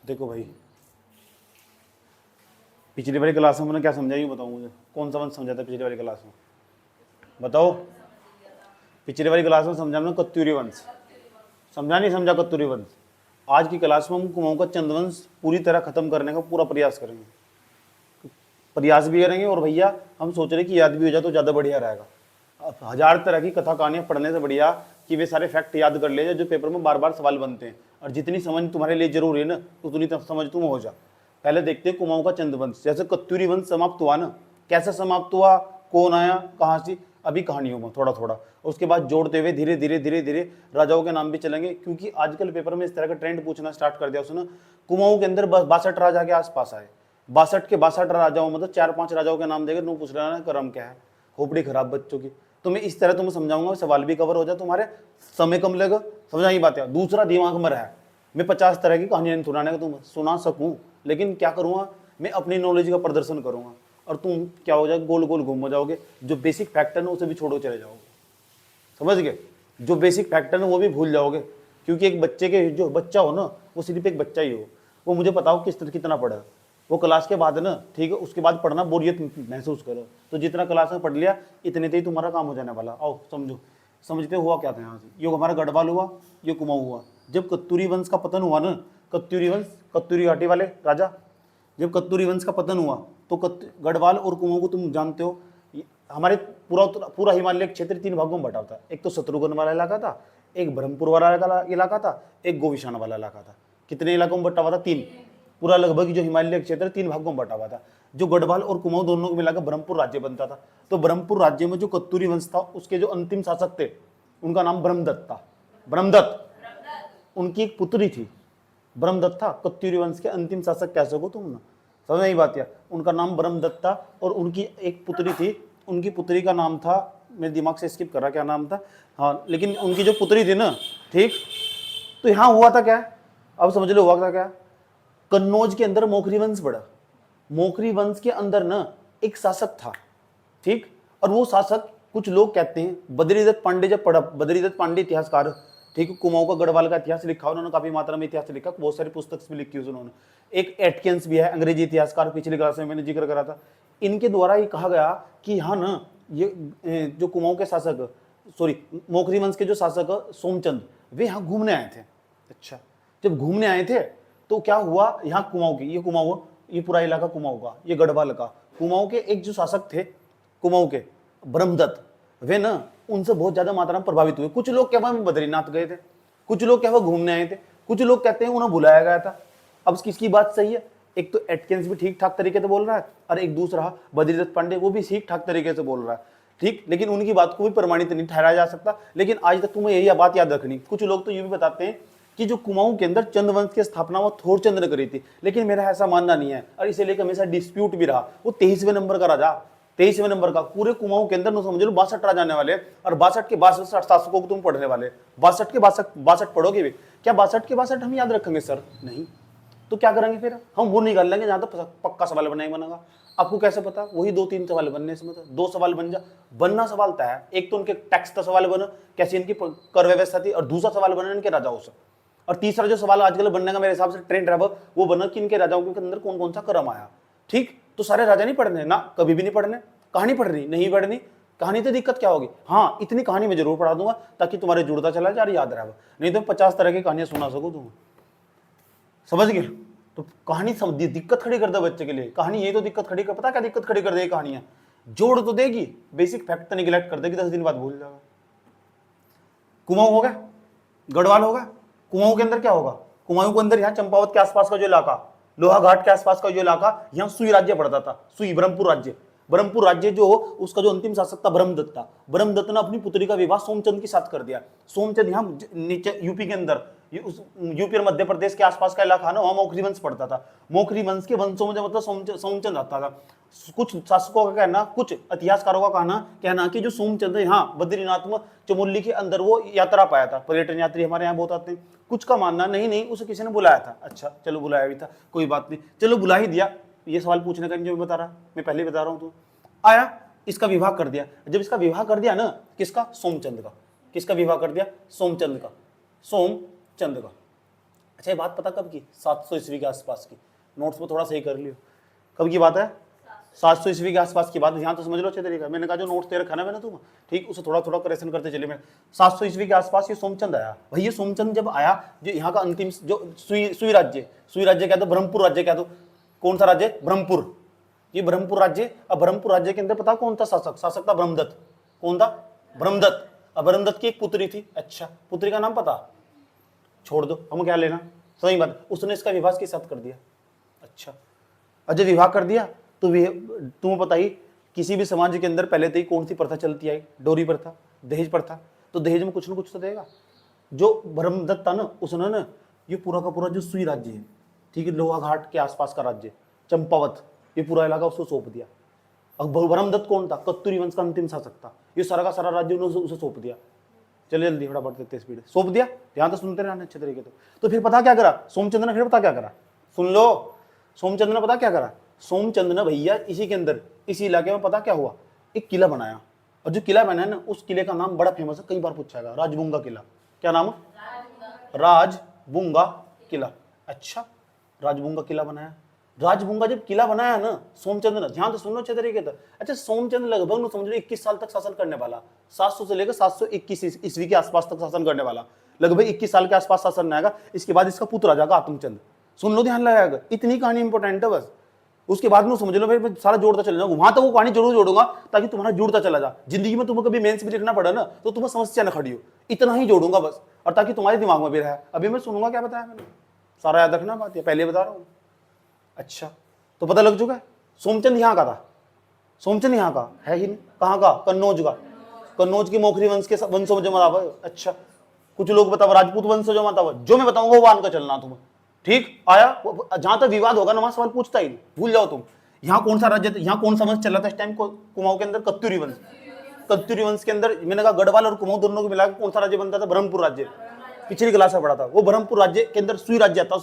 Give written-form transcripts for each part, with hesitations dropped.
देखो भाई, पिछली वाली क्लास में मैंने क्या समझाई बताओ मुझे, कौन सा वंश समझा था पिछली वाली क्लास में? बताओ। पिछली वाली क्लास में समझा मैंने कत्यूरी वंश, समझा नहीं समझा कत्यूरी वंश? आज की क्लास में हम कुमाऊं का चंद्रवंश पूरी तरह खत्म करने का पूरा प्रयास करेंगे, प्रयास भी करेंगे। और भैया हम सोच रहे कि याद भी हो जाए तो ज़्यादा बढ़िया रहेगा। अब 1000 तरह की कथा कहानियाँ पढ़ने से बढ़िया कि वे सारे फैक्ट याद कर ले जो पेपर में बार बार सवाल बनते हैं। और जितनी समझ तुम्हारे लिए जरूरी है ना उतनी समझ तुम हो जा। पहले देखते हैं कुमाऊं का चंद्रवंश। जैसे कत्यूरी वंश समाप्त हुआ ना, कैसे समाप्त हुआ, कौन आया, कहाँ से, अभी कहानियों में थोड़ा थोड़ा। उसके बाद जोड़ते हुए धीरे धीरे धीरे धीरे राजाओं के नाम भी चलेंगे, क्योंकि आजकल पेपर में इस तरह का ट्रेंड पूछना स्टार्ट कर दिया उसने। कुमाऊं के अंदर 62 राजा के आसपास आए, 62 के 62 राजाओं मतलब 4-5 राजाओं के नाम देकर तुम पूछ रहे ना क्रम क्या है, खोपड़ी खराब बच्चों की। तो मैं इस तरह तुम्हें समझाऊंगा, सवाल भी कवर हो जाए, तुम्हारे समय कम लगेगा, समझा ये बात है। दूसरा, दिमाग में रहा मैं 50 तरह की कहानियां नहीं सुनाने का तुम सुना सकूं, लेकिन क्या करूंगा मैं, अपनी नॉलेज का प्रदर्शन करूंगा और तुम क्या हो जाए, गोल गोल घूम जाओगे। जो बेसिक फैक्ट है ना उसे भी छोड़ो चले जाओगे, समझ गए? जो बेसिक फैक्ट है ना वो भी भूल जाओगे, क्योंकि एक बच्चे के जो बच्चा हो ना वो सिर्फ एक बच्चा ही हो। वो मुझे बताओ किस तरह कितना पढ़ा, वो क्लास के बाद ना, ठीक है, उसके बाद पढ़ना बोरियत महसूस करो। तो जितना क्लास में पढ़ लिया इतने से ही तुम्हारा काम हो जाने वाला। आओ समझो, समझते हुआ क्या था यहाँ से। ये हमारा गढ़वाल हुआ, ये कुमाऊं हुआ। जब कत्यूरी वंश का पतन हुआ ना, कत्यूरी वंश, कत्यूरी घाटी वाले राजा, जब कत्यूरी वंश का पतन हुआ तो गढ़वाल और कुमाऊं को तुम जानते हो, हमारे पूरा पूरा हिमालय क्षेत्र 3 भागों में बटा था। एक तो शत्रुघ्न वाला इलाका था, एक ब्रह्मपुर वाला इलाका था, एक गोविशान वाला इलाका था। कितने इलाकों में बटा हुआ था? 3। पूरा लगभग जो हिमालय क्षेत्र 3 भागों में बटा हुआ था। जो गढ़वाल और कुमाऊं दोनों को मिलाकर ब्रह्मपुर राज्य बनता था। तो ब्रह्मपुर राज्य में जो कत्यूरी वंश था उसके जो अंतिम शासक थे उनका नाम ब्रह्मदत्त था। ब्रह्मदत्त, उनकी एक पुत्री थी, ब्रह्मदत्त था। कत्यूरी वंश के अंतिम शासक कह सको तुम ना, समझ नहीं बात है। उनका नाम ब्रह्मदत्त था और उनकी एक पुत्री थी, उनकी पुत्री का नाम था, मेरे दिमाग से स्किप कर रहा क्या नाम था, हाँ, लेकिन उनकी जो पुत्री थी ना, ठीक। तो यहाँ हुआ था क्या, अब समझ लो हुआ था क्या। कन्नौज के अंदर मोखरी वंश पड़ा। मोखरी वंश के अंदर ना एक शासक था, ठीक। और वो शासक, कुछ लोग कहते हैं बद्रीदत्त पांडे, जब पढ़ा बद्रीदत्त पांडे इतिहासकार, ठीक है, कुमाऊं का गढ़वाल का इतिहास लिखा उन्होंने, काफी मात्रा में इतिहास लिखा, बहुत सारी पुस्तक भी लिखी उन्होंने। एक एटकिंस भी है, अंग्रेजी इतिहासकार, पिछली क्लास में मैंने जिक्र करा था। इनके द्वारा ये कहा गया कि हाँ ना, ये जो कुमाऊं के शासक, सॉरी मोखरी वंश के जो शासक सोमचंद, वे यहाँ घूमने आए थे। अच्छा, जब घूमने आए थे तो क्या हुआ, यहाँ कुमाऊं की, ये कुमाऊं, ये पूरा इलाका कुमाऊं का, ये गढ़वाल का, कुमाऊं के एक जो शासक थे कुमाऊं के, ब्रह्मदत्त, वे ना उनसे बहुत ज्यादा मात्रा में प्रभावित हुए। कुछ लोग क्या वहां बद्रीनाथ गए थे, कुछ लोग क्या वो घूमने आए थे, कुछ लोग कहते हैं उन्हें बुलाया गया था। अब किसकी बात सही है? एक तो एटकिंस भी ठीक ठाक तरीके से बोल रहा है और एक दूसरा बद्रीदत्त पांडे वो भी ठीक ठाक तरीके से बोल रहा है, ठीक। लेकिन उनकी बात को भी प्रमाणित नहीं ठहराया जा सकता। लेकिन आज तक तुम्हें यही बात याद रखनी। कुछ लोग तो ये भी बताते हैं कि जो कुमाऊं के अंदर चंद्रवंश की स्थापना वो थोरचंद ने करी थी, लेकिन मेरा ऐसा मानना नहीं है और इसे लेकर हमेशा डिस्प्यूट भी रहा। वो 23वें नंबर का राजा, 23वें नंबर का, पूरे कुमाऊं के अंदर समझ लो 62 राजा आने वाले और 62 के 62 शासकों को तुम पढ़ने वाले, 62 के 62 पढ़ोगे भी क्या? 62 के 62 हम याद रखेंगे सर? नहीं। तो क्या करेंगे फिर? हम वो निकाल लेंगे जहां तो पक्का सवाल बनेगा। आपको कैसे पता? वही 2-3 सवाल बनने से मतलब 2 सवाल बन जा, बनना सवाल तय है। एक तो उनके टैक्स का सवाल बना, कैसी इनकी कर व्यवस्था थी, और दूसरा सवाल बना इनके राजाओं से, और तीसरा जो सवाल आजकल बनने का मेरे हिसाब से ट्रेंड रहा वो बना कि इनके राजाओं के अंदर कौन कौन सा क्रम आया, ठीक। तो सारे राजा नहीं पढ़ने ना, कभी भी नहीं पढ़ने। कहानी पढ़नी नहीं पढ़नी, कहानी तो दिक्कत क्या होगी? हाँ, इतनी कहानी मैं जरूर पढ़ा दूंगा ताकि तुम्हारे जुड़ता चला जाए, याद रहा। नहीं तो 50 तरह की कहानियां सुना सको तुम, समझ गए? तो कहानी दिक्कत खड़ी कर दे बच्चे के लिए। कहानी यही तो दिक्कत खड़ी कर, पता क्या दिक्कत खड़ी कर देगी कहानियां? जोड़ तो देगी, बेसिक फैक्ट तो निगलेक्ट कर देगी, 10 दिन बाद भूल जाएगा। कुमाऊं होगा, गढ़वाल होगा, कुमाऊं के अंदर क्या होगा? कुमाऊं के अंदर यहाँ चंपावत के आसपास का जो इलाका, लोहाघाट के आसपास का जो इलाका, यहाँ सुई राज्य पड़ता था। सुई, ब्रह्मपुर राज्य। ब्रह्मपुर राज्य जो उसका जो अंतिम शासक था ब्रह्मदत्त था। ब्रह्मदत्त ने अपनी पुत्री का विवाह सोमचंद के साथ कर दिया। सोमचंद यहाँ नीचे यूपी के अंदर, यूपी और मध्य प्रदेश के आसपास का इलाका ना, वहां मोखरी वंश पड़ता था। मोखरी वंश के वंशों में मतलब सोमचंद आता था। कुछ शासकों का कहना, कुछ इतिहासकारों का कहना कि जो सोमचंद यहाँ बद्रीनाथ में चमोली के अंदर वो यात्रा पाया था। पर्यटन यात्री हमारे यहाँ बहुत आते हैं। कुछ का मानना नहीं उसे किसी ने बुलाया था। अच्छा चलो, बुलाया भी था, कोई बात नहीं, चलो बुला ही दिया। ये सवाल पूछने का जो मैं बता रहा, मैं पहले बता रहा हूँ। तो आया, इसका विवाह कर दिया। जब इसका विवाह कर दिया ना, किसका? सोमचंद का। किसका विवाह कर दिया? सोमचंद का, सोमचंद का। अच्छा ये बात पता कब की? 700 ईस्वी के आसपास की। नोट्स में थोड़ा सही कर लियो, कब की बात है? 700 ईस्वी के आसपास की बात है। यहाँ तो समझ लो अच्छे तरीका। मैंने कहा जो नोट्स दे रखा ना मैंने तुम, ठीक, उसे थोड़ा थोड़ा करेक्शन करते चले। मैं 700 ईस्वी के आसपास ये सोमचंद आया भाई। ये सोमचंद जब आया, जो यहाँ का अंतिम जो सुई राज्य कह दो, ब्रह्मपुर राज्य कह दो। कौन सा राज्य? ब्रह्मपुर। ये ब्रह्मपुर राज्य। अब ब्रह्मपुर राज्य के अंदर पता कौन था शासक? शासक था ब्रह्मदत्त। कौन था? ब्रह्मदत्त। अब ब्रह्मदत्त की एक पुत्री थी। अच्छा, पुत्री का नाम पता? छोड़ दो, हम क्या लेना, सही बात। उसने इसका विवाह किसके साथ कर दिया? अच्छा, अजय विवाह कर दिया तो तुम्हें पता ही किसी भी समाज के अंदर पहले तो ही कौन सी प्रथा चलती आई? डोरी प्रथा, दहेज प्रथा। तो दहेज में कुछ ना कुछ तो देगा। जो ब्रह्मदत्त था ना, उसने ना ये पूरा का पूरा जो सुई राज्य है, ठीक है, लोहा घाट के आसपास का राज्य, चंपावत, ये पूरा इलाका उसको सौंप दिया। अब ब्रह्मदत्त कौन था? कत्तूरी वंश का अंतिम शासक था। ये सारा का सारा राज्य उन्होंने उसे सौंप दिया। चलिए जल्दी फटाफट देखते स्पीड, सौंप दिया। ध्यान तो सुनते रहना अच्छे तरीके से। तो फिर पता क्या करा सोमचंद्र ने? फिर पता क्या करा? सुन लो, सोमचंद्र ने पता क्या करा? सोमचंद्र ने भैया इसी के अंदर, इसी इलाके में पता क्या हुआ? एक किला बनाया। और जो किला बनाया ना, उस किले का नाम बड़ा फेमस है, कई बार पूछा गया, राजबुंगा किला। क्या नाम? राजबुंगा किला। अच्छा, राजबुंगा किला बनाया। राजबुंगा जब किला बनाया ना सोमचंद्र ने, ध्यान से सुनो अच्छे तरीके से। अच्छा, सोमचंद्र लगभग समझ लो 21 साल तक शासन करने वाला। 700 से लेकर 721 ईस्वी के आसपास तक शासन करने वाला। लगभग 21 साल के आसपास शासन आएगा। इसके बाद इसका पुत्र आ जाएगा आत्मचंद। सुन लो, ध्यान लगाएगा, इतनी कहानी इंपॉर्टेंट है बस। उसके बाद में समझ लो, फिर मैं सारा जोड़ता चला जाऊंगा। वहां तक वो कहानी जरूर जोड़ूंगा ताकि तुम्हारा जुड़ता चला जा। जिंदगी में तुम्हें कभी मेंस भी लिखना पड़ा ना तो तुम्हें समस्या ना खड़ी हो, इतना ही जोड़ूंगा बस, और ताकि तुम्हारे दिमाग में भी रहे। अभी मैं सुनूंगा क्या बताया मैंने, सारा याद रखना बात, ये पहले बता रहा हूँ। अच्छा, तो पता लग चुका है सोमचंद यहाँ का था। सोमचंद यहाँ का है ही नहीं, कहाँ का? कन्नौज का। कन्नौज की मोखरी वंश के वंशों में जमा था। अच्छा, कुछ लोग बताओ राजपूत वंश से जमा था। जो मैं बताऊंगा वो मान कर चलना तुम्हें, ठीक? आया जहां तक विवाद होगा ना वहां सवाल पूछता ही नहीं, भूल जाओ तुम। यहाँ कौन सा राज्य था? यहाँ कौन सा वंश चल रहा था इस टाइम कुमाऊं के अंदर? कत्यूरी वंश। कत्यूरी वंश के अंदर मैंने कहा गढ़वाल और कुमाऊं दोनों को मिलाकर कौन सा राज्य बनता था? ब्रह्मपुर राज्य। पिछली क्लास में पढ़ा था। वो ब्रह्मपुर राज्य के अंदर सुई राज्य आता।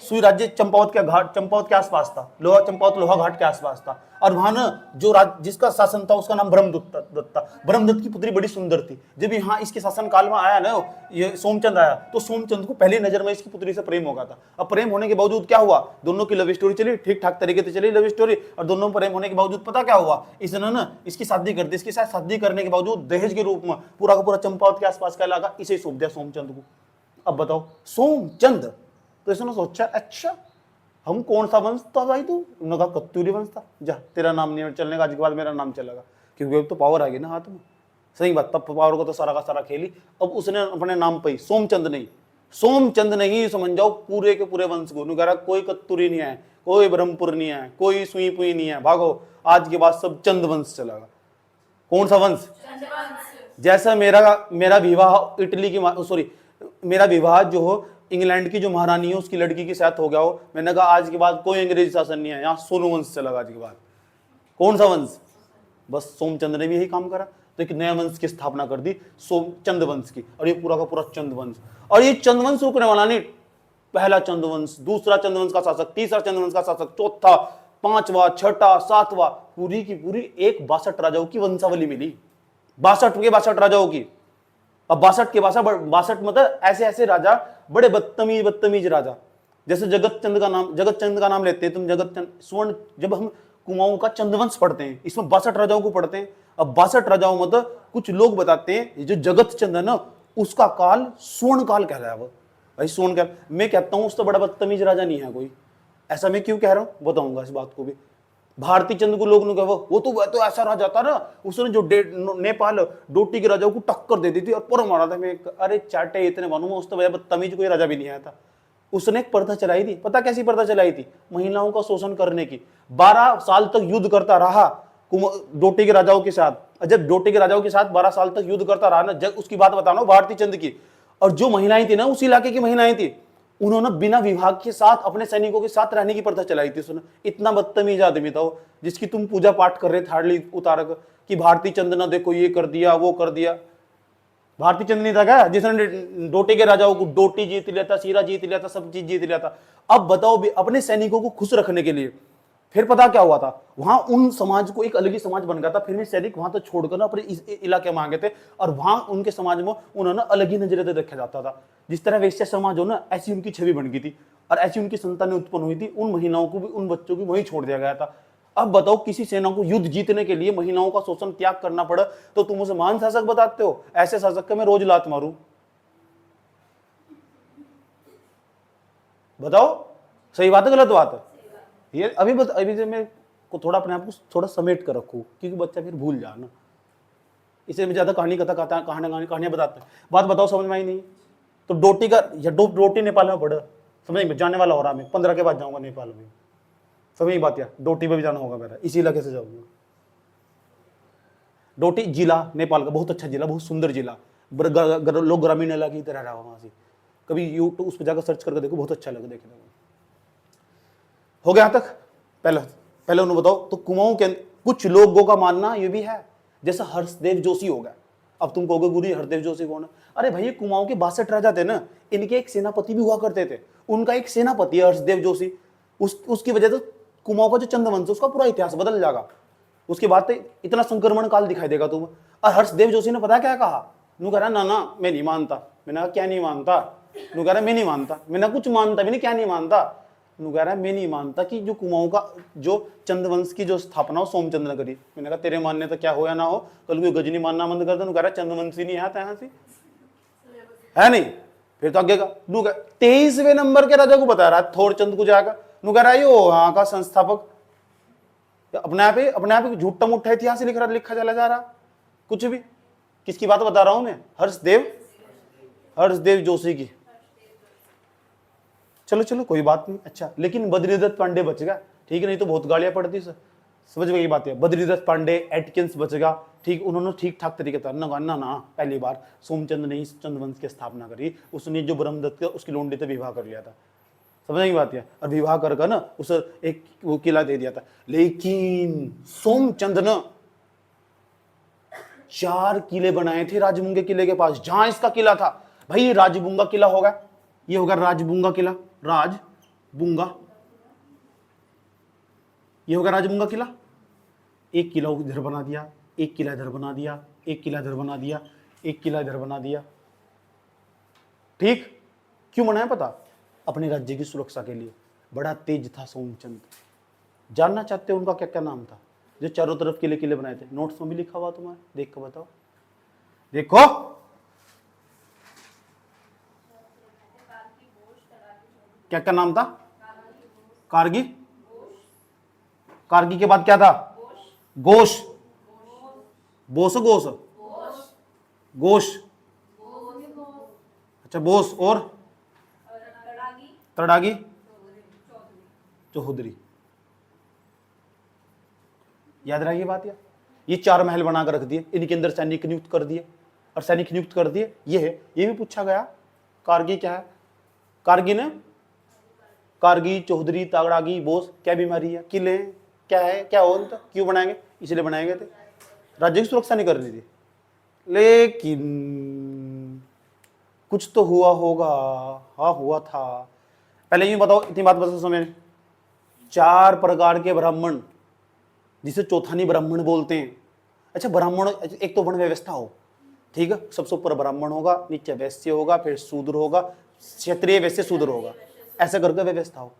सुई राज्य चंपावत के घाट, चंपावत के आसपास था। चंपावत लोहा घाट के आसपास था। और वहां ना जो जिसका शासन था उसका नाम ब्रह्मदत्त था। ब्रह्मदत्त की पुत्री बड़ी सुंदर थी। जब यहाँ इसके शासन काल में आया ना ये सोमचंद आया, तो सोमचंद को पहली नजर में इसकी पुत्री से प्रेम हो गया था। अब प्रेम होने के बावजूद क्या हुआ? दोनों की लव स्टोरी चली, ठीक ठाक तरीके से चली लव स्टोरी। और दोनों में प्रेम होने के बावजूद पता क्या हुआ? इसने ना इसकी शादी कर दी। इसके साथ शादी करने के बावजूद दहेज के रूप में पूरा का पूरा चंपावत के आसपास का इलाका इसे सौंप दिया सोमचंद को। अब बताओ सोमचंद, तो इसने सोचा अच्छा हम कौन सा वंश था भाई? तू उन्होंने कहा कत्यूरी वंश था। जा, तेरा नाम नहीं चलने का, आज के बाद मेरा नाम चलेगा, क्योंकि अब तो पावर आ गई ना हाथ में। सही बात, तब पावर को तो सारा का सारा खेली। अब उसने अपने नाम पे सोमचंद नहीं, सोमचंद नहीं समझ जाओ, पूरे के पूरे वंश को कह रहा कोई कत्यूरी नहीं है, कोई ब्रह्मपुर नहीं है, कोई सुई पुई नहीं है, भागो, आज के बाद सब चंद वंश चलेगा। कौन सा वंश? जैसा मेरा विवाह इटली की, सॉरी, मेरा विवाह जो हो इंग्लैंड की जो महारानी है उसकी लड़की के साथ हो गया हो, मैंने कहा आज के बाद कोई अंग्रेजी शासन नहीं है, यहाँ सोनू वंश चलेगा आज के बाद। कौन सा वंश? बस सोमचंद्र ने भी यही काम करा, तो एक नया वंश की स्थापना कर दी, सोमचंद वंश की। और ये पूरा का पूरा चंद वंश, और ये चंद वंश रुकने वाला नहीं। पहला चंद वंश, दूसरा चंद वंश का शासक, तीसरा चंद वंश का शासक, चौथा, पांचवा, छठा, सातवां, पूरी की पूरी एक 62 राजाओं की वंशावली मिली। 62 राजाओं की। अब 62 मतलब ऐसे ऐसे राजा, बड़े बदतमीज राजा। जैसे जगत चंद का नाम लेते हैं तुम, जगत चंद स्वर्ण। जब हम कुमाऊं का चंदवंश पढ़ते हैं, इसमें 62 राजाओं को पढ़ते हैं। अब 62 राजाओं मतलब कुछ लोग बताते हैं जो जगत चंद है ना उसका काल स्वर्ण काल कहलाया। वो भाई स्वर्ण काल, मैं कहता हूं उससे बड़ा बदतमीज राजा नहीं है कोई। ऐसा मैं क्यों कह रहा हूं बताऊंगा इस बात को भी। भारती चंद को लोग ने कहा वो तो ऐसा राजा था ना, उसने जो नेपाल डोटी के राजाओं को टक्कर दे दी थी और पूरा मारा था। मैं अरे चाटे इतने मानूंगा, उस तो बदतमीज कोई राजा भी नहीं आया था। उसने एक प्रथा चलाई थी, पता कैसी प्रथा चलाई थी? महिलाओं का शोषण करने की। 12 साल तक युद्ध करता रहा डोटी के राजाओं के साथ। जब डोटी के राजाओं के साथ 12 साल तक युद्ध करता रहा ना, जब उसकी बात बता रहा हूं भारती चंद की। और जो महिलाएं थी ना उस इलाके की महिलाएं थी, उन्होंने बिना विवाह के साथ अपने सैनिकों के साथ रहने की प्रथा चलाई थी। सुनो, इतना बदतमीज आदमी था वो, जिसकी तुम पूजा पाठ कर रहे थे हार्डली उतारक कि भारती चंद ना देखो ये कर दिया वो कर दिया। भारती चंद नहीं था क्या जिसने डोटी के राजाओं को डोटी जीत लिया था, सीरा जीत लिया था, सब चीज जीत लिया था? अब बताओ भी अपने सैनिकों को खुश रखने के लिए फिर पता क्या हुआ था, वहां उन समाज को एक अलग ही समाज बन गया था। फिर भी सैनिक वहां तो छोड़कर ना अपने इस इलाके में आ गए थे, और वहां उनके समाज में उन्होंने अलग ही नजरिए से देखा जाता था। जिस तरह वैश्य समाज हो ना, ऐसी उनकी छवि बन गई थी, और ऐसी उनकी संतानें उत्पन्न हुई थी। उन महिलाओं को भी, उन बच्चों को वहीं छोड़ दिया गया था। अब बताओ, किसी सेना को युद्ध जीतने के लिए महिलाओं का शोषण त्याग करना पड़ा, तो तुम उसे महान शासक बताते हो? ऐसे शासक का मैं रोज लात मारूं। बताओ, सही बात है गलत बात है? ये अभी से मैं को थोड़ा अपने आप को थोड़ा समेट कर रखूं, क्योंकि बच्चा फिर भूल जाना। इसे मैं ज्यादा कहानी कथा कहता कहानियां बताते हैं। बात बताओ, समझ में आई नहीं? तो डोटी का या डोटी नेपाल में पड़ा, समझ में जाने वाला हो रहा। मैं 15 के बाद जाऊंगा नेपाल में, समझ बात? या डोटी पे भी जाना होगा मेरा, इसी इलाके से जाऊंगा। डोटी जिला नेपाल का बहुत अच्छा जिला, बहुत सुंदर जिला। लोग ग्रामीण इलाके की तरह रहा वहां से। कभी यूट्यूब उस पर जाकर सर्च करके देखो, बहुत अच्छा लगा देखने में। हो गया यहाँ तक? पहले उन्होंने बताओ। तो कुमाऊं के कुछ लोगों का मानना ये भी है, जैसा हर्षदेव जोशी हो गया। अब तुम कहोगे गुरु हरदेव जोशी कौन है? अरे भाई, कुमाऊं के 62 राजा थे ना, इनके एक सेनापति भी हुआ करते थे। उनका एक सेनापति है हर्षदेव जोशी। उसकी वजह से कुमाऊं का जो चंद्रवंश, उसका पूरा इतिहास बदल जाएगा। उसके बाद इतना संक्रमण काल दिखाई देगा तुम। और हर्षदेव जोशी ने पता क्या कहा? नू कह रहा ना मैं नहीं मानता। मैंने कहा क्या नहीं मानता? नू कह रहा मैं नहीं मानता। मैंने कुछ मानता भी नहीं, क्या नहीं मानता? नू कह रहा मैं नहीं मानता कि जो कुमाऊं का जो चंद्रवंश की जो स्थापना हो सोमचंद्र ने करी। मैंने कहा तेरे मानने तो क्या हो या ना हो, कल कोई गजनी मानना बंद कर दो। नू कह रहा चंद्रवंश ही नहीं आता यहाँ से, है नहीं? फिर तो आगे का 23वें नंबर के राजा को बता रहा थोरचंद को जाकर। नू कह रहा है यो यहाँ का संस्थापक। अपने आप ही झूठा मुठा इतिहास लिखा चला जा रहा कुछ भी। किसकी बात बता रहा हूं मैं? हर्षदेव जोशी की। चलो कोई बात नहीं। अच्छा, लेकिन बद्रीदत्त पांडे बच गया, ठीक है? नहीं तो बहुत गालियां पड़ती सर। समझ में ये बात है? बद्रीदत्त पांडे, एटकिंस बच गया, ठीक? उन्होंने ठीक ठाक तरीके से ना पहली बार सोमचंद्र ने इस चंद्रवंश की स्थापना करी। उसने जो ब्रह्मदत्त का उसकी लोंडी से विवाह कर लिया था। समझ में बात है? और विवाह कर ना उसे एक वो किला दे दिया था। लेकिन सोमचंद्र ने 4 किले बनाए थे राजबुंगे किले के पास, जहां इसका किला था। भाई राजबुंगा किला होगा, ये होगा राजबुंगा किला। राजबुंगा, ये होगा राजबुंगा किला। एक किला इधर बना दिया, एक किला इधर बना दिया, एक किला इधर बना दिया, एक किला इधर बना दिया, ठीक? क्यों बनाया पता? अपने राज्य की सुरक्षा के लिए। बड़ा तेज था सोमचंद। जानना चाहते हो उनका क्या क्या नाम था? जो चारों तरफ किले बनाए थे, नोट्स में भी लिखा हुआ तुम्हारे, देख कर बताओ। देखो, क्या क्या नाम था? कारगी के बाद क्या था? घोष। अच्छा, बोस और तड़ागी, चौधरी। याद रही बात? ये 4 महल बनाकर रख दिए, इनके अंदर सैनिक नियुक्त कर दिए, और सैनिक नियुक्त कर दिए। ये भी पूछा गया, कारगी क्या है? कारगी, चौधरी, तागड़ागी, बोस, क्या बीमारी है? किले क्या है? क्या हो? क्यों बनाएंगे? इसलिए बनाएंगे थे, राज्य की सुरक्षा नहीं करनी थी। लेकिन कुछ तो हुआ होगा। हाँ, हुआ था। पहले ये बताओ, इतनी बात बता समझ। 4 प्रकार के ब्राह्मण, जिसे चौथानी ब्राह्मण बोलते हैं। अच्छा, ब्राह्मण एक तो वर्ण व्यवस्था हो, ठीक है? सबसे ऊपर ब्राह्मण होगा, नीचे वैश्य होगा, फिर शूद्र होगा, क्षत्रिय, वैश्य, शूद्र होगा, ऐसा करके व्यवस्था हो।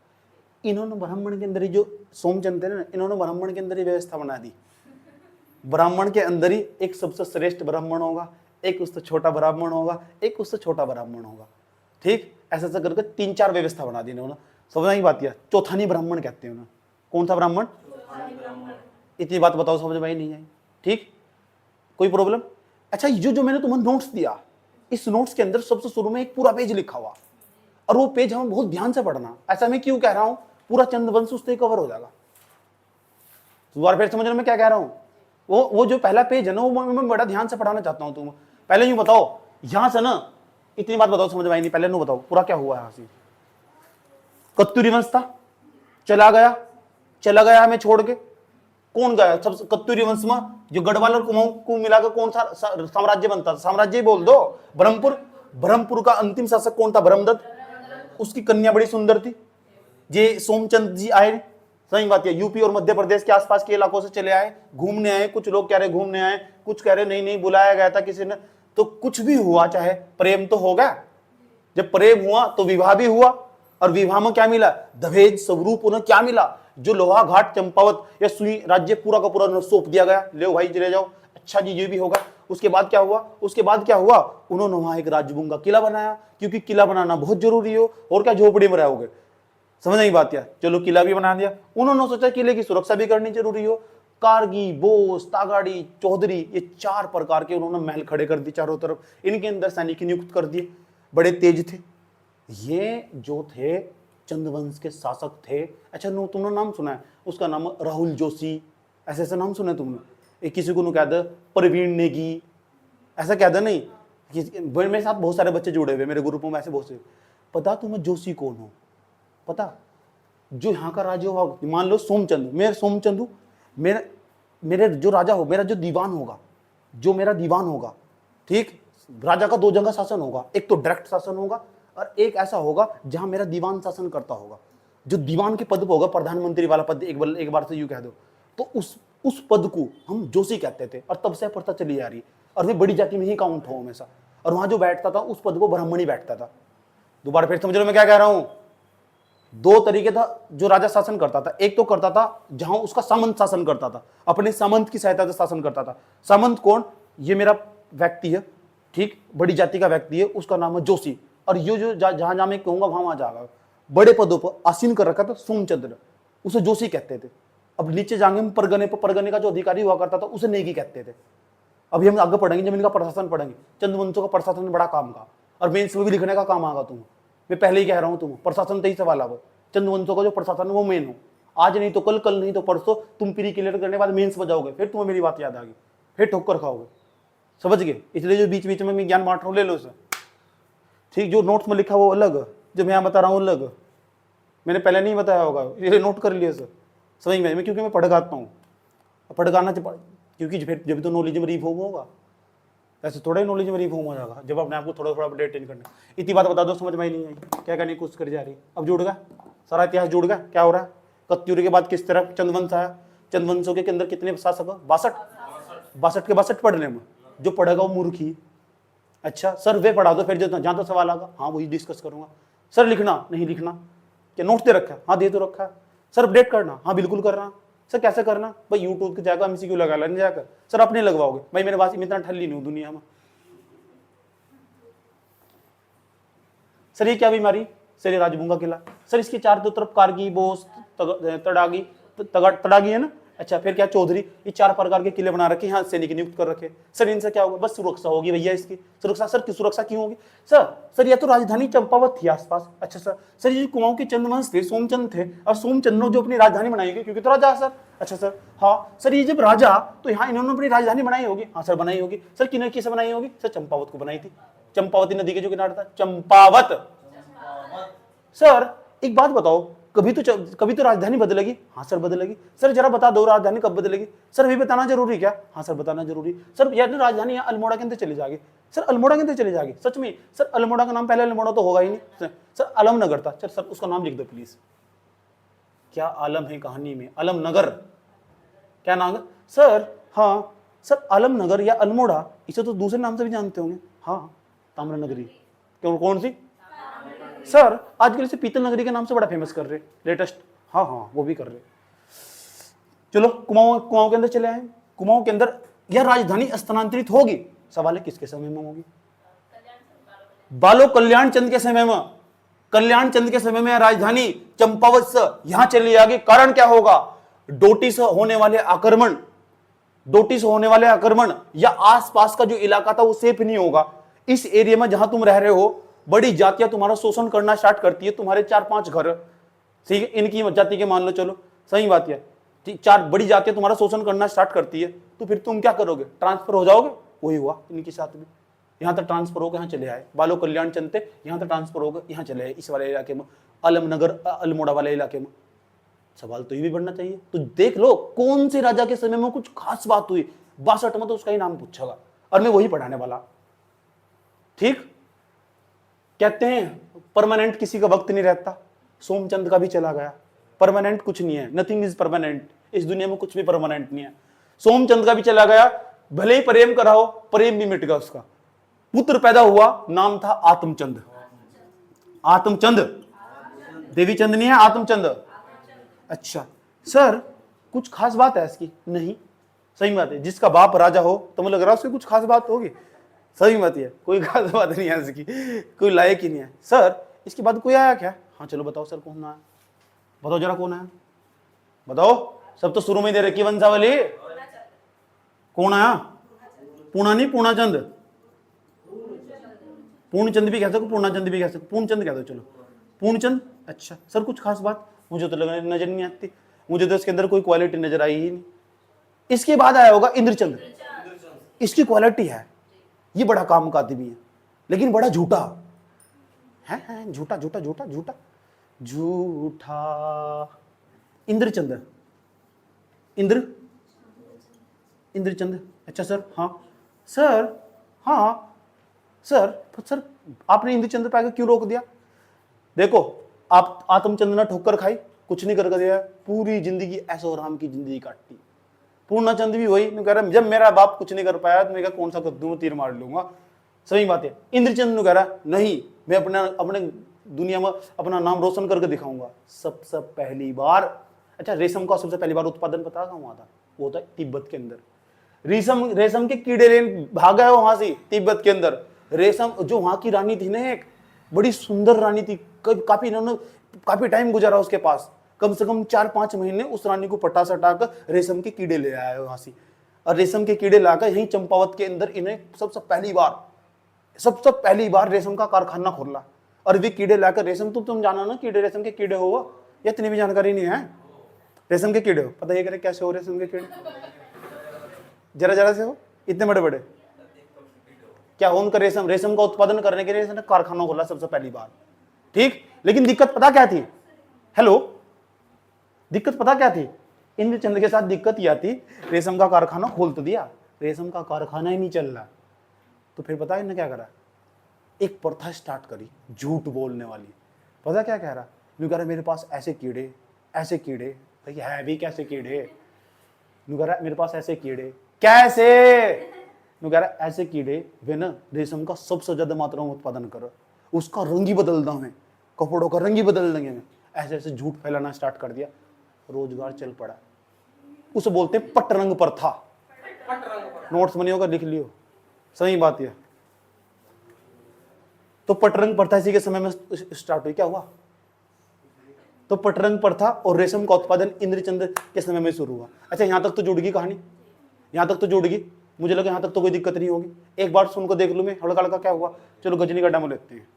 इन्होंने ब्राह्मण के अंदर ही, जो सोमचंद्र है ना, इन्होंने ब्राह्मण के अंदर ही व्यवस्था बना दी। ब्राह्मण के अंदर ही एक सबसे श्रेष्ठ ब्राह्मण होगा, एक उससे छोटा ब्राह्मण होगा, एक उससे छोटा ब्राह्मण होगा, ठीक? ऐसा करके 3-4 व्यवस्था बना दी इन्होंने। समझ की बात किया? चौथानी ब्राह्मण कहते हैं उन्हें। कौन सा ब्राह्मण? इतनी बात बताओ, समझ में नहीं आई? ठीक, कोई प्रॉब्लम? अच्छा, जो मैंने तुम्हें नोट्स दिया, इस नोट्स के अंदर सबसे शुरू में एक पूरा पेज लिखा हुआ, और वो पेज हमें बहुत ध्यान से पढ़ना। ऐसा मैं क्यों कह रहा हूं? पूरा चंद्रवंश उससे कवर हो जाएगा। दोबारा फिर समझ रहे मैं क्या कह रहा हूं? वो जो पहला पेज है ना, वो मैं बड़ा ध्यान से पढ़ाना चाहता हूं। तुम पहले यूं बताओ, यहां से ना इतनी बात बताओ, समझ में आई नहीं? पहले नु बताओ पूरा क्या हुआ यहां से। कत्तूरी वंश था, चला गया हमें छोड़ के। कौन गया? सब कत्तूरी वंश में जो गढ़वाल और कुमाऊं को मिलाकर कौन सा साम्राज्य बनता था? साम्राज्य बोल दो, ब्रह्मपुर का अंतिम शासक कौन था? ब्रह्मदत्त। उसकी कन्या बड़ी सुंदर थी। जे सोमचंद जी आए, सही बात है। यूपी और मध्य प्रदेश के आसपास के इलाकों से चले आए, घूमने आए, कुछ लोग कह रहे घूमने आए, कुछ कह रहे नहीं नहीं बुलाया गया था किसी ने। तो कुछ भी हुआ, चाहे प्रेम तो होगा, जब प्रेम हुआ तो विवाह भी हुआ, और विवाह में क्या मिला? दहेज स्वरूप उन्हें क्या मिला? जो लोहा घाट चंपावत या सुई राज्य पूरा का पूरा सौंप दिया गया, ले भाई चले जाओ, अच्छा जी ये भी होगा। उसके बाद क्या हुआ? उसके बाद क्या हुआ? उन्होंने वहां एक राजबुंगा किला बनाया, क्योंकि किला बनाना बहुत जरूरी हो, और क्या झोपड़ी में रहोगे, समझ नहीं बात क्या? चलो किला भी बना दिया। उन्होंने सोचा किले की सुरक्षा भी करनी जरूरी हो। कारगी, बोस, तागाड़ी, चौधरी, ये 4 प्रकार के उन्होंने महल खड़े कर दिए चारों तरफ। इनके अंदर सैनिक नियुक्त कर दिए, बड़े तेज थे। ये जो थे चंद्रवंश के शासक थे। अच्छा तुमने नाम सुना है उसका? नाम राहुल जोशी, ऐसे ऐसे नाम सुना है तुमने? एक किसी को कह दे प्रवीण नेगी, ऐसा कह दे नहीं। मेरे साथ बहुत सारे बच्चे जुड़े हुए मेरे ग्रुप में, ऐसे बहुत से। पता तुम्हें जोशी कौन हो? पता? जो यहाँ का राजा होगा, मान लो सोमचंद, मेरे सोमचंदू, मेरे जो राजा हो, मेरा जो दीवान होगा, जो मेरा दीवान होगा, ठीक, राजा का 2 जगह शासन होगा। एक तो डायरेक्ट शासन होगा, और एक ऐसा होगा जहां मेरा दीवान शासन करता होगा। जो दीवान के पद पर होगा, प्रधानमंत्री वाला पद, एक बार से यूं कह दो, तो उस पद को हम जोशी कहते थे, और तब से प्रथा चली आ रही। और वे बड़ी जाति में ही काउंट हो हमेशा। और वहां जो बैठता था उस पद को ब्राह्मणी बैठता था। दोबारा फिर समझ लो मैं क्या कह रहा हूं? 2 तरीके था जो राजा शासन करता था। एक तो करता था जहां उसका सामंत शासन करता था, अपने सामंत की सहायता से शासन करता था। सामंत कौन? ये मेरा व्यक्ति है, ठीक, बड़ी जाति का व्यक्ति है, उसका नाम है जोशी। और ये जो जहां जहां मैं कहूंगा वहां जाएगा। बड़े पदों पर आसीन कर रखा था सोमचंद्र, उसे जोशी कहते थे। अब नीचे जाएंगे हम परगने पर, परगने का जो अधिकारी हुआ करता था उसे नेगी कहते थे। अभी हम आगे पढ़ेंगे जब इनका प्रशासन पढ़ेंगे, चंद्रवंशों का प्रशासन बड़ा काम का, और मेंस में भी लिखने का काम आगा तुम्हें। मैं पहले ही कह रहा हूं तुम्हें, प्रशासन से ही सवाल आवा। चंद्रवंशों का जो प्रशासन है वो मेन हो। आज नहीं तो कल, कल नहीं तो परसों तुम प्री क्लियर करने के बाद मेंस में जाओगे, फिर तुम्हें मेरी बात याद आ गई, फिर ठोकर खाओगे, समझ गए? इसलिए जो बीच बीच में मैं ज्ञान बांट रहा हूँ, ले लो उसे, ठीक। जो नोट्स में लिखा वो अलग, जो मैं यहाँ बता रहा हूँ अलग। मैंने पहले नहीं बताया होगा, ये नोट कर लिया सर, समझ में? क्योंकि मैं पढ़ाता हूँ, पढ़ाना, क्योंकि फिर जब तो नॉलेज में रिफॉर्म होगा, ऐसे थोड़ा ही नॉलेज में रिफॉर्म हो जाएगा जब अपने आप को थोड़ा थोड़ा अपडेट करना। इतनी बात बता दो, समझ में ही नहीं आई, क्या करने की कोशिश करी जा रही। अब जुड़ गया सारा इतिहास, जुड़ गया। क्या हो रहा है? कत्यूरी के बाद किस तरह चंद्रवंश आया? चंद्रवंशों के अंदर कितने शासक? 62 के 62 पढ़ने में, जो पढ़ेगा वो मूर्खी। अच्छा सर वे पढ़ा दो, फिर जहां तो सवाल आगा, हाँ वही डिस्कस करूंगा। सर लिखना नहीं लिखना, क्या नोट दे रखा है? हाँ दे तो रखा है। सर अपडेट करना, हाँ बिल्कुल करना। सर कैसे करना? भाई यूट्यूब की जाकर MCQ लगा लेने जाकर। सर अपने लगवाओगे? भाई मेरे पास इतना ठल्ली नहीं हूं दुनिया में। सर ये क्या बीमारी? सर ये राजबुंगा किला। सर इसके 4 तरफ कारगी, बोस, तड़ागी है ना। अच्छा फिर क्या? चौधरी। ये 4 प्रकार के किले बना रखे, यहाँ सैनिक नियुक्त कर रखे। सर इनसे क्या होगा? बस सुरक्षा होगी भैया इसकी। सुरक्षा? सर की सुरक्षा क्यों होगी? सर यह तो राजधानी चंपावत थी आसपास। अच्छा सर ये कुमाऊं के चंद्रवंश थे, सोमचंद थे, और सोमचंद ने जो अपनी राजधानी बनाई होगी, क्योंकि तो राजा सर। अच्छा सर हाँ सर ये जब राजा, तो यहाँ इन्होंने अपनी राजधानी बनाई होगी। हाँ सर बनाई होगी। सर किन्होंने किसे बनाई होगी? सर चंपावत को बनाई थी, चंपावती नदी के जो किनारे था, चंपावत। सर एक बात बताओ, कभी तो राजधानी बदलेगी? हाँ सर बदलेगी। सर जरा बता दो राजधानी कब बदलेगी? सर अभी बताना जरूरी क्या? हाँ सर बताना जरूरी। सर यार राजधानी यहाँ अल्मोड़ा के अंदर चली जाएगी। सर अल्मोड़ा के अंदर चली जाएगी? सच में? सर अल्मोड़ा का नाम पहले अल्मोड़ा तो होगा ही नहीं। सर आलमनगर था। सर उसका नाम लिख दो प्लीज। क्या आलम है कहानी में? आलमनगर, क्या नाम है? सर हाँ सर आलमनगर या अल्मोड़ा, इसे तो दूसरे नाम से भी जानते होंगे। हाँ ताम्रनगरी। क्यों? कौन सी? सर आजकल इसे पीतल नगरी के नाम से बड़ा फेमस कर रहे, लेटेस्ट। हाँ वो भी कर रहे। चलो कुमाऊं के अंदर चले आए। कुमाऊं के अंदर यह राजधानी स्थानांतरित होगी। सवाल है किसके समय में होगी? बालो कल्याण चंद के समय में। कल्याण चंद के समय में राजधानी चंपावत से यहां चली आगे। कारण क्या होगा? डोटी से होने वाले आक्रमण या आसपास का जो इलाका था वो सेफ नहीं होगा। इस एरिया में जहां तुम रह रहे हो, बड़ी जातियां तुम्हारा शोषण करना स्टार्ट करती है। तुम्हारे 4-5 घर, ठीक है, इनकी जाति के मान लो, चलो सही बात है, 4 बड़ी जातियां तुम्हारा शोषण करना स्टार्ट करती है, तो फिर तुम क्या करोगे? ट्रांसफर हो जाओगे। वही हुआ इनके साथ भी। यहाँ तक ट्रांसफर होकर यहाँ चले आए। बालो कल्याण चंद थे, यहाँ तक ट्रांसफर होकर यहाँ चले आए, इस वाले इलाके में, आलमनगर अल्मोड़ा वाले इलाके में। सवाल तो ये भी बढ़ना चाहिए। तो देख लो कौन से राजा के समय में कुछ खास बात हुई। 62 में तो उसका ही नाम पूछेगा, और मैं वही पढ़ाने वाला, ठीक। कहते हैं परमानेंट किसी का वक्त नहीं रहता। सोमचंद का भी चला गया, परमानेंट कुछ नहीं है, नथिंग इज परमानेंट। इस दुनिया में कुछ भी परमानेंट नहीं है। सोमचंद का भी चला गया, भले ही प्रेम करा हो, प्रेम भी मिट गया उसका। पुत्र पैदा हुआ, नाम था आत्मचंद। आत्मचंद, देवी चंद नहीं है, आत्मचंद। अच्छा सर, कुछ खास बात है इसकी? नहीं, सही बात है। जिसका बाप राजा हो तो मुझे लग रहा है उसकी कुछ खास बात होगी। सही बात है, कोई खास बात नहीं है इसकी, कोई लायक ही नहीं है। सर इसके बाद कोई आया क्या? हाँ चलो बताओ सर, कौन आया? बताओ जरा कौन आया, बताओ। सब तो शुरू में दे रखी वंशावली। कौन आया? पूर्णा नहीं, पूर्णाचंद। पूर्णचंद भी कह सको, पूर्णाचंद भी कह सको, पूर्णचंद कह दो चलो, पूर्णचंद। अच्छा सर, कुछ खास बात? मुझे तो लगा नजर नहीं आती, मुझे तो इसके अंदर कोई क्वालिटी नजर आई ही नहीं। इसके बाद आया होगा इंद्रचंद। इसकी क्वालिटी है, ये बड़ा काम का आदमी है, लेकिन बड़ा झूठा है। झूठा झूठा झूठा झूठा झूठा। इंद्रचंद, इंद्रचंद। अच्छा सर, हाँ सर, हाँ सर। सर आपने इंद्रचंद पे आके क्यों रोक दिया? देखो, आप आत्मचंद ने ठोकर खाई, कुछ नहीं कर दिया, पूरी जिंदगी ऐसो राम की जिंदगी काटी। पूर्णाचंद भी वही कह रहा, जब मेरा बाप कुछ नहीं कर पाया तो मैं कौन सा कद्दू तीर मार लूंगा। सही बात है। इंद्रचंद कह रहा नहीं, मैं अपने दुनिया में अपना नाम रोशन करके दिखाऊंगा। सबसे पहली बार, अच्छा रेशम का सबसे पहली बार उत्पादन पता कहाँ हुआ था? वो था तिब्बत के अंदर। रेशम के कीड़े लेने भागा है वहां से तिब्बत के अंदर। रेशम जो वहां की रानी थी ना, एक बड़ी सुंदर रानी थी, काफी इन्होंने काफी टाइम गुजारा उसके पास, कम से कम 4-5 महीने उस रानी को पटा सटा कर रेशम के कीड़े ले आया वहां से। और रेशम के कीड़े लाकर यहीं चंपावत के अंदर इन्हें सबसे पहली बार रेशम का कारखाना खोला। और वे कीड़े लाकर रेशम, तुम जाना ना कीड़े, रेशम के कीड़े हो, या इतनी भी जानकारी नहीं है? रेशम के कीड़े हो, पता ये करे कैसे हो रेशम के कीड़े? जरा जरा से हो, इतने बड़े बड़े क्या हो उनका? रेशम का उत्पादन करने के लिए इसने कारखाना खोला सबसे पहली बार, ठीक। लेकिन दिक्कत पता क्या थी? हेलो, दिक्कत पता क्या थी? इंद्रचंद के साथ दिक्कत यह थी, रेशम का कारखाना खोल तो दिया, रेशम का कारखाना ही नहीं चल रहा। तो फिर पता है इन्होंने क्या करा? एक प्रथा स्टार्ट करी झूठ बोलने वाली। पता क्या कह रहा? यूं कह रहा मेरे पास ऐसे कीड़े भाई है भी कैसे कीड़े? यूं कह रहा मेरे पास ऐसे कीड़े, कैसे? यूं कह रहा ऐसे कीड़े वे ना रेशम का सबसे ज्यादा मात्रा में उत्पादन करो, उसका रंग ही बदल दें, कपड़ों का रंग ही बदल देंगे मैं। ऐसे ऐसे झूठ फैलाना स्टार्ट कर दिया, रोजगार चल पड़ा। उसे बोलते पटरंग प्रथा। नोट्स बनी होगा, लिख लियो, सही बात है। तो पटरंग प्रथा इसी के समय में स्टार्ट हुई। क्या हुआ? तो पटरंग प्रथा और रेशम का उत्पादन इंद्रचंद के समय में शुरू हुआ। अच्छा यहां तक तो जुड़ गई कहानी, यहां तक तो जुड़ गई। मुझे लगा यहां तक तो कोई दिक्कत नहीं होगी। एक बार सुनकर देख लूं मैं, हड़का हड़का क्या हुआ। चलो गजनी का डेमो लेते हैं।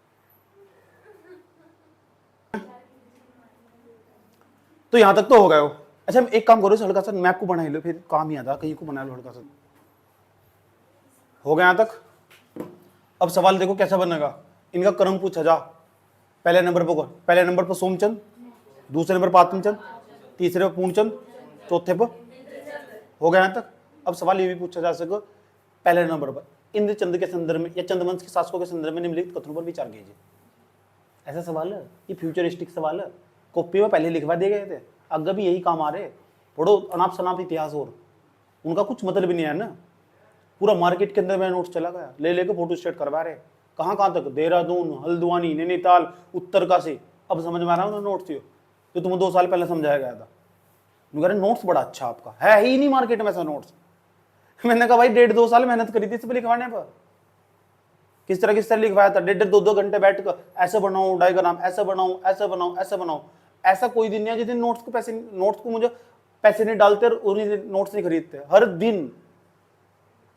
तो यहां तक तो हो गए हो। अच्छा एक काम करो, हल्का सा मैप को बना लो, फिर काम ही आता, कहीं को बना लो हल्का सा। हो गया यहां तक? अब सवाल देखो कैसा बनेगा। इनका क्रम पूछा जा। पहले नंबर पर कौन? पहले नंबर पर सोमचंद, दूसरे नंबर पर आत्मचंद, तीसरे पर पूर्णचंद, चौथे पर। हो गया यहां तक? अब सवाल ये भी पूछा जा सके, पहले नंबर पर इंद्रचंद के संदर्भ में या चंद्रवंश के शासकों के संदर्भ में निम्नलिखित कथनों पर विचार कीजिए। ऐसा सवाल है, ये फ्यूचरिस्टिक सवाल है, कॉपी में पहले लिखवा दिए गए थे, अगर भी यही काम आ रहे। पढ़ो अनाप शनाप इतिहास, और उनका कुछ मतलब भी नहीं है ना। पूरा मार्केट के अंदर में नोट्स चला गया, ले लेके फोटो स्टेट करवा रहे। कहाँ कहाँ तक? देहरादून, हल्द्वानी, नैनीताल, उत्तरकाशी। अब समझ में आ रहा है नोट्स जो तुम्हें 2 साल पहले समझाया गया था। नोट्स बड़ा अच्छा आपका है ही नहीं मार्केट में ऐसा नोट्स। मैंने कहा भाई 1.5-2 साल मेहनत करी थी इस पर लिखवाने पर। किस तरह लिखवाया था, 1.5 2 घंटे बैठ कर ऐसे बनाओ डायग्राम, ऐसे बनाओ, ऐसे बनाओ, ऐसे बनाओ। ऐसा कोई दिन नहीं है जिस दिन नोट्स को मुझे पैसे नहीं डालते और नोट्स नहीं खरीदते। हर दिन।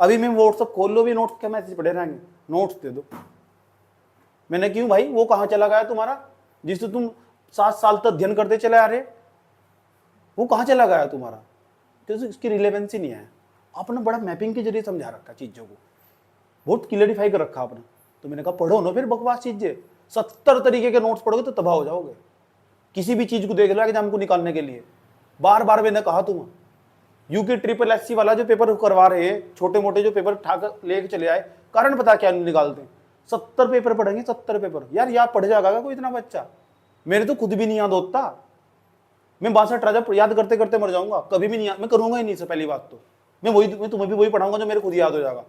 अभी मैं व्हाट्सएप खोल लो भी नोट्स के मैसेज पड़े रहेंगे, नोट्स दे दो। मैंने क्यों भाई, वो कहाँ चला गया तुम्हारा जिससे तुम 7 साल तक अध्ययन करते चले आ रहे? वो कहाँ चला गया तुम्हारा? तो इसकी रिलेवेंसी नहीं है। आपने बड़ा मैपिंग के जरिए समझा रखा चीजों को, बहुत क्लियरिफाई कर रखा आपने। तो मैंने कहा पढ़ो ना फिर बकवास चीजें। 70 तरीके के नोट्स पढ़ोगे तो तबाह हो जाओगे। किसी भी चीज को देख लो एग्जाम को निकालने के लिए। बार बार मैंने कहा तुम यूके SSC वाला जो पेपर करवा रहे हैं, छोटे मोटे जो पेपर ठाकर लेके चले आए, कारण पता क्या निकालते हैं? 70 पेपर पढ़ेंगे, 70 पेपर। यार याद पढ़ जाएगा कोई इतना बच्चा? मेरे तो खुद भी नहीं याद होता। मैं 62 राजा याद करते करते मर जाऊंगा, कभी भी नहीं, मैं करूंगा ही नहीं। से पहली बात तो मैं तुम्हें भी वही पढ़ाऊंगा जो मेरे खुद याद हो जाएगा।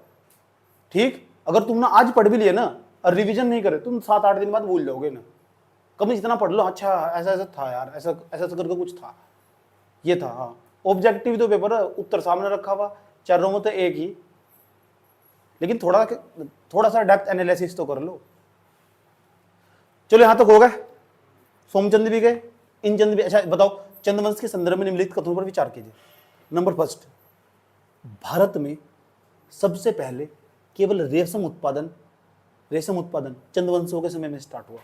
ठीक, अगर तुमने आज पढ़ भी लिया ना और रिवीजन नहीं करे, तुम 7-8 दिन बाद भूल जाओगे ना। कभी जितना पढ़ लो, अच्छा ऐसा ऐसा था यार, ऐसा ऐसा करके कुछ था, ये था। हाँ, ऑब्जेक्टिव तो पेपर है, उत्तर सामने रखा हुआ, चारों में तो एक ही, लेकिन थोड़ा सा डेप्थ एनालिसिस तो कर लो। चलो यहां तक हो गए, सोमचंद भी गए, इंचंद भी। अच्छा बताओ, चंद्रवंश के संदर्भ में निम्नलिखित कथनों पर विचार कीजिए। नंबर फर्स्ट, भारत में सबसे पहले केवल रेशम उत्पादन चंद्रवंशियों के समय में स्टार्ट हुआ।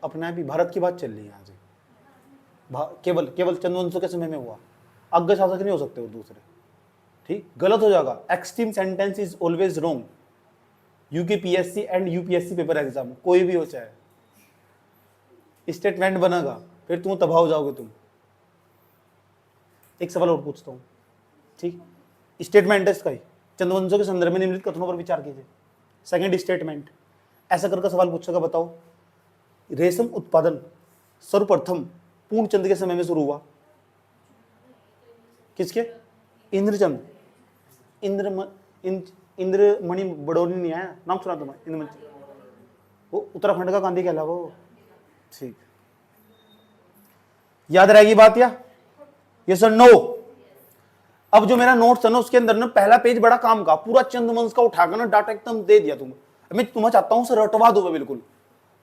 अपने आप ही भारत की बात चल रही है यहाँ से, केवल चंद्रवंशियों के समय में हुआ, आगे शासक नहीं हो सकते वो दूसरे। ठीक, गलत हो जाएगा। Extreme sentence is always wrong. UKPSC and UPSC paper exam कोई भी हो चाहे, स्टेटमेंट बनेगा, फिर तुम तबाह हो जाओगे तुम। एक सवाल और पूछता हूं, ठीक, स्टेटमेंट है इसका ही, चंद्रवंशों के संदर्भ में निम्नलिखित कथनों पर विचार कीजिए। सेकंड स्टेटमेंट, ऐसा करके सवाल पूछेगा, बताओ रेशम उत्पादन सर्वप्रथम पूर्णचंद के समय में शुरू हुआ। किसके? इंद्रचंद। इंद्रमणि बड़ौनी नहीं आया, नाम सुना तुम्हें? इंद्रमणि, वो उत्तराखंड का गांधी कहलावा वो। ठीक, याद रहेगी बात या? ये सर नो। अब जो मेरा नोट्स है ना, उसके अंदर ना पहला पेज बड़ा काम का, पूरा चंद्रवंश का उठाकर ना डाटा एकदम दे दिया तुम्हें। मैं तुम्हें चाहता हूं सर रटवा दो बिल्कुल।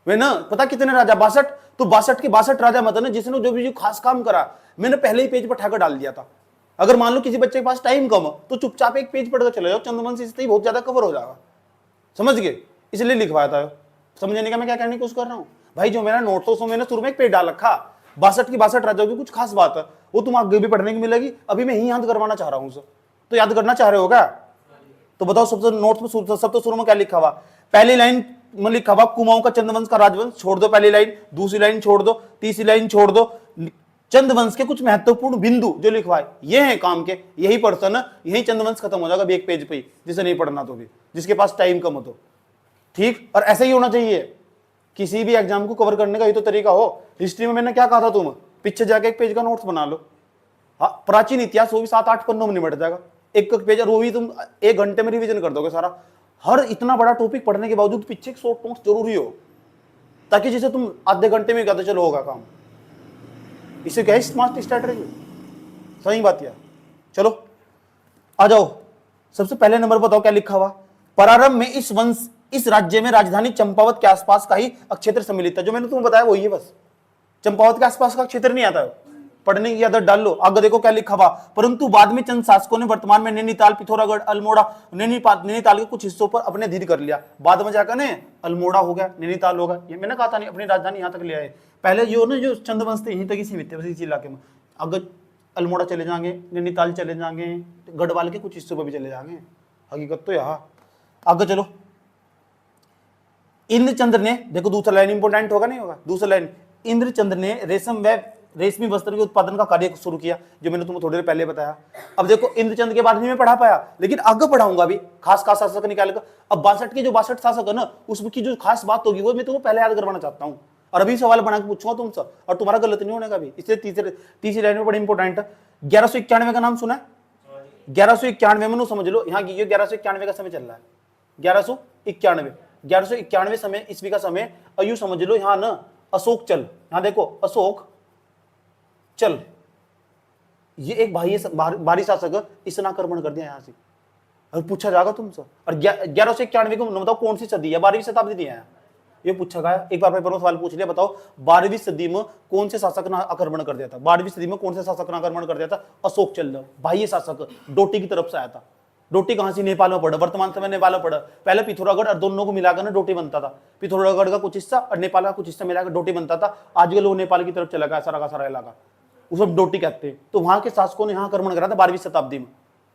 वे ना पता कितने राजा, 62, तो 62 के 62 राजा मत ना, जिसने जो भी खास काम करा मैंने पहले ही पेज पर उठाकर डाल दिया था। अगर मान लो किसी बच्चे के पास टाइम कम हो तो चुपचाप एक पेज पढ़कर चले जाओ, चंद्रवंश इससे ही बहुत ज्यादा कवर हो जाएगा। समझ गए? इसलिए लिखवाया था। समझने का मैं क्या कहने की कोशिश कर रहा हूँ भाई, जो मेरा नोट तो मैंने शुरू में एक पेज डाल रखा, 62 की 62 राजाओं की कुछ खास बात है, वो तुम आगे भी पढ़ने की मिलेगी। अभी मैं ही याद करवाना चाह रहा हूँ सर, तो याद करना चाह रहे हो क्या? तो बताओ सबसे नोट में सब तो शुरू में क्या लिखा हुआ? पहली लाइन में लिखा हुआ कुमाऊं का चंद्रवंश का राजवंश, छोड़ दो पहली लाइन, दूसरी लाइन छोड़ दो, तीसरी लाइन छोड़ दो, चंद्रवंश के कुछ महत्वपूर्ण बिंदु जो लिखवाए ये हैं काम के, यही पर्सन है, यही चंद्रवंश खत्म हो जाएगा भी एक पेज पे ही, जिसे नहीं पढ़ना तो भी, जिसके पास टाइम कम हो तो। ठीक, और ऐसा ही होना चाहिए किसी भी एग्जाम को कवर करने का, ये तो तरीका हो। हिस्ट्री में मैंने क्या कहा था, तुम पीछे जाके एक पेज का नोट्स बना लो। हाँ, प्राचीन इतिहास वो भी 7-8 पन्नों में निपट जाएगा, एक पेज, और वो भी तुम 1 घंटे में रिवीजन कर दोगे सारा। हर इतना बड़ा टॉपिक पढ़ने के बावजूद पीछे एक शॉर्ट नोट्स जरूरी हो, ताकि जिसे तुम आधे घंटे में कहते चलो होगा काम। इसे क्या है स्मार्ट स्ट्रेटजी, सही बात है। चलो आ जाओ, सबसे पहले नंबर बताओ क्या लिखा हुआ? प्रारंभ में इस राज्य में राजधानी चंपावत के आसपास का ही क्षेत्र सम्मिलित था। जो मैंने तुम्हें बताया वही है, बस चंपावत के आसपास का क्षेत्र नहीं आता है। पढ़ने की आदत डाल लो। आगे देखो क्या लिखा हुआ, परंतु बाद में चंद शासकों ने वर्तमान में नैनीताल, पिथौरागढ़, अल्मोड़ा, नैनीताल के कुछ हिस्सों पर अपने अधीन कर लिया। बाद में जाकर ने अल्मोड़ा हो गया, नैनीताल होगा, ये मैंने कहा था नहीं, अपनी राजधानी यहाँ तक ले आए। पहले जो चंद्रवंश थे यहीं तक ही सीमित थे, बस इसी इलाके में। अगर अल्मोड़ा चले जाएंगे, नैनीताल चले जाएंगे, गढ़वाल के कुछ हिस्सों पर भी चले जाएंगे, हकीकत तो यहाँ। आगे चलो, इंद्रचंद्र ने, देखो दूसरा लाइन इंपोर्टेंट होगा नहीं होगा, दूसरा लाइन, इंद्रचंद्र ने रेशमी वस्त्र के उत्पादन का कार्य शुरू किया, जो मैंने तुम्हें थोड़ी देर पहले बताया। अब देखो इंद्रचंद्र के बाद नहीं मैं पढ़ा पाया, लेकिन आगे पढ़ाऊंगा भी, खास शासक निकाल कर। अब 62 के जो 62 शासक है ना, उसकी जो खास बात होगी वो मैं तुम्हें पहले याद करवाना चाहता हूँ, और अभी सवाल बना के पूछूंगा तुमसे, और तुम्हारा गलत नहीं होने का भी। इसलिए तीसरी लाइन में बड़ी इंपॉर्टेंट है। 1191 का नाम सुना है? 1191 में समझ लो, यहाँ की 1191 का समय चल रहा है। 1191 समय, ईस्वी का समय, अयु समझ लो यहाँ ना अशोक चल, यहाँ देखो अशोक चल, ये एक भारी शासक, इसने आक्रमण कर दिया यहाँ से, और पूछा जाएगा तुमसे। और 1191 को बताओ कौन सी सदी है? 12वीं शताब्दी दिया है, ये पूछा गया। एक बार पेपर में सवाल पूछ लिया, बताओ 12वीं सदी में कौन से शासक ने आक्रमण कर दिया था? 12वीं सदी में कौन से शासक ने आक्रमण कर दिया था? अशोक चल, भाई ये शासक डोटी की तरफ से आया था। डोटी कहां से? नेपाल में पड़ा, वर्तमान समय नेपाल में पड़ा। पहले पिथौरागढ़ और दोनों को मिलाकर ना डोटी बनता था, पिथौरागढ़ का कुछ हिस्सा और नेपाल का कुछ हिस्सा मिलाकर डोटी बनता था। आजकल वो नेपाल की तरफ चला गया सारा का सारा इलाका, उसे डोटी कहते हैं। तो वहां के शासकों ने यहाँ आक्रमण करा था 12वीं शताब्दी में,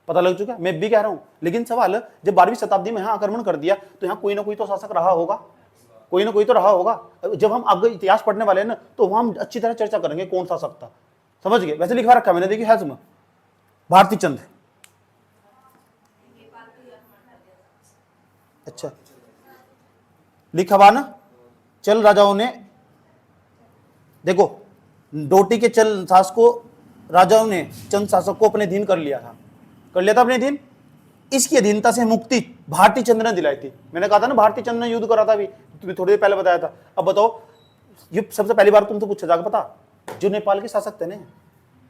पता लग चुका है? मैं भी कह रहा हूं, लेकिन सवाल जब 12वीं शताब्दी में यहाँ आक्रमण कर दिया तो यहाँ कोई ना कोई तो शासक रहा होगा, कोई ना कोई तो रहा होगा। जब हम आगे इतिहास पढ़ने वाले हैं ना, तो वहां हम अच्छी तरह चर्चा करेंगे कौन शासक था। समझ गए? वैसे लिखवा रखा मैंने, देखिए है तुम्हें, भारती चंद। अच्छा लिखा हुआ ना, चल राजाओं ने, देखो डोटी के चल शासकों राजाओं ने चंद शासक को अपने अधीन कर लिया था अपने अधीन। इसकी अधीनता से मुक्ति भारती चंद ने दिलाई थी। मैंने कहा था ना भारती चंद ने युद्ध करा था, अभी तुम्हें थोड़ी देर पहले बताया था। अब बताओ, ये सबसे पहली बार तुमसे पूछा जाएगा, पता जो नेपाल के शासक थे ना,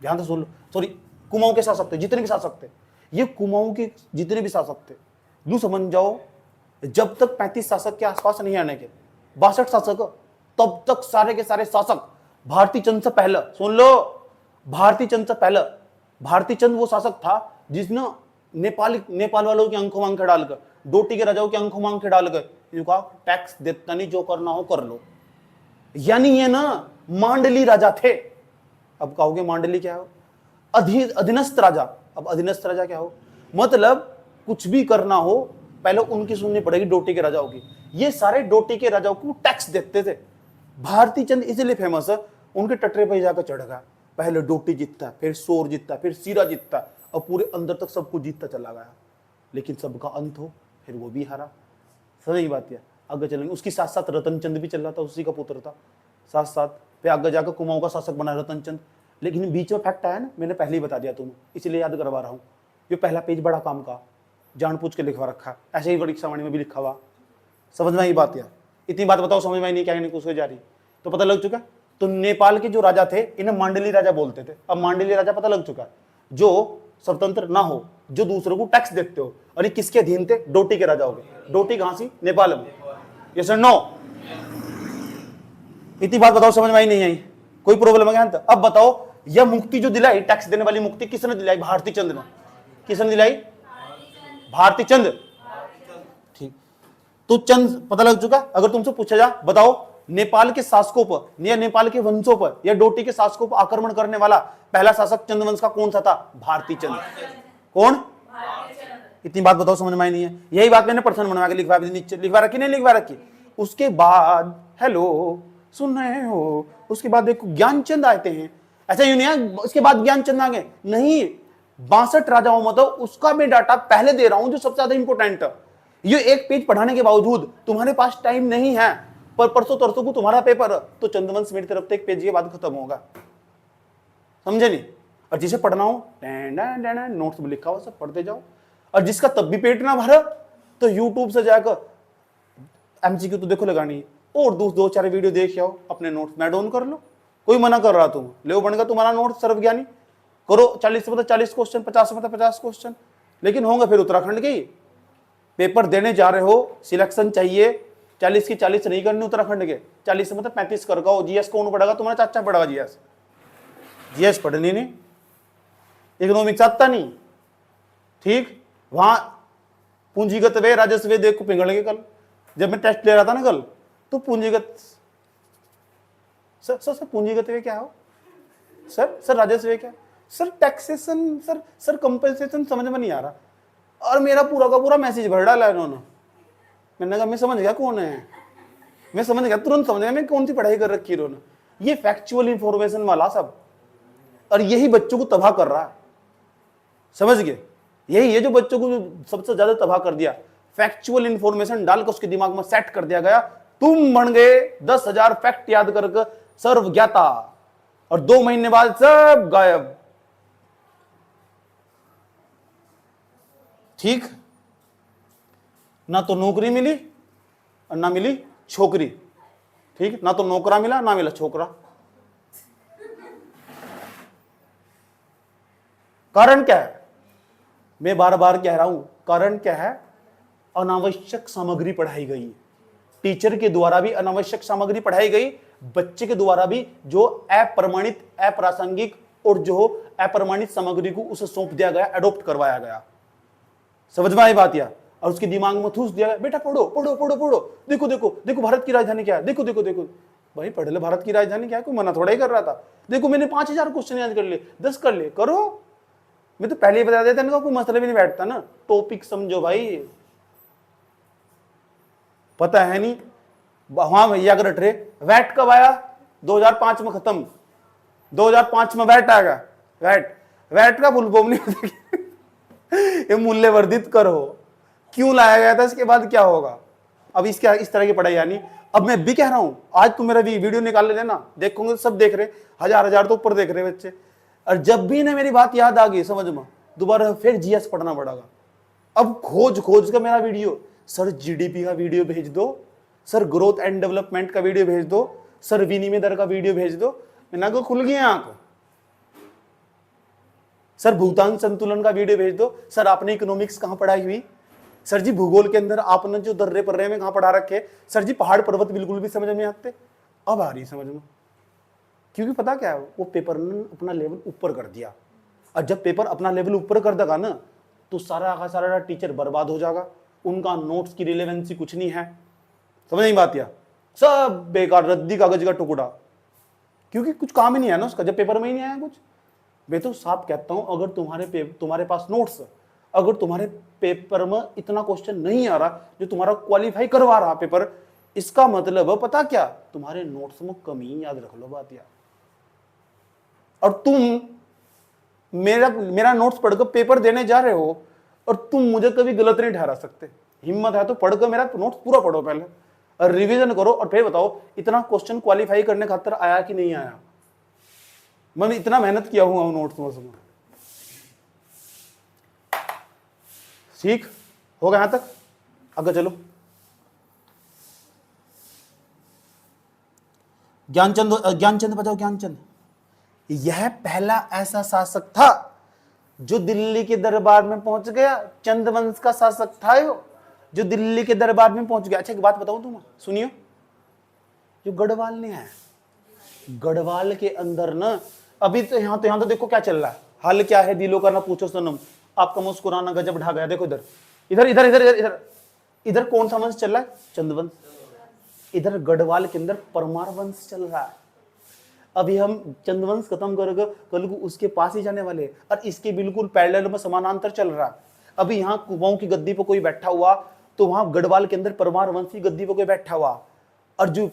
ध्यान से सुन लो, सॉरी कुमाऊं के शासक थे, जितने भी शासक थे, ये कुमाऊं के जितने भी शासक थे, लू समझ जाओ, जब तक 35 शासक के आसपास नहीं आने के 62 शासक, तब तक सारे के सारे शासक भारती चंद से पहले, सुन लो, भारती चंद से पहले, भारती चंद वो शासक था जिसने नेपाल वालों की आंखों मांग के डालकर, डोटी के राजाओं की आंखों मांग के डालकर इनका टैक्स देता नहीं, जो करना हो कर लो। यानी ये ना मांडली राजा थे। अब कहोगे मांडली क्या हो? अधीनस्थ राजा। अब अधीनस्थ राजा क्या हो? मतलब कुछ भी करना हो पहले उनकी सुननी पड़ेगी, डोटी के राजाओं की। ये सारे डोटी के राजाओं को टैक्स देते थे। भारती चंद इसलिए फेमस है, उनके टटरे पर जाकर चढ़ गया, पहले डोटी जीतता, फिर सोर जीतता, फिर सीरा जीतता, और पूरे अंदर तक सब कुछ जीतता चला गया। लेकिन सबका अंत हो, फिर वो भी हारा। सही बात है। आगे चलेंगे, उसकी साथ साथ रतन चंद भी चल रहा था, उसी का पुत्र था साथ साथ। फिर आगे जाकर कुमाऊं का शासक बना रतन चंद। लेकिन बीच में फैक्ट आया ना, मैंने पहले ही बता दिया तुम्हें, इसलिए याद करवा रहा हूँ। ये पहला पेज बड़ा काम का जानबूझ के लिखवा रखा, ऐसे ही परीक्षा वाणी में भी लिखा हुआ। समझ में आई बात? यार इतनी बात बताओ, समझ में नहीं क्या कुछ हो जा रही, तो पता लग चुका। तो नेपाल के जो राजा थे इन्हें मांडली राजा बोलते थे। अब मांडली राजा पता लग चुका, जो स्वतंत्र ना हो, जो दूसरों को टैक्स देते हो। और ये किसके अधीन थे? डोटी के राजा हो गए। डोटी कहां सी? नेपाल में। यस और नो? इतनी बात बताओ, समझ में आई नहीं आई? कोई प्रॉब्लम है क्या? अब बताओ, यह मुक्ति जो दिलाई, टैक्स देने वाली मुक्ति किसने दिलाई? भारती चंद ने। किसने दिलाई? भारती चंद। ठीक, तो चंद पता लग चुका। अगर तुमसे पूछा जा, बताओ नेपाल के शासकों पर या नेपाल के वंशों पर या डोटी के शासकों पर आक्रमण करने वाला पहला शासक चंद वंश का कौन सा था? भारती चंद। कौन? इतनी बात बताओ, समझ में आई नहीं है? यही बात मैंने प्रश्न बनवा के लिखवा रखी, नहीं लिखवा रखी? उसके बाद हेलो सुन रहे हो, उसके बाद देखो ज्ञानचंद आते हैं। ऐसा यूं नहीं है उसके बाद ज्ञानचंद आ गए, नहीं। 62 राजाओं में तो उसका मैं डाटा पहले दे रहा हूं जो सबसे ज्यादा इंपॉर्टेंट है। ये एक पेज पढ़ाने के बावजूद तुम्हारे पास टाइम नहीं है, पर परसों तरसों को तुम्हारा पेपर है, तो चंद्रवंश मेरी तरफ से एक पेज के बाद खत्म होगा, समझे नहीं? और जिसे पढ़ना हो नोट्स में लिखा हो, सब पढ़ते जाओ। और जिसका तब भी पेट ना भरा, तो यूट्यूब से जाकर एमसीक्यू तो देखो लगानी है, और दो चार वीडियो देख आओ, अपने नोट्स में डाउन कर लो। कोई मना कर रहा तुम ले बन का तुम्हारा नोट सर्वज्ञानी करो, 40 से मतलब 40 क्वेश्चन, 50 से मतलब 50 क्वेश्चन, लेकिन होंगे फिर उत्तराखंड के ही। पेपर देने जा रहे हो, सिलेक्शन चाहिए, 40 की 40 नहीं करनी उत्तराखंड के, 40 से मतलब 35 कर गाओ। जीएस कौन पढ़ेगा? तुम्हारा चाचा पढ़ेगा जीएस। जीएस पढ़नी नहीं, इकोनॉमिक्स आता नहीं, ठीक। वहां पूंजीगत व्यय राजस्व व्यय देखो पिंगलेंगे। कल जब मैं टेस्ट ले रहा था ना कल, तो पूंजीगत सर पूंजीगत व्यय क्या हो? सर राजस्व व्यय क्या? सर टैक्सेशन, सर कंपनसेशन, समझ में नहीं आ रहा। और मेरा पूरा का पूरा मैसेज भर डाला इन्होंने। मैंने कहा मैं समझ गया कौन है, मैं समझ गया, तुरंत समझ गया मैं कौन सी पढ़ाई कर रखी इन्होंने। ये फैक्चुअल इंफॉर्मेशन वाला सब, और यही बच्चों को तबाह कर रहा है, समझ गए? यही है जो बच्चों को सबसे ज्यादा तबाह कर दिया। फैक्चुअल इंफॉर्मेशन डालकर उसके दिमाग में सेट कर दिया गया, तुम बन गए 10,000 फैक्ट याद करके सर्व ज्ञाता, और 2 महीने बाद सब गायब, ठीक। ना तो नौकरी मिली और ना मिली छोकरी, ठीक। ना तो नौकरा मिला ना मिला छोकरा। कारण क्या है? मैं बार बार कह रहा हूं, कारण क्या है? अनावश्यक सामग्री पढ़ाई गई। टीचर के द्वारा भी अनावश्यक सामग्री पढ़ाई गई, बच्चे के द्वारा भी जो अप्रमाणित, अप्रासंगिक और जो अप्रमाणित सामग्री को उसे सौंप दिया गया, एडॉप्ट करवाया गया। समझ में आई बात? या और उसके दिमाग में ठूस दिया गया, बेटा पढ़ो पढ़ो पढ़ो पढ़ो, देखो देखो देखो भारत की राजधानी क्या है, देखो देखो देखो। भाई पढ़ ले, भारत की राजधानी क्या है? कोई मना थोड़ा ही कर रहा था। देखो मैंने 5000 क्वेश्चन याद कर लिए, 10 कर ले, करो। मैं तो पहले ही बता देता इनका कोई मसला भी नहीं बैठता ना। टॉपिक समझो भाई, पता है नहीं। वहां भैया कर रहे, वैट कब आया? 2005 में खत्म, 2005 में वैट आएगा। वैट का फुल फॉर्म नहीं ये मूल्य वर्धित कर हो, क्यों लाया गया था, इसके बाद क्या होगा? अब इसके इस तरह की पढ़ाई यानी अब मैं भी कह रहा हूं, आज तुम मेरा वीडियो निकाल ले लेना, देखोगे सब देख रहे, हजार हजार तो ऊपर देख रहे बच्चे। और जब भी ना मेरी बात याद आ गई समझ में, दोबारा फिर जीएस पढ़ना पड़ेगा। अब खोज खोज का मेरा वीडियो, सर जीडीपी का वीडियो भेज दो, सर ग्रोथ एंड डेवलपमेंट का वीडियो भेज दो, सर विनिमय दर का वीडियो भेज दो। मैंने को खुल गई आंख। सर भुगतान संतुलन का वीडियो भेज दो। सर आपने इकोनॉमिक्स कहां पढ़ाई हुई? सर जी भूगोल के अंदर आपने जो दर्रे पर्रे में कहां पढ़ा रखे? सर जी पहाड़ पर्वत बिल्कुल भी समझ में आते। अब आ रही समझ में, क्योंकि पता क्या है, वो पेपर ने अपना लेवल ऊपर कर दिया। और जब पेपर अपना लेवल ऊपर कर देगा ना, तो सारा का सारा टीचर बर्बाद हो जाएगा। उनका नोट्स की रिलेवेंसी कुछ नहीं है। समझ नहीं बात? या सब बेकार रद्दी कागज का टुकड़ा, क्योंकि कुछ काम ही नहीं है ना उसका, जब पेपर में ही नहीं आया कुछ। मैं तो साफ कहता हूं, अगर तुम्हारे पास नोट्स, अगर तुम्हारे पेपर में इतना क्वेश्चन नहीं आ रहा जो तुम्हारा क्वालिफाई करवा रहा पेपर, इसका मतलब पता क्या, तुम्हारे नोट्स में कमी। याद रख लो बात यार। और तुम मेरा नोट्स पढ़कर पेपर देने जा रहे हो और तुम मुझे कभी गलत नहीं ठहरा सकते। हिम्मत है तो पढ़कर मेरा नोट्स पूरा पढ़ो पहले और रिवीजन करो, और फिर बताओ इतना क्वेश्चन क्वालिफाई करने खातिर आया कि नहीं आया। मैंने इतना मेहनत किया हुआ नोट्स में। ठीक हो गया यहां तक? आगे चलो। ज्ञानचंद बताओ। ज्ञानचंद यह पहला ऐसा शासक था जो दिल्ली के दरबार में पहुंच गया। चंद्रवंश का शासक था जो दिल्ली के दरबार में पहुंच गया। अच्छा एक बात बताऊं तुम, सुनियो, जो गढ़वाल ने है, गढ़वाल के अंदर ना अभी तो यहां तो देखो क्या चल रहा है। हाल क्या है दिलों का ना पूछो सनम, आपका मुस्कुराना गजब ढा गया। देखो इधर इधर इधर इधर इधर इधर कौन सा वंश चल रहा है? चंद्रवंश। इधर गढ़वाल के अंदर परमार वंश चल रहा है। अभी हम चंद्रवंश खत्म करके कल को उसके पास ही जाने वाले, और इसके बिल्कुल पैरेलल में समानांतर चल रहा है। अभी यहाँ कुमाऊं की गद्दी पर कोई बैठा हुआ तो वहां गढ़वाल के अंदर परमार वंश की गद्दी पर कोई बैठा हुआ, और जो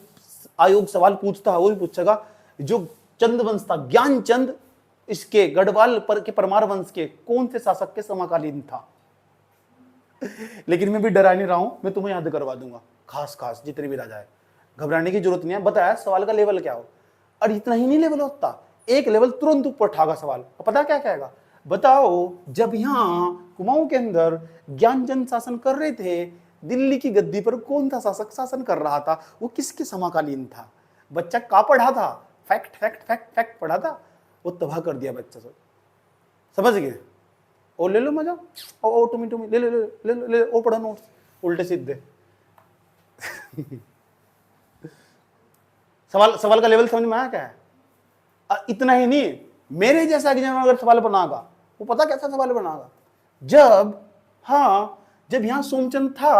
आयोग सवाल पूछता है वो भी पूछेगा जो चंद्रवंश था, ज्ञानचंद, इसके गढ़वाल पर के परमार वंश के कौन से शासक के समकालीन था। लेकिन मैं भी डरा नहीं रहा हूं, मैं तुम्हें याद करवा दूंगा खास खास जितने भी राजा है। घबराने की जरूरत नहीं है। बताया सवाल का लेवल क्या हो, और इतना ही नहीं लेवल होता, एक लेवल तुरंत ऊपर ठागा सवाल। पता क्या कहेगा? बताओ जब यहाँ कुमाऊं के अंदर ज्ञानचंद शासन कर रहे थे, दिल्ली की गद्दी पर कौन था शासक शासन कर रहा था, वो किसके समकालीन था? बच्चा का पढ़ा था? फैक्ट फैक्ट फैक्ट फैक्ट पढ़ा था, वो तबाह कर दिया बच्चा सब। समझ गए? ओ ले लो मजा, ओ टुमी टुमी ले ले ले ले ले, ले ओ पढ़ो नोट्स उल्टे सीधे। सवाल का लेवल समझ में आया क्या है? इतना ही नहीं, मेरे जैसा एग्जाम अगर सवाल बनागा, वो पता कैसा सवाल बनागा? जब यहां सोमचंद था,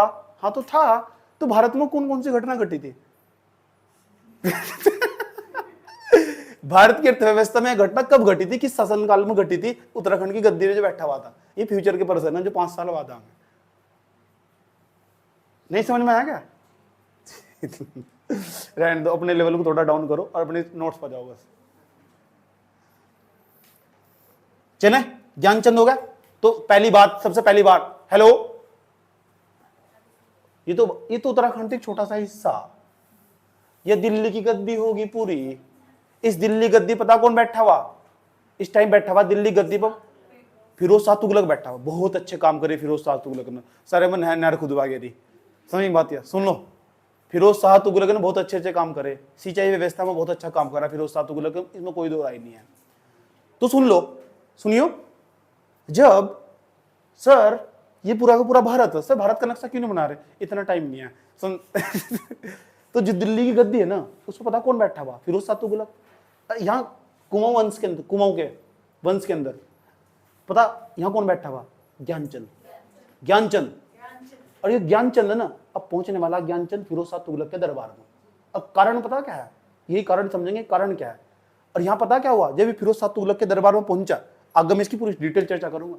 हाँ तो था, तो भारत में कौन कौन सी घटना घटी थी? भारत की अर्थव्यवस्था में घटना कब घटी थी, किस शासनकाल में घटी थी? उत्तराखंड की गद्दी में जो बैठा हुआ था, ये फ्यूचर के पर्सन है जो 5 साल बाद आएंगे। नहीं समझ में आया क्या? रहने दो, अपने लेवल को थोड़ा डाउन करो और अपने नोट्स पर जाओ बस। चले, ज्ञानचंद हो गया। तो पहली बात, सबसे पहली बात, हेलो, ये तो उत्तराखंड का एक छोटा सा हिस्सा, ये दिल्ली की गद्दी होगी पूरी। इस दिल्ली गद्दी पता कौन बैठा हुआ? इस टाइम बैठा हुआ दिल्ली गद्दी पर फिरोज शाह तुगलक बैठा हुआ। बहुत अच्छे काम करे फिरोज शाह तुगलक ने, सारे में नहर खुदवा गई। समझ बात? सुन लो, फिरोज शाह तुगलक ने बहुत अच्छे काम करे, सिंचाई व्यवस्था में बहुत अच्छा काम करा फिरोज शाह तुगलक, इसमें कोई दो राय नहीं है। तो सुन लो, सुनियो, जब सर ये पूरा का पूरा भारत है, सर भारत का नक्शा क्यों नहीं बना रहे? इतना टाइम नहीं है सुन। तो जो दिल्ली की गद्दी है ना, उसको पता कौन बैठा हुआ? फिरोज शाह तुगलक। यहाँ कुमाऊं वंश के अंदर, कुमाऊं के वंश के अंदर पता यहाँ कौन बैठा हुआ? ज्ञानचंद। ज्ञानचंद। और ये ज्ञानचंद है ना, अब पहुंचने वाला ज्ञानचंद फिरोज शाह तुगलक के दरबार में। अब कारण पता क्या है? यही कारण समझेंगे, कारण क्या है। और यहाँ पता क्या हुआ? जब ये फिरोज शाह तुगलक के दरबार में पहुंचा, आगे मैं इसकी पूरी डिटेल चर्चा करूंगा।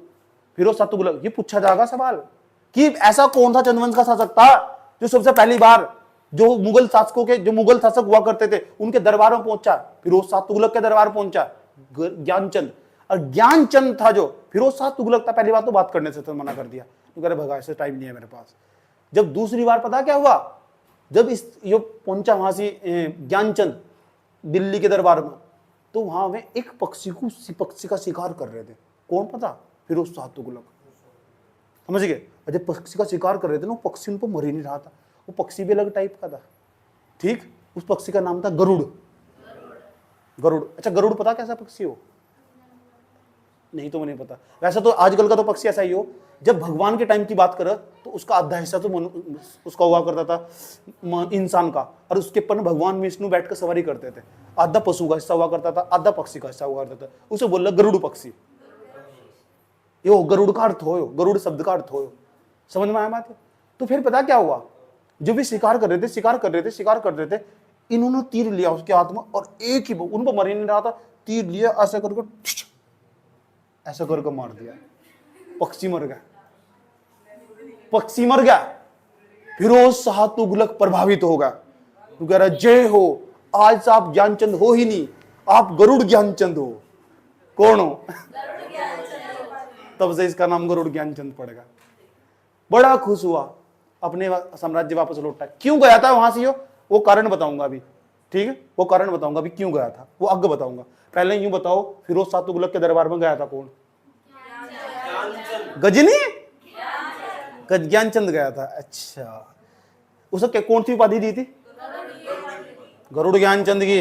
फिरोज शाह तुगलक, ये पूछा जाएगा सवाल कि ऐसा कौन सा चंद्रवंश का शासक था जो सबसे पहली बार जो मुगल शासक हुआ करते थे उनके दरबार में पहुंचा? फिरोज शाह तुगलक के दरबार में पहुंचा ज्ञानचंद। और ज्ञानचंद था जो फिरोज शाह तुगलक था। पहली बार तो बात करने से तो मना कर दिया, तो कह रहे भगा, ऐसे टाइम नहीं है मेरे पास। जब दूसरी बार पता क्या हुआ? जब इस यो पहुंचा वहां से ज्ञानचंद दिल्ली के दरबार में, तो वहां में एक पक्षी का शिकार कर रहे थे। कौन पता? फिरोज शाह तुगलक। समझ गए? जब पक्षी का शिकार कर रहे थे ना, वो पक्षी उन पर मर ही नहीं रहा था। वो पक्षी भी अलग टाइप का था। ठीक, उस पक्षी का नाम था गरुड़। गरुड़, अच्छा गरुड़ पता कैसा पक्षी हो? नहीं तो मुझे नहीं पता। वैसा तो आजकल का तो पक्षी ऐसा ही हो, जब भगवान के टाइम की बात कर तो उसका आधा हिस्सा तो उसका हुआ करता था इंसान का, और उसके ऊपर भगवान विष्णु बैठकर सवारी करते थे। आधा पशु का हिस्सा हुआ करता था, आधा पक्षी का हिस्सा हुआ करता था। उसे बोल गरुड़ पक्षी। यो गरुड़ का अर्थ हो, गरुड़ शब्द का अर्थ हो। समझ में आया बात? तो फिर पता क्या हुआ, जो भी शिकार कर रहे थे, इन्होंने तीर लिया उसके हाथ में, और एक ही उनको मर ही नहीं रहा था, तीर लिया ऐसा करके मार दिया। पक्षी मर गया। फिरोज शाह तुगलक प्रभावित होगा, तो कह रहा जय हो, आज आप ज्ञानचंद हो ही नहीं, आप गरुड़ ज्ञानचंद हो। कौन हो? तब से इसका नाम गरुड़ ज्ञानचंद पड़ेगा। बड़ा खुश हुआ, अपने साम्राज्य वापस लौटा। क्यों गया था वहां से? वो कारण बताऊंगा अभी। ठीक है, वो कारण बताऊंगा अभी क्यों गया था, वो आगे बताऊंगा। पहले यूं बताओ, फिरोज शाह तुगलक के दरबार में गया था कौन? गजनी? ज्ञानचंद गया था। अच्छा, उसे कौन सी उपाधि दी थी? गरुड़ ज्ञानचंद की।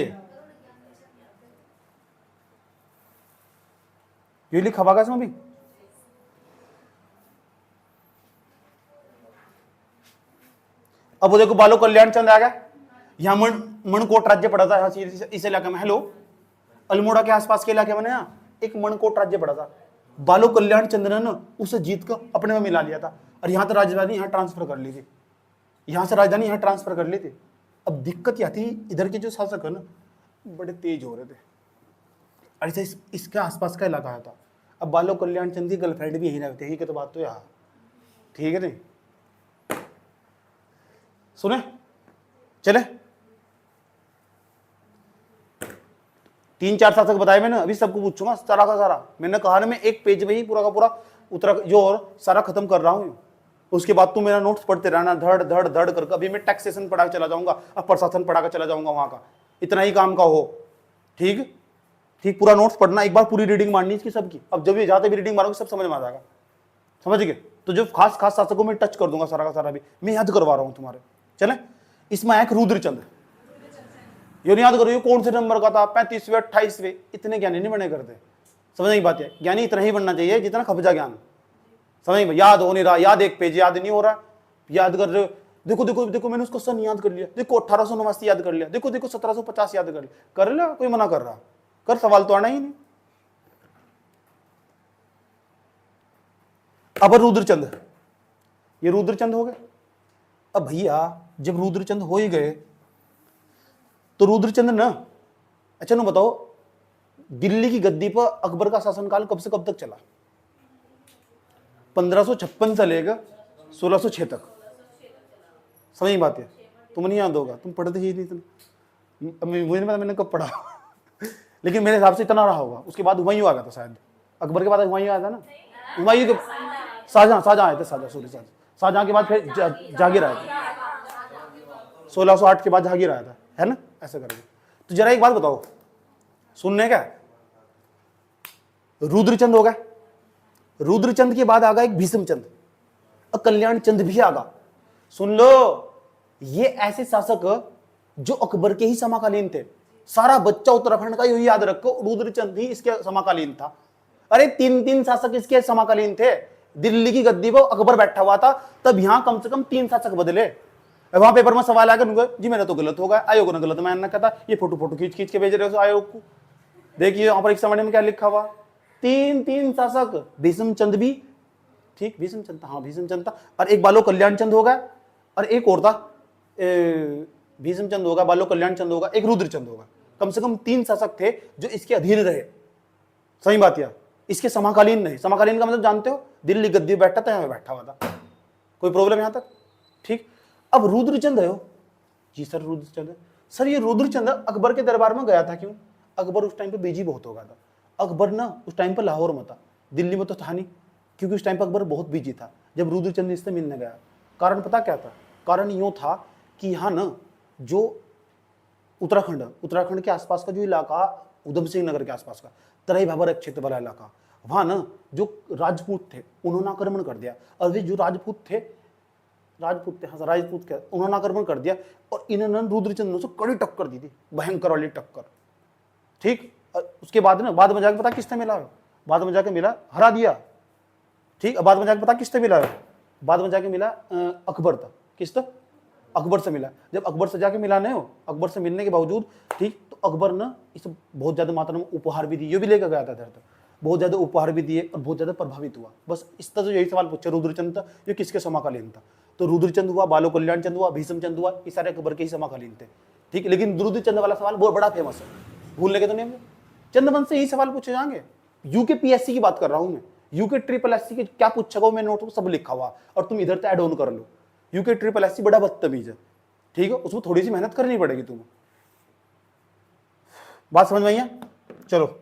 ये लिखा होगा इसमें भी। अब वो देखो, बालो कल्याण चंद आ गया। यहां मणकोट राज्य पड़ा था इस इलाके में। हेलो, अल्मोड़ा के आसपास के इलाके में ना एक मणकोट राज्य पड़ा था। बालो कल्याण चंद ने ना उसे जीत कर अपने में मिला लिया था, और यहां तो राजधानी यहां ट्रांसफर कर ली थी। अब दिक्कत क्या थी, इधर के जो शासक है ना बड़े तेज हो रहे थे, और इसके आसपास का इलाका था। अब बालो कल्याण चंद की गर्लफ्रेंड भी यही रहते ही, तो बात तो यहाँ ठीक है नहीं? सुने चले, 3-4 शासक बताए मैंने, अभी सबको पूछूंगा सारा का सारा। मैंने कहा ना मैं एक पेज में ही पूरा का पूरा उत्तरा जो और सारा खत्म कर रहा हूं। उसके बाद तू मेरा नोट्स पढ़ते रहना, धड़ धड़ धड़ करके। अभी मैं टैक्सेशन पढ़ा के चला जाऊंगा, अब प्रशासन पढ़ा के चला जाऊंगा वहां का। इतना ही काम का हो। ठीक, पूरा नोट्स पढ़ना, एक बार पूरी रीडिंग मारनी इसकी सबकी। अब जब ये जाते भी रीडिंग मारोगे सब समझ में आ जाएगा। समझ गए? तो जो खास शासकों में टच कर दूंगा सारा का सारा, भी मैं याद करवा रहा हूं तुम्हारे। चले, इसमें एक रुद्रचंद, ये नहीं याद करो ये कौन से नंबर का था, 35वें 28वें। इतने ज्ञानी नहीं बने करते। समझ नहीं बात है? ज्ञानी इतना ही बनना चाहिए जितना खपजा ज्ञान। समझ में? याद हो नहीं रहा, याद एक पेज याद नहीं हो रहा, याद कर रहे हो। देखो मैंने उसको सन याद कर लिया, देखो 1889 याद कर लिया, देखो 1750 याद कर लिया। कर लिया, कोई मना कर रहा? कर, सवाल तो आना ही नहीं। अब रुद्रचंद, ये रुद्रचंद हो गए। अब भैया जब रुद्रचंद हो ही गए, तो रुद्रचंद ना, अच्छा ना बताओ, दिल्ली की गद्दी पर अकबर का शासनकाल कब से कब तक चला? 1556 से लेकर 1606 तक। समझ बात है? तुम नहीं याद होगा, तुम पढ़ते ही नहीं। मुझे नहीं पता मैंने कब पढ़ा लेकिन मेरे हिसाब से इतना रहा होगा। उसके बाद हुमायूं आ गया था शायद, अकबर के बाद हुमायूं आया था ना। हुमायूं के शाहजहां आए थे, शाहजहां के बाद फिर जहांगीर आया था। 1608 के बाद जहांगीर आया था, है ना? ऐसा करके। तो जरा एक बात बताओ, सुनने क्या? रुद्रचंद हो गया, रुद्रचंद के बाद आ गया एक भीष्मचंद, और कल्याण चंद भी आ गया। सुन लो, ये ऐसे शासक जो अकबर के ही समकालीन थे। सारा बच्चा उत्तराखंड का यही याद रखो, रुद्रचंद ही इसके समकालीन था। अरे 3 शासक इसके समकालीन थे। दिल्ली की गद्दी पर अकबर बैठा हुआ था, तब यहां कम से कम 3 शासक बदले। वहां पेपर में सवाल आकर जी मेरा तो गलत होगा, आयोग ने गलत मैंने कहता, ये फोटो खींच के भेज रहे हो आयोग को। देखिए वहां परीक्षा में क्या लिखा हुआ, 3 शासक। भीष्मचंद भी, ठीक भीष्मचंद था, हाँ भीष्मचंद था। और एक बालो कल्याण चंद होगा, और एक और था, भीष्मचंद होगा, बालो कल्याण चंद होगा, एक रुद्रचंद होगा। कम से कम 3 शासक थे जो इसके अधीन रहे। सही बात या? इसके समकालीन नहीं। समकालीन का मतलब जानते हो, दिल्ली गद्दी बैठा था, यहाँ बैठा हुआ था। कोई प्रॉब्लम यहां तक? ठीक। अब रुद्रचंद है, जी सर रुद्रचंद। सर ये रुद्रचंद अकबर के दरबार में गया था, क्यों? अकबर उस टाइम पे बिजी बहुत हो गया था। अकबर ना उस टाइम पर लाहौर में था, दिल्ली में तो था नहीं, क्योंकि उस टाइम पर अकबर बहुत बिजी था जब रुद्रचंद इससे मिलने गया। कारण पता क्या था? कारण यूं था कि यहाँ ना जो उत्तराखंड के आसपास का जो इलाका, उधम सिंह नगर के आसपास का तराई भाबर क्षेत्र वाला इलाका, वहां ना जो राजपूत थे उन्होंने आक्रमण कर दिया। और वे जो राजपूत थे उन्होंने आक्रमण कर दिया और इन्होंने रुद्रचंद्र से कड़ी टक्कर दी थी, भयंकर वाली टक्कर। ठीक, उसके बाद ना बाद में जाके पता किससे मिला, बाद में जाके मिला, हरा दिया। ठीक, बाद में जाके पता किससे मिला, बाद में जाके मिला अकबर था। किस था? अकबर से मिला। जब अकबर से जाके मिला नहीं हो, अकबर से मिलने के बावजूद ठीक, तो अकबर ने इसे बहुत ज्यादा मात्रा में उपहार भी दिए, ये भी लेकर गया था, बहुत ज्यादा उपहार भी दिए और बहुत ज्यादा प्रभावित हुआ। बस इस तरह से यही सवाल पूछा, रुद्रचंद था ये किसके समकालीन था? तो रुद्रचंद हुआ, बालो कल्याण चंद हुआ, भीष्म चंद हुआ, ये सारे अकबर के ही समकालीन थे। ठीक, लेकिन रुद्रचंद वाला सवाल बहुत बड़ा फेमस है, भूलने के तो नहीं। चंद्रवंश से यही सवाल पूछे जाएंगे। यूके पीएससी की बात कर रहा हूं मैं, यूके ट्रिपल एससी के क्या पूछेगा मैं नोट में सब लिखा हुआ, और तुम इधर से ऐड ऑन कर लो। यूके ट्रिपल एससी बड़ा बदतमीज है, ठीक है, उसमें थोड़ी सी मेहनत करनी पड़ेगी तुम्हें। बात समझ में आई है? चलो,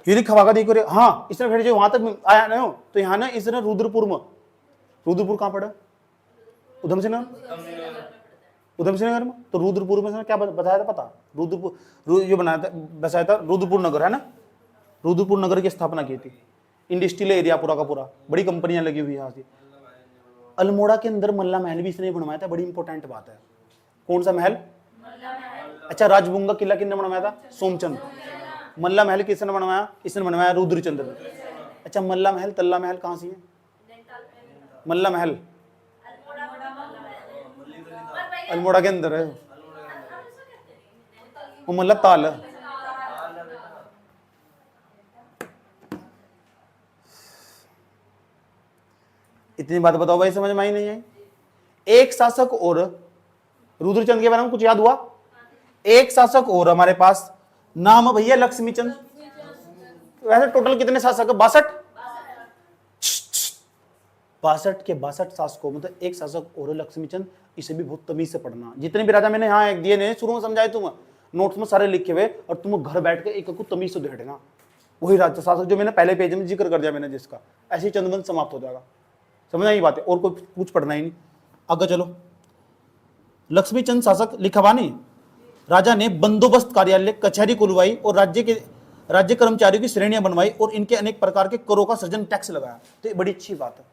ये लिखा हुआ देखो रे। हाँ, इसने फिर जो वहां तक आया ना हो, तो यहाँ ना इसने रुद्रपुर कहां पड़ा? उधम सिंह नगर में। तो रुद्रपुर में क्या बताया था पता? रुद्रपुर ये बनाया था, बसाया था रुद्रपुर नगर, है ना। रुद्रपुर नगर की स्थापना की थी। इंडस्ट्रियल एरिया पूरा का पूरा, बड़ी कंपनियां लगी हुई यहाँ से। अल्मोड़ा के अंदर मल्ला महल भी इसने बनवाया था, बड़ी इंपॉर्टेंट बात है। कौन सा महल? अच्छा, राजबुंगा किला किसने बनवाया था? सोमचंद। मल्ला महल किसने बनवाया? इसने बनवाया रुद्रचंद्र ने। अच्छा, मल्ला महल तल्ला महल कहां से है? मल्ला महल अल्मोड़ा के अंदर है, वो मल्ला ताल है। इतनी बात बताओ भाई, समझ में आई नहीं आई? एक शासक और, रुद्रचंद के बारे में कुछ याद हुआ? एक शासक और हमारे पास, नाम भैया लक्ष्मीचंद। वैसे टोटल कितने शासक? 62 के 62 शासकों में तो एक शासक और लक्ष्मीचंद। इसे भी बहुत तमीज से पढ़ना। जितने भी राजा मैंने यहाँ दिए ने शुरू में समझाए तुम, नोट्स में सारे लिखे हुए, और तुम घर बैठ के एक को तमीज से देना। वही राजा शासक जो मैंने पहले पेज में जिक्र कर दिया मैंने, जिसका ऐसे ही चंद्रवंश समाप्त हो जाएगा। समझ आई बात है? और कोई कुछ पढ़ना ही नहीं। आगे चलो, लक्ष्मीचंद शासक लिखा हुआ नहीं। राजा ने बंदोबस्त कार्यालय कचहरी खुलवाई और राज्य कर्मचारियों की श्रेणियां बनवाई और इनके अनेक प्रकार के करों का सृजन, टैक्स लगाया। तो ये बड़ी अच्छी बात है।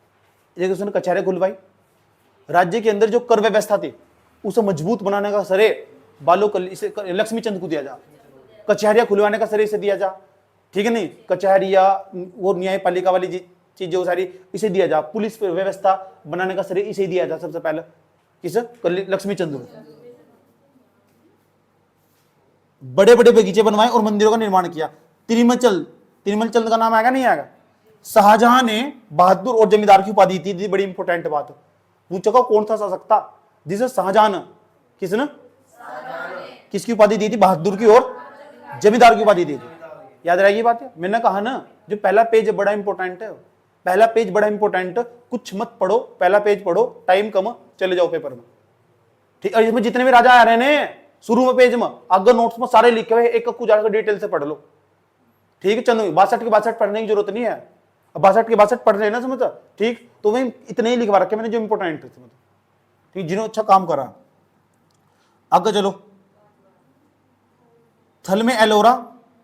देखो, उसने कचहरी खुलवाई, राज्य के अंदर जो कर व्यवस्था थी उसे मजबूत बनाने का श्रेय इसे लक्ष्मीचंद को दिया जा। कचहरियां खुलवाने का श्रेय इसे दिया जा, ठीक है नहीं? कचहरिया वो न्यायपालिका वाली चीजें सारी इसे दिया जा। पुलिस व्यवस्था बनाने का श्रेय इसे दिया जा सबसे पहले। किस? लक्ष्मीचंद को। बड़े बड़े बगीचे बनवाए और मंदिरों का निर्माण किया। तिरुमल चंद का नाम आएगा नहीं आएगा? शाहजहां ने बहादुर और जमींदार की उपाधि थी, बड़ी इंपॉर्टेंट बात। पूछोगा कौन सा शासक था जिसे शाहजहां किसने किसकी उपाधि दी थी? बहादुर की और जमींदार की उपाधि दी थी। याद रहेगी बात है? मैंने कहा ना, जो पहला पेज बड़ा इंपॉर्टेंट है, पहला पेज बड़ा इंपॉर्टेंट। कुछ मत पढ़ो, पहला पेज पढ़ो, टाइम कम, चले जाओ पेपर में, ठीक है? इसमें जितने भी राजा आ रहे हैं शुरू में पेज में, अगर नोट्स में सारे लिखे हुए, एक को जाकर डिटेल से पढ़ लो, ठीक है? चंदू 62 के 62 पढ़ने की जरूरत नहीं है। 62 के 62 पढ़ रहे ना, समझ? ठीक, तो वही इतने ही लिखवा रखे मैंने जो इंपॉर्टेंट है, समझ? ठीक, जिन्होंने अच्छा काम करा। आगे चलो, थल में एलोरा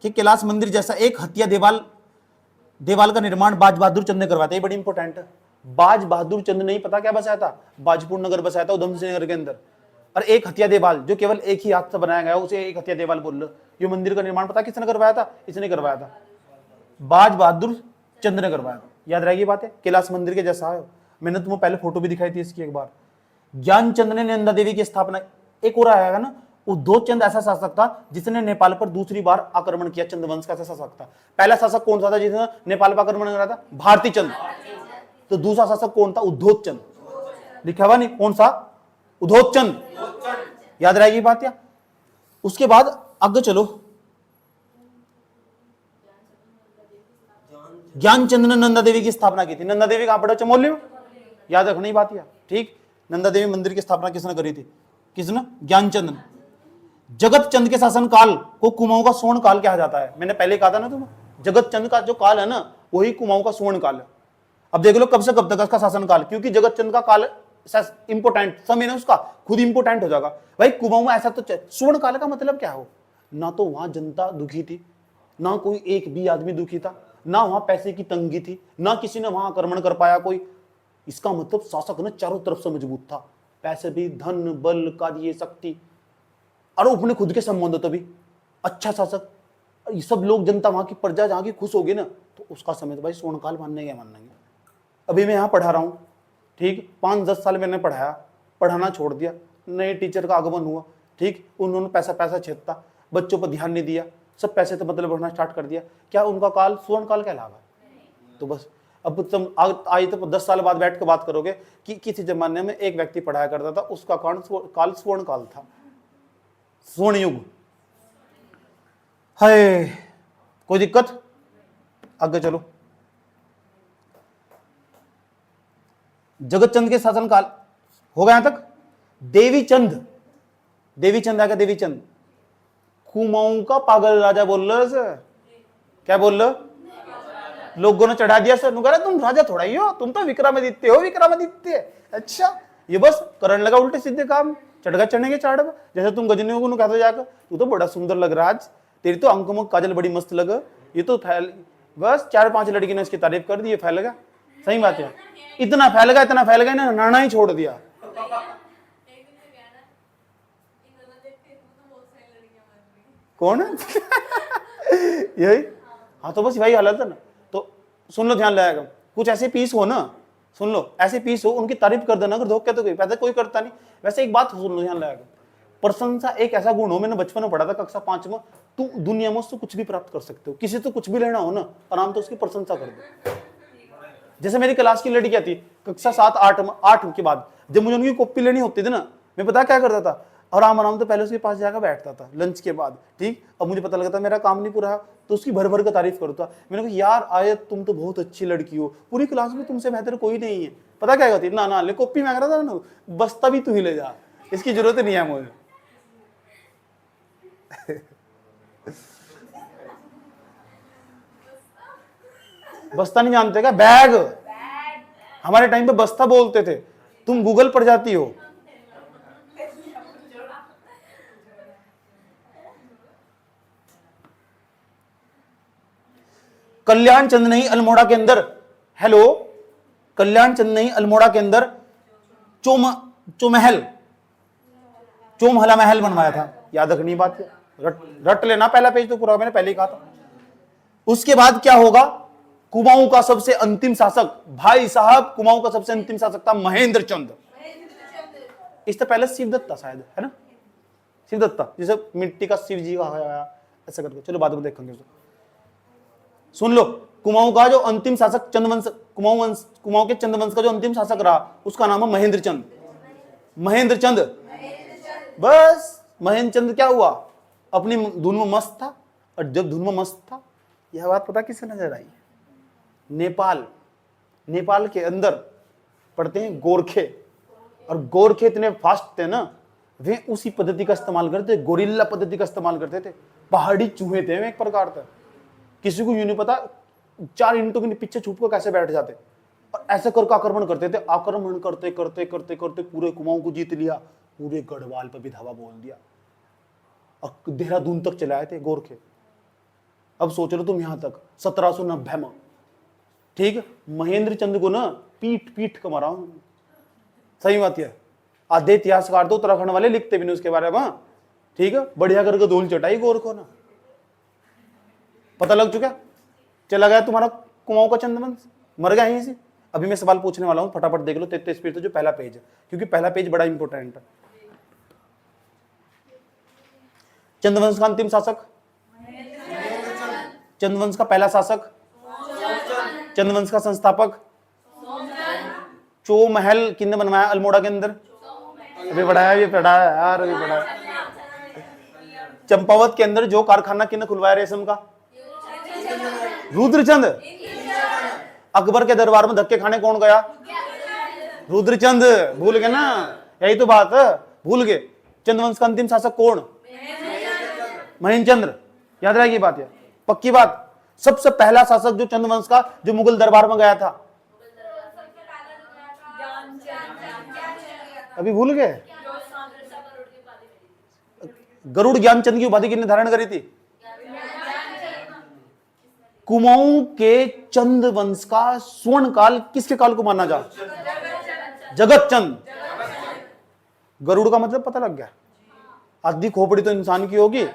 के कैलाश मंदिर जैसा एक हत्या देवाल का निर्माण बाज बहादुर चंद ने करवाया था। ये बड़ी इंपॉर्टेंट है। बाज बहादुर चंद ने ही पता क्या बसाया था? बाजपुर नगर बसाया था, उधम सिंह नगर के अंदर। और एक हत्या देवाल जो केवल एक ही हाथ से बनाया गया, उसे एक हत्या देवाल बोल लो। ये मंदिर का निर्माण पता किसने करवाया था? इसने करवाया था, बाज बहादुर चंद ने करवाया। याद रहेगी बात है? कैलाश मंदिर के जैसा है। मैंने तुम्हें पहले फोटो भी दिखाई थी इसकी एक बार। ज्ञानचंद ने नंदा देवी की स्थापना। एक और आएगा ना, उद्धोत चंद ऐसा शासक था जिसने नेपाल पर दूसरी बार आक्रमण किया। चंद्रवंश का ऐसा शासक था। पहला शासक कौन सा था जिसने नेपाल पर आक्रमण करा था? भारती चंद। तो दूसरा शासक कौन था? उद्धोत चंद। लिखा हुआ नहीं कौन सा? उद्धोत चंद। याद रहेगी बात या? उसके बाद आगे चलो, ज्ञानचंद ने नंदा देवी की स्थापना की थी। नंदा देवी कहां पड़ा? चमोली में। याद रखना ही बात या, ठीक? नंदा देवी मंदिर की स्थापना किसने करी थी? किसने? ज्ञानचंद ने। जगत चंद के शासन काल को कुमाऊं का स्वर्ण काल कहा जाता है। मैंने पहले कहा था ना तुम्हें, जगत चंद का जो काल है ना, वही कुमाऊं का स्वर्ण काल है। अब देख लो कब से कब तक इसका शासन काल, क्योंकि जगत चंद का काल इंपोर्टेंट समय ना उसका खुद इंपोर्टेंट हो जाएगा। भाई कुमाऊं में ऐसा तो स्वर्ण काल का मतलब क्या हो, ना तो वहां जनता दुखी थी, ना कोई एक भी आदमी दुखी था, ना वहां पैसे की तंगी थी, ना किसी ने वहां आक्रमण कर पाया कोई। इसका मतलब शासक ना चारों तरफ से मजबूत था, पैसे भी, धन बल कार्य शक्ति, और अपने खुद के संबंध तो भी अच्छा शासक। ये सब लोग जनता वहां की प्रजा जहां की खुश होगी ना, तो उसका समय तो भाई स्वर्णकाल मानने के मानेंगे। अभी मैं यहाँ पढ़ा रहा हूँ, ठीक, 5-10 साल मैंने पढ़ाया, पढ़ाना छोड़ दिया, नए टीचर का आगमन हुआ, ठीक, उन्होंने पैसा छेदता, बच्चों पर ध्यान नहीं दिया, सब पैसे तो मतलब बढ़ना स्टार्ट कर दिया, क्या उनका काल स्वर्ण काल कहलावा? तो बस अब तुम आज तो 10 साल बाद बैठ कर बात करोगे कि किसी जमाने में एक व्यक्ति पढ़ाया करता था, उसका काल स्वर्ण काल था, स्वर्ण युग। है कोई दिक्कत? आगे चलो। जगत चंद के शासन काल हो गया यहां तक। देवी चंद आएगा, देवी चंद कुमाऊं का पागल राजा बोल रहे सर, क्या बोल रहे? लोगों ने चढ़ा दिया सर, कह रहे तुम राजा थोड़ा ही हो, तुम तो विक्रमादित्य हो, विक्रमादित्य। अच्छा, ये बस करने लगा उल्टे सीधे काम, चढ़ चढ़ेंगे चाड़। जैसे तुम गजनी को कहते जाकर तू तो बड़ा सुंदर लग रहा आज, तेरी तो अंक में काजल बड़ी मस्त लग, ये तो फैल, बस 4-5 लड़की ने इसकी तारीफ कर दी, ये फैल गया। सही बात है, इतना फैल गया ना, नाना ही छोड़ दिया। कौन यही? हाँ तो बस वही हालत है ना। तो सुन लो, ध्यान लगाएगा, कुछ ऐसे पीस हो ना, सुन लो, ऐसे पीस हो, उनकी तारीफ कर देना, अगर धोखे तो पैदा कोई करता नहीं। वैसे एक बात सुन लो, ध्यान लगाएगा, प्रशंसा एक ऐसा गुण हो, मैंने बचपन में पढ़ा था कक्षा 5 में, तू दुनिया में उससे कुछ भी प्राप्त कर सकते हो, किसी तो कुछ भी लेना हो ना, आराम तो उसकी प्रशंसा कर दो। जैसे मेरी क्लास की लड़कियां थी कक्षा 7-8 के बाद, जब मुझे उनकी कॉपी लेनी होती थी ना, मैं पता क्या करता था, आराम तो पहले उसके पास जाकर बैठता था लंच के बाद, ठीक। अब मुझे पता लगता मेरा काम नहीं पूरा, तो उसकी भर भर का तारीफ करता। मैंने कहा यार आयत, तुम तो बहुत अच्छी लड़की हो, पूरी क्लास में तुमसे बेहतर कोई नहीं है। पता क्या कहती, ना ले कॉपी मांग रहा था ना, बस्ता भी तू ही ले जा, इसकी जरूरत नहीं है मुझे। बस्ता नहीं जानते क्या? बैग, हमारे टाइम पे बस्ता बोलते थे, तुम गूगल पर जाती हो। कल्याण चंद नहीं अल्मोड़ा के अंदर, हेलो, कल्याण चंद नहीं अल्मोड़ा के अंदर चोमहला महल बनवाया था। याद रखनी बात, रट लेना, पहला पेज तो पूरा, मैंने पहले ही कहा था। उसके बाद क्या होगा, कुमाऊं का सबसे अंतिम शासक, भाई साहब, कुमाऊं का सबसे अंतिम शासक था महेंद्र चंद। इससे पहले शिवदत्त था शायद, है ना, शिवदत्त था, जैसे मिट्टी का शिव जी का ऐसा करके, चलो बाद में देखेंगे। सुन लो, कुमाऊं का जो अंतिम शासक चंद्रवंश, कुमाऊं के चंद्रवंश का जो अंतिम शासक रहा, उसका नाम है महेंद्र चंद। महेंद्र चंद, बस महेंद्र चंद क्या हुआ, अपनी धुन में मस्त था, और जब धुन में मस्त था, यह बात पता किसे नजर आई, नेपाल के अंदर पढ़ते हैं गोरखे, और गोरखे इतने फास्ट थे ना, वे उसी पद्धति का इस्तेमाल करते, गोरिल्ला पद्धति का इस्तेमाल करते थे। पहाड़ी चूहे थे एक प्रकार से, किसी को यूं नहीं पता 4 ईंटों के पीछे छुप कर कैसे बैठ जाते, और ऐसे करके आक्रमण करते थे। आक्रमण करते करते करते करते पूरे कुमाऊं को जीत लिया, पूरे गढ़वाल पर भी धावा बोल दिया, और देहरादून तक चलाए थे गोरखे। अब सोच लो तुम, यहां तक 1790 में, ठीक, महेंद्र चंद को ना पीठ का मारा। सही बात है, आधे इतिहासकार तो उत्तराखंड वाले लिखते भी नहीं उसके बारे में, ठीक है, बढ़िया करके धूल चटाई गोरखों ना। पता लग चुका, चला गया तुम्हारा कुमाऊं का चंद्रवंश, मर गया यहीं से। अभी मैं सवाल पूछने वाला हूं, फटाफट देख लो 33 स्पीड से, जो पहला पेज है, क्योंकि पहला पेज बड़ा इंपॉर्टेंट है। चंद्रवंश का अंतिम शासक, चंद्रवंश का पहला शासक, चंद्रवंश का संस्थापक, चोमहल किसने बनवाया अल्मोड़ा के अंदर? अभी पढ़ाया यार, अभी पढ़ाया। चंपावत के अंदर जो कारखाना किसने खुलवाया रेशम का? रुद्रचंद। अकबर के दरबार में धक्के खाने कौन गया? रुद्रचंद। भूल गए ना, यही तो बात है, भूल गए। चंद्रवंश का अंतिम शासक कौन? महेंद्र चंद्र। याद रहेगी बात, है पक्की बात। सबसे पहला शासक जो चंद्रवंश का, जो मुगल दरबार में गया था, अभी भूल गए? गरुड़ ज्ञानचंद की उपाधि किसने धारण करी थी? कुमाऊं के चंद वंश का स्वर्ण काल किसके काल को माना जा? जगत चंद। गरुड़ का मतलब पता लग गया? आधी खोपड़ी तो इंसान की होगी,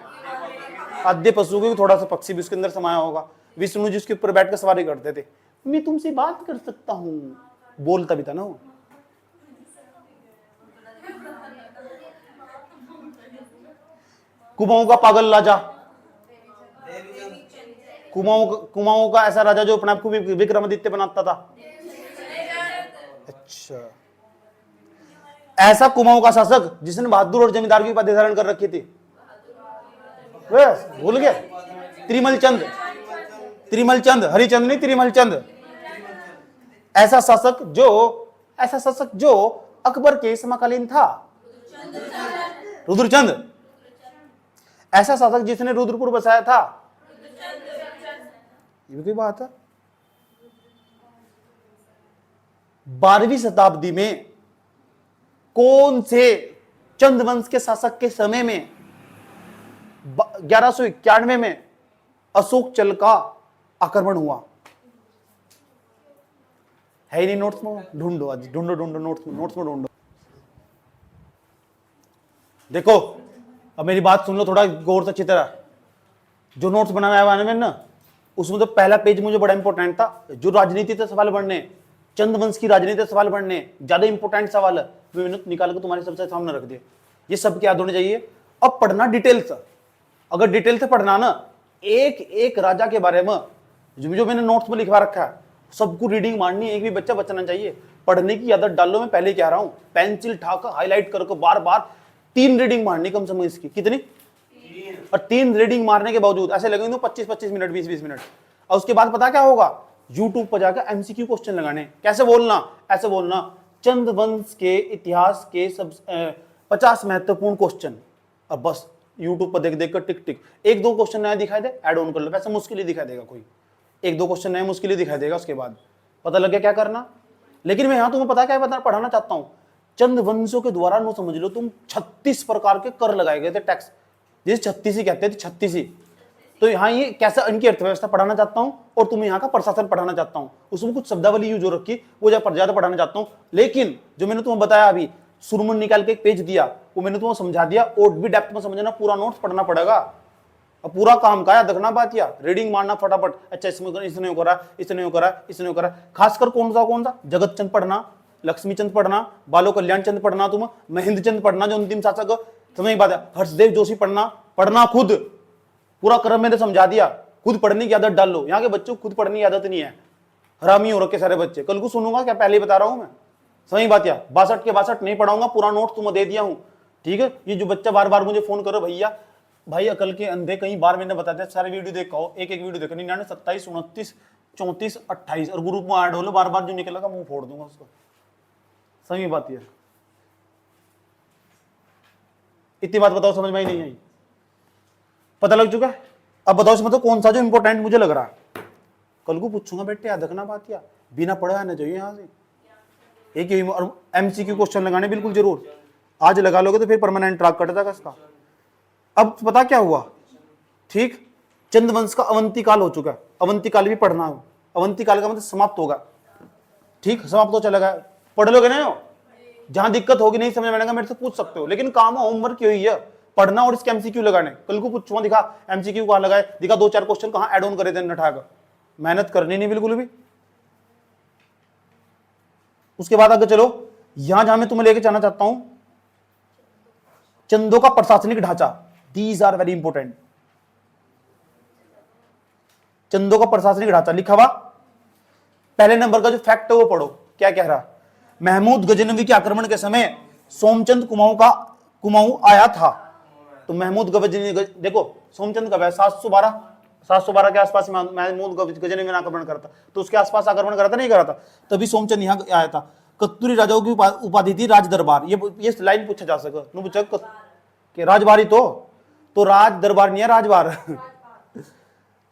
आधे पशु की, थोड़ा सा पक्षी भी उसके अंदर समाया होगा। विष्णु जी उसके ऊपर बैठकर सवारी करते थे। मैं तुमसे बात कर सकता हूं, बोलता भी था ना वो। कुमाऊं का पागल राजा, कुमाऊं का ऐसा राजा जो अपने आप को विक्रमादित्य बनाता था। अच्छा, ऐसा कुमाऊं का शासक जिसने बहादुर और जमींदार की उपाधि धारण कर रखी थी, बस भूल गए? त्रिमल चंद, त्रिमल चंद, हरिचंद नहीं, त्रिमल चंद। ऐसा शासक जो अकबर के समकालीन था, रुद्रचंद। ऐसा शासक जिसने रुद्रपुर बसाया था, ये भी कोई बात है? 12वीं शताब्दी में कौन से चंद वंश के शासक के समय में 1191 में अशोक चल का आक्रमण हुआ? है ही नहीं नोट्स में? ढूंढो आज, ढूंढो नोट्स में ढूंढो। देखो अब मेरी बात सुन लो थोड़ा गौर से अच्छी तरह। जो नोट्स बनाया हुआ है मैंने ना, उसमें तो पहला पेज मुझे बड़ा इंपॉर्टेंट था। जो राजनीति से सवाल पढ़ने, चंद्रवंश की राजनीति से सवाल पढ़ने, ज्यादा इंपॉर्टेंट सवाल है, मैंने निकाल के तुम्हारे सबसे सामने रख दिया। ये सब याद होने चाहिए। अब पढ़ना डिटेल से, अगर डिटेल से पढ़ना ना, एक एक राजा के बारे में जो मैंने नोट्स में लिखवा रखा है, सबको रीडिंग मारनी, एक भी बच्चा बचना चाहिए। पढ़ने की आदत डालो, मैं पहले कह रहा हूं, पेंसिल ठाकर हाईलाइट करके बार बार 3 रीडिंग मारनी कम से कम इसकी। कितनी? और 3 रीडिंग मारने के बावजूद ऐसे लगेंगे 25-25 मिनट, 20-20 मिनट। और उसके बाद पता क्या होगा? यूट्यूब पर जाकर एमसीक्यू क्वेश्चन लगाने। कैसे बोलना? ऐसे बोलना, चंद वंश के इतिहास के सब 50 महत्वपूर्ण क्वेश्चन। अब बस यूट्यूब पर देख देख कर टिक टिक, 1-2 क्वेश्चन नया दिखाई दे, ऐड ऑन कर लो। वैसे मुश्किल ही दिखाई देगा, कोई 1-2 क्वेश्चन नए मुश्किल ही दिखाई देगा। उसके बाद पता लग गया क्या करना। लेकिन मैं यहां तुम्हें पता क्या पढ़ाना चाहता हूं, चंद वंशों के द्वारा नो समझ लो तुम 36 प्रकार के कर लगाए गए थे, टैक्स, जिसे 36 कहते थे, 36। तो यहाँ ये कैसा इनकी अर्थव्यवस्था पढ़ाना चाहता हूं, और तुम्हें यहाँ का प्रशासन पढ़ाना चाहता हूं। उसमें कुछ शब्दावली यूज हो रखी, वो ज्यादा पढ़ाना चाहता हूं। लेकिन जो मैंने तुम्हें बताया अभी, सुरमन निकाल के एक पेज दिया, वो मैंने तुम्हें समझा दिया। और भी डेप्थ में समझना, पूरा नोट्स पढ़ना पड़ेगा। अब पूरा काम का देखना बात, या रीडिंग मारना फटाफट। अच्छा इसमें इसने करा, इसने करा, इसने करा। खासकर कौन सा जगत चंद पढ़ना, लक्ष्मी चंद पढ़ना, बालो कल्याण चंद पढ़ना, तुम महेंद्र चंद पढ़ना जो अंतिम शासक, समझ बात है। हर्षदेव जोशी पढ़ना खुद, पूरा क्रम मैंने समझा दिया। खुद पढ़ने की आदत डाल लो। यहाँ के बच्चों को खुद पढ़ने की आदत नहीं है, हरामी हो रखे सारे बच्चे। कल को सुनूंगा क्या, पहले ही बता रहा हूं मैं, सही बात। या 62 के 62 नहीं पढ़ाऊंगा, पूरा नोट तुम्हें दे दिया हूं, ठीक है। ये जो बच्चा बार बार मुझे फोन करो, भैया भाई अकल के अंधे, कई बार मैंने बता दिया, सारे वीडियो देखो, एक वीडियो देखो, 99, 27, 29, 34, 28, और ग्रुप में ऐड हो लो। बार बार जो निकलेगा मुंह फोड़ दूंगा उसको, सही बात। है इतनी बात बताओ, समझ में ही नहीं आई? पता लग चुका है? अब बताओ इसमें तो कौन सा जो इंपॉर्टेंट मुझे लग रहा है। कल को पूछूंगा बेटे, याद रखना बात, या बिना पढ़े आना चाहिए यहाँ से। एक ही एमसीक्यू क्वेश्चन लगाने बिल्कुल जरूर। आज लगा लोगे तो फिर परमानेंट ट्रैक कट जाएगा इसका। अब पता क्या हुआ, ठीक, चंद्रवंश का अवंती काल हो चुका है। अवंती काल भी पढ़ना है। अवंती काल का मतलब समाप्त होगा, ठीक, समाप्त हो चलेगा। पढ़ लोगे ना? जहां दिक्कत होगी, नहीं समझ में आएगा, मेरे से पूछ सकते हो। लेकिन काम होमवर्क क्यों है, पढ़ना और इसके एमसीक्यू लगाने। कल को पूछूंगा, दिखा एमसीक्यू कहां लगाए, दिखा 2-4 क्वेश्चन कहां ऐड ऑन करे थे नठाकर। मेहनत करनी नहीं बिल्कुल भी। उसके बाद आगे चलो, यहां मैं तुम्हें लेके जाना चाहता हूं, चंदों का प्रशासनिक ढांचा। These are very important. चंदों का प्रशासनिक ढांचा लिखा हुआ, पहले नंबर का जो फैक्ट है वो पढ़ो। क्या कह रहा, महमूद गजनवी के आक्रमण के समय सोमचंद कुमाऊं आया था। तो महमूद गजनवी, देखो सोमचंद कब है, 712 के आसपास महमूद गजनवी ने आक्रमण करा था। तो उसके आसपास आक्रमण करा था, नहीं करा था, तभी सोमचंद यहाँ आया था। कत्तूरी राजाओं की उपाधि थी राज दरबार। ये लाइन पूछा जा सके कि राजबारी तो राज दरबार नहीं है, राजबार।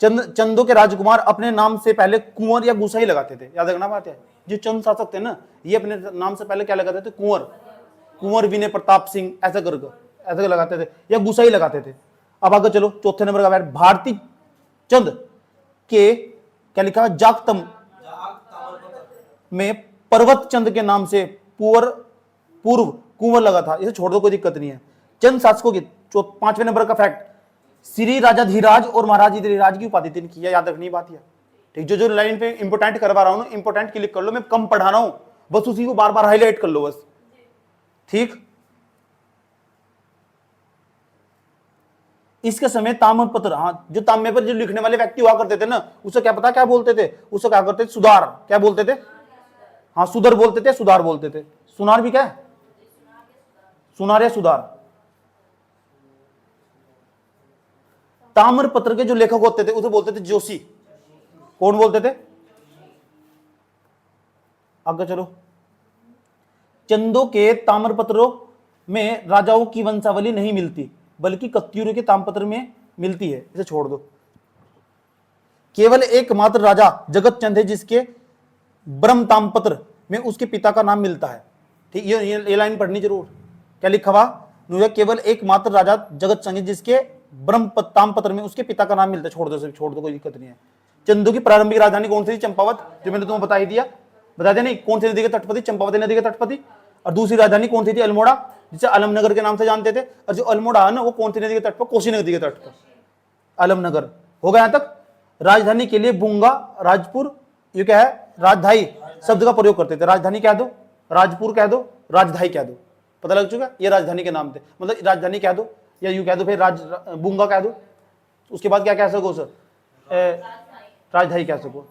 चंदों के राजकुमार अपने नाम से पहले कुंवर या गुसाई लगाते थे। याद रखना बात है, जो चंद शासक थे ना, ये अपने नाम से पहले क्या लगाते थे, कुंवर। कुंवर विनय प्रताप सिंह, ऐसा ऐसे लगाते थे, या गुसाई लगाते थे। अब आगे चलो, चौथे नंबर का बैठ भारती चंद के क्या लिखा है, जागतम में पर्वत चंद के नाम से पूर्व कुंवर लगा था। इसे छोड़ दो, कोई दिक्कत नहीं है। चंद शासकों की 5वें नंबर का फैक्ट, श्री राजा धीराज और महाराज धीराज की उपाधि तीन की, याद रखनी बात है। ठीक, जो जो लाइन पे इंपोर्टेंट करवा रहा हूं, इंपोर्टेंट क्लिक कर लो, मैं कम पढ़ा रहा हूं, बस उसी को बार बार हाईलाइट कर लो बस। ठीक, इसके समय ताम्रपत्र, हाँ, जो तांबे पर जो लिखने वाले व्यक्ति हुआ करते थे ना, उसे क्या पता क्या बोलते थे, उसे क्या करते थे, सुधार, क्या बोलते थे, हाँ सुधर बोलते थे, सुधार बोलते थे। सुनार भी क्या है, सुनार या सुधार। ताम्रपत्र के जो लेखक होते थे उसे बोलते थे जोशी। कौन बोलते थे, आगे चलो। चंदों के ताम्रपत्रों में राजाओं की वंशावली नहीं मिलती, बल्कि कत्यूरों के ताम्रपत्र में मिलती है, इसे छोड़ दो। केवल एकमात्र राजा जगत चंद है जिसके ब्रह्म ताम्रपत्र में उसके पिता का नाम मिलता है। ठीक, ये लाइन पढ़नी जरूर। क्या लिखा हुआ, केवल एकमात्र राजा जगत चंद है जिसके ब्रह्म ताम्रपत्र में उसके पिता का नाम मिलता है। छोड़ दो, कोई दिक्कत नहीं है। चंदों की प्रारंभिक राजधानी कौन सी थी, चंपावत, जो मैंने तुम्हें बता ही दिया, बता दिया नहीं, कौन सी नदी के तटपति, चंपावती नदी के तटपति। और दूसरी राजधानी कौन सी थी, अल्मोड़ा, जिसे आलमनगर के नाम से जानते थे। और जो अल्मोड़ा है ना, वो कौन सी नदी के तट पर, कोसी नदी के तट पर, आलमनगर। हो गया यहां तक। राजधानी के लिए बुंगा, राजपुर, ये क्या है, राजधाई शब्द का प्रयोग करते थे। राजधानी कह दो, राजपुर कह दो, राजधाई कह दो, पता लग चुका। ये राजधानी के नाम थे, मतलब राजधानी कह दो या यूं कह दो, फिर बुंगा कह दो, उसके बाद क्या कह सको सर, राजधाई कह सको,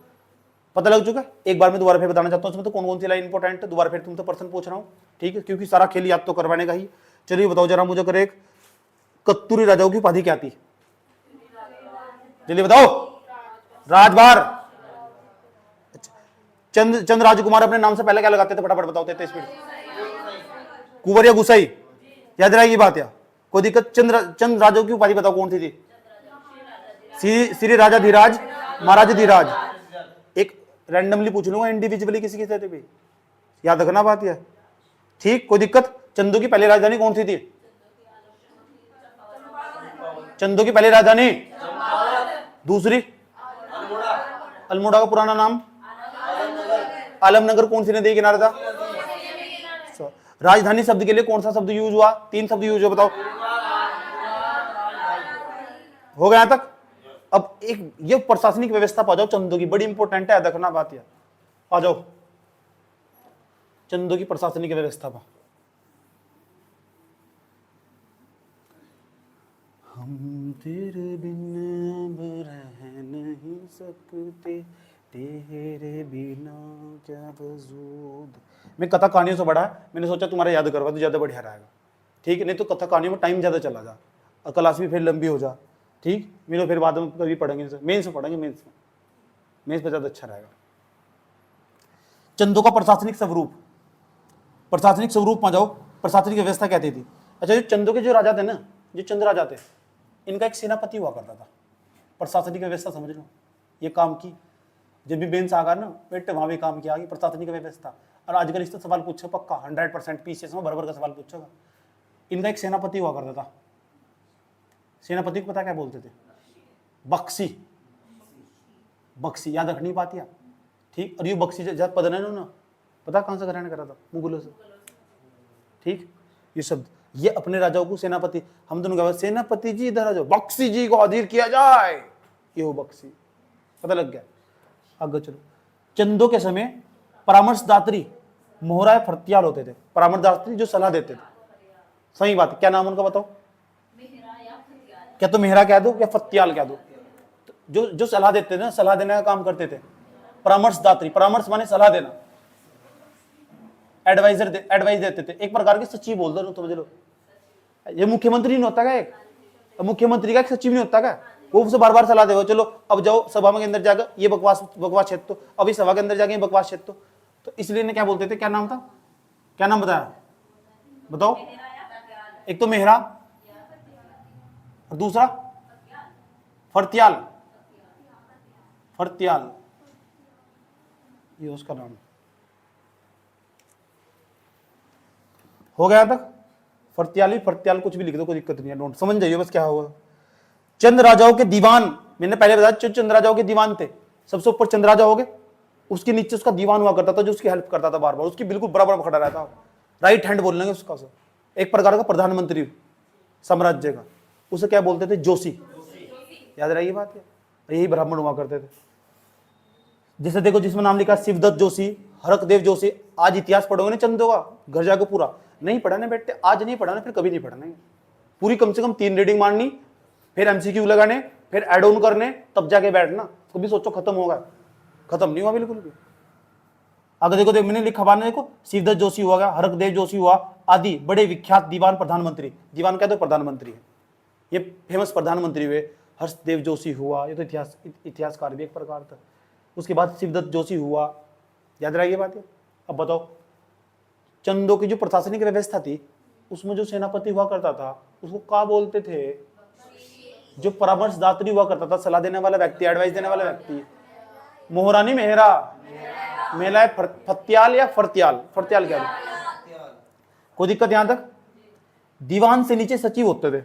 पता लग चुका। एक बार मैं दोबारा फिर बताना चाहता हूँ इसमें तो कौन कौन सी लाइन इंपॉर्टेंट है, दोबारा फिर तुमसे प्रश्न पूछ रहा हूँ। ठीक है, क्योंकि सारा खेल याद तो करवाने का ही। चलिए बताओ जरा मुझे, कर एक कत्तूरी राजाओं की उपाधि क्या थी, चलिए बताओ। राजभार। चंद राजकुमार अपने नाम से पहले क्या लगाते थे, फटाफट बताओ, 33 मिनट। कुंवर या गुसाई, याद रहेगी बात या कोई दिक्कत। चंद राजाओं की उपाधि बताओ कौन सी थी, श्री राजा धीराज, महाराज धीराज। एक रैंडमली पूछ लूंगा, इंडिविजुअली किसी की स्थिति पे, याद रखना बात यह। ठीक, कोई दिक्कत। चंदों की पहली राजधानी कौन सी थी, चंदों की पहली राजधानी, दूसरी अल्मोड़ा का पुराना नाम आलमनगर, कौन सी नदी किनारा था। राजधानी शब्द के लिए कौन सा शब्द यूज हुआ, 3 शब्द यूज हुआ, बताओ। हो गया यहां तक। अब एक ये प्रशासनिक व्यवस्था पा जाओ चंदों की, बड़ी इंपॉर्टेंट है, देखना बात यह। आ जाओ चंदों की प्रशासनिक व्यवस्था पा। हम तेरे बिन अब रह नहीं सकते, तेरे बिना क्या वजूद। मैं कथा कहानियों से बड़ा है, मैंने सोचा तुम्हारा याद करवा तो ज्यादा बढ़िया रहेगा। ठीक है, नहीं तो कथा कहानियों में टाइम ज्यादा चला जा और क्लास भी फिर लंबी हो जा। ठीक, मिलो फिर बाद में कभी पढ़ेंगे, मेंस में पढ़ेंगे, मेंस पे ज्यादा अच्छा रहेगा। चंदों का प्रशासनिक स्वरूप, प्रशासनिक स्वरूप में जाओ, प्रशासनिक व्यवस्था कहती थी। अच्छा, जो चंदों के जो राजा थे ना, जो चंद राजा थे, इनका एक सेनापति हुआ करता था। प्रशासनिक व्यवस्था समझ लो, ये काम की, जब भी बेंस आ गया ना बेटे, वहां भी काम किया, प्रशासनिक व्यवस्था। और आजकल इससे सवाल पूछो पक्का 100% पीसीएस में भर का सवाल पूछोगा। इनका एक सेनापति हुआ करता था। सेनापति को पता क्या बोलते थे, बख्शी, बख्शी, याद रखनी बात या। ठीक, और ये बख्शी जब पद ना, पता कहां से ग्रहण करा था, मुगलों से। ठीक, ये शब्द, ये अपने राजाओं को सेनापति, हम दोनों क्या, सेनापति जी इधर आ जाओ, बख्शी जी को अधीर किया जाए, ये हो बख्शी, पता लग गया। आगे चलो। चंदों के समय परामर्शदात्री मोहरा फर्त्याल होते थे। परामर्शदात्री जो सलाह देते थे, सही बात है, क्या नाम उनका बताओ, क्या तो मेहरा कह दो या फत्याल कह दो, जो सलाह देते थे ना, सलाह देने का काम करते थे। परामर्शदात्री, परामर्श माने सलाह देना, एडवाइस देते थे, एक प्रकार की सचिव बोल दो, समझ लो। ये मुख्यमंत्री नहीं होता क्या, एक मुख्यमंत्री का एक सचिव नहीं होता क्या, वो उसे बार बार सलाह देगा, चलो अब जाओ सभा में अंदर जाकर ये बकवास क्षेत्र तो, अभी सभा के अंदर जाके बकवास क्षेत्र तो इसलिए इन्हें क्या बोलते थे, क्या नाम था, क्या नाम बताया, बताओ। एक तो मेहरा और दूसरा फर्त्याल, फर्त्याल, ये उसका नाम। हो गया तक? फर्त्याल फर्त्याल कुछ भी लिख दो, कोई दिक्कत नहीं है, नोट समझ जाइए बस क्या हुआ। चंद राजाओं के दीवान, मैंने पहले बताया चंद राजाओं के दीवान थे, सबसे ऊपर चंद राजा हो गए, उसके नीचे उसका दीवान हुआ करता था जो उसकी हेल्प करता था बार बार, उसकी बिल्कुल बराबर खड़ा रहता, राइट हैंड बोल लेंगे उसका, एक प्रकार का प्रधानमंत्री साम्राज्य का, उसे क्या बोलते थे? जोशी। याद रही बात है, यही ब्राह्मण हुआ करते थे। जैसे देखो जिसमें नाम लिखा शिवदत्त जोशी, हरकदेव जोशी, आज इतिहास पढ़ोगे ना चंदों का घर जाकर पूरा, नहीं पढ़ाने बैठते, आज नहीं पढ़ाना फिर कभी नहीं पढ़ाना, पूरी कम से कम 3 रीडिंग मारनी, फिर एमसीक्यू लगाने, फिर एड ऑन करने, तब जाके बैठना, कभी सोचो खत्म होगा, खत्म नहीं हुआ बिल्कुल भी। अगर देखो मैंने लिखा बार देखो, शिवदत्त जोशी हुआ गया, हरकदेव जोशी हुआ, आदि बड़े विख्यात दीवान प्रधानमंत्री, दीवान क्या तो प्रधानमंत्री है, ये फेमस प्रधानमंत्री हुए। हर्षदेव जोशी हुआ, ये तो इतिहासकार भी एक प्रकार था। उसके बाद शिवदत्त जोशी हुआ, याद रही ये बात है। अब बताओ चंदों की जो प्रशासनिक व्यवस्था थी उसमें जो सेनापति हुआ करता था उसको क्या बोलते थे? जो परामर्शदात्री हुआ करता था, सलाह देने वाला व्यक्ति, एडवाइस देने वाला व्यक्ति, मोहरानी मेहरा, मेला है फत्याल या फर्त्याल, फर्त्याल क्या है? कोई दिक्कत यहां तक? दीवान से नीचे सचिव होते थे,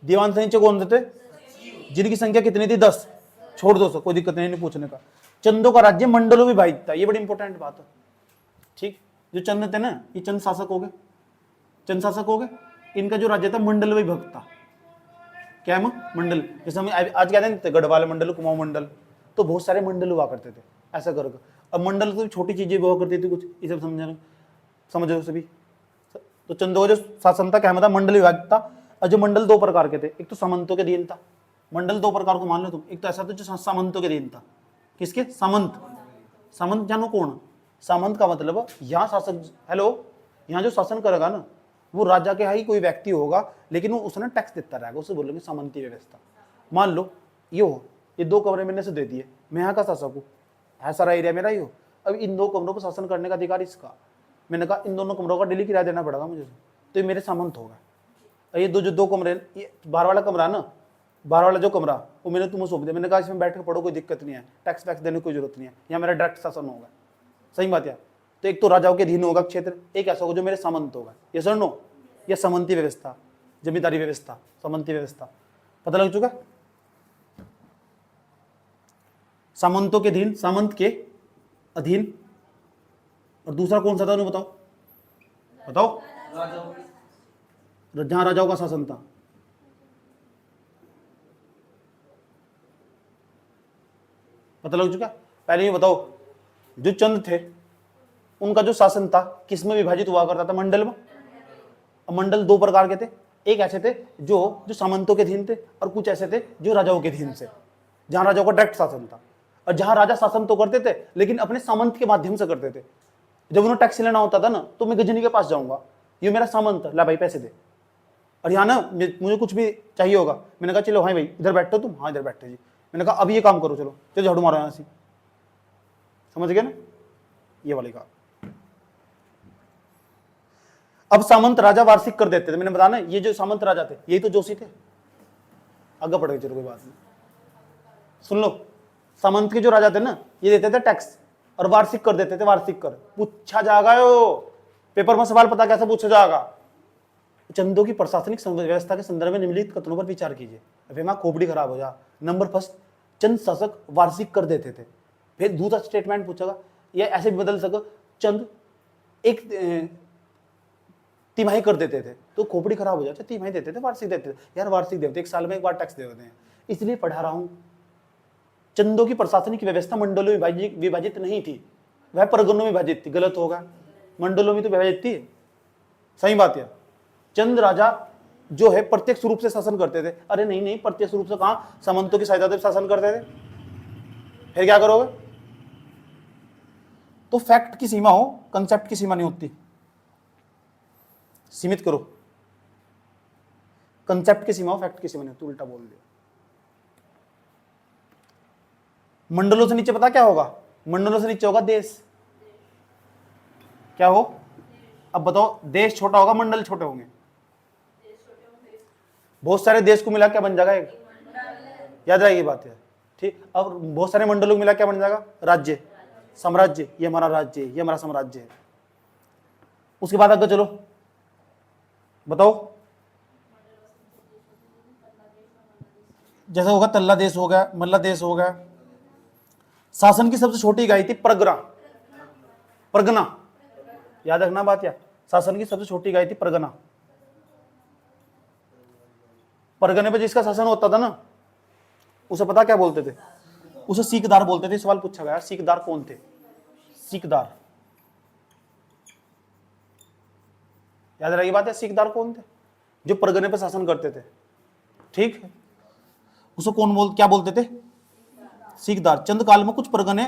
दीवान से नीचे कौन होते थे? जिनकी संख्या कितनी थी? 10, छोड़ दो, कोई दिक्कत नहीं पूछने का। चंदों का राज्य मंडलों में विभाजित था, ये बड़ी इंपॉर्टेंट बात है, ठीक। जो चंद थे ना, ये चंद शासक हो गए, चंद शासक हो गए, इनका जो राज्य था मंडल में विभक्त था। क्या है मंडल? जैसे हम आज कहते हैं गढ़वाल मंडल, कुमाऊं मंडल, तो बहुत सारे मंडल हुआ करते थे ऐसा करके। अब मंडल तो छोटी चीजें हुआ करती थी कुछ, ये सब समझो सभी। तो चंदों का जो शासन था क्या था? मंडल विभाजित था। और जो मंडल 2 प्रकार के थे, एक तो सामंतों के अधीन था, मंडल 2 प्रकार को मान लो तुम, एक तो ऐसा था जो सामंतों के अधीन था। किसके? सामंत। सामंत जानो कौन? सामंत का मतलब यहाँ शासक, हेलो, यहाँ जो शासन करेगा ना वो राजा के ही कोई व्यक्ति होगा, लेकिन वो उसने टैक्स देता रहेगा, उसे बोलेंगे सामंती व्यवस्था। मान लो ये 2 कमरे मैंने से दे दिए, मैं यहाँ का शासक हूँ, है सारा एरिया मेरा ही हो, अब इन 2 कमरों पर शासन करने का अधिकार इसका, मैंने कहा इन दोनों कमरों का डेली किराया देना पड़ेगा मुझे, तो ये मेरे सामंत होगा। ये जो 2 कमरे, ये बाहर वाला कमरा ना, बाहर वाला जो कमरा वो मैंने तुम्हें सौंप दिया, मैंने कहा इसमें बैठ के पढ़ो, कोई दिक्कत नहीं है, टैक्स वैक्स देने की कोई जरूरत नहीं है, यहाँ मेरा डायरेक्ट शासन होगा। सही बात है। तो एक तो राजाओं के अधीन होगा क्षेत्र, एक ऐसा होगा जो मेरे सामंत होगा। ये सर नो, ये सामंती व्यवस्था, जमींदारी व्यवस्था, सामंती व्यवस्था, पता लग चुका? सामंतों के अधीन, सामंत के अधीन, और दूसरा कौन सा था उन्हें बताओ, बताओ? जहां राजाओं का शासन था। पता लग चुका? पहले ये बताओ, जो चंद थे उनका जो शासन था किस में विभाजित हुआ करता था? मंडल में। मंडल 2 प्रकार के थे, एक ऐसे थे जो सामंतों के अधीन थे, और कुछ ऐसे थे जो राजाओं के अधीन से, जहां राजाओं का डायरेक्ट शासन था, और जहां राजा शासन तो करते थे लेकिन अपने सामंत के माध्यम से करते थे। जब उन्हें टैक्स लेना होता था ना, तो मैं गजनी के पास जाऊंगा, ये मेरा सामंत, ला भाई पैसे दे, और यहाँ ना मुझे कुछ भी चाहिए होगा, मैंने कहा चलो हाँ भाई इधर बैठो तुम, हाँ इधर बैठे जी, मैंने कहा अब ये काम करो, चलो चलो झाड़ू मारो यहाँ से, समझ गए ना? ये वाली काम। अब सामंत राजा वार्षिक कर देते थे, मैंने बताया ना, ये जो सामंत राजा थे यही तो जोशी थे। आगे बढ़ गए, चलो कोई बात नहीं, सुन लो। सामंत के जो राजा थे ना, ये देते थे टैक्स और वार्षिक कर देते थे, वार्षिक कर। पूछा जाएगा यो पेपर में सवाल, पता कैसे पूछा जाएगा? चंदों की प्रशासनिक व्यवस्था के संदर्भ में निम्नलिखित कथनों पर विचार कीजिए। अभी मां खोपड़ी खराब हो जा। नंबर फर्स्ट, चंद शासक वार्षिक कर देते थे। फिर दूसरा स्टेटमेंट पूछेगा, या ऐसे भी बदल सको, चंद एक तिमाही कर देते थे, तो खोपड़ी खराब हो जाती, तिमाही देते थे, वार्षिक देते थे। यार वार्षिक देते, 1 साल में 1 बार टैक्स देते हैं, इसलिए पढ़ा रहा हूं। चंदों की प्रशासनिक व्यवस्था मंडलों में विभाजित नहीं थी, वह परगनों में विभाजित थी। गलत होगा, मंडलों में तो विभाजित थी, सही बात है। चंद राजा जो है प्रत्यक्ष रूप से शासन करते थे। अरे नहीं नहीं, प्रत्यक्ष रूप से कहां, सामंतों की सहायता से शासन करते थे। फिर क्या करोगे? तो फैक्ट की सीमा हो, कंसेप्ट की सीमा नहीं होती। सीमित करो, कंसेप्ट की सीमा हो, फैक्ट की सीमा नहीं होती, उल्टा बोल दिया। मंडलों से नीचे पता क्या होगा? मंडलों से नीचे होगा देश। क्या हो? अब बताओ, देश छोटा होगा, मंडल छोटे होंगे? बहुत सारे देश को मिला क्या बन जाएगा एक? याद रहेगी बात है, ठीक। अब बहुत सारे मंडलों को मिला क्या बन जाएगा? राज्य, साम्राज्य। ये हमारा राज्य है, ये हमारा साम्राज्य है। उसके बाद आगे चलो, बताओ। जैसे होगा तल्ला देश हो गया, मल्ला देश हो गया। शासन की सबसे छोटी इकाई थी परगना। परगना, याद रखना बात। या शासन की सबसे छोटी इकाई थी परगना। परगने पे जिसका शासन होता था ना, उसे पता क्या बोलते थे? उसे सीकदार बोलते थे। सवाल पूछा गया, सीकदार कौन थे? सीकदार, याद रही बात है। सीकदार कौन थे? जो परगने पे शासन करते थे, ठीक है। उसे क्या बोलते थे? सीकदार। चंद काल में कुछ परगने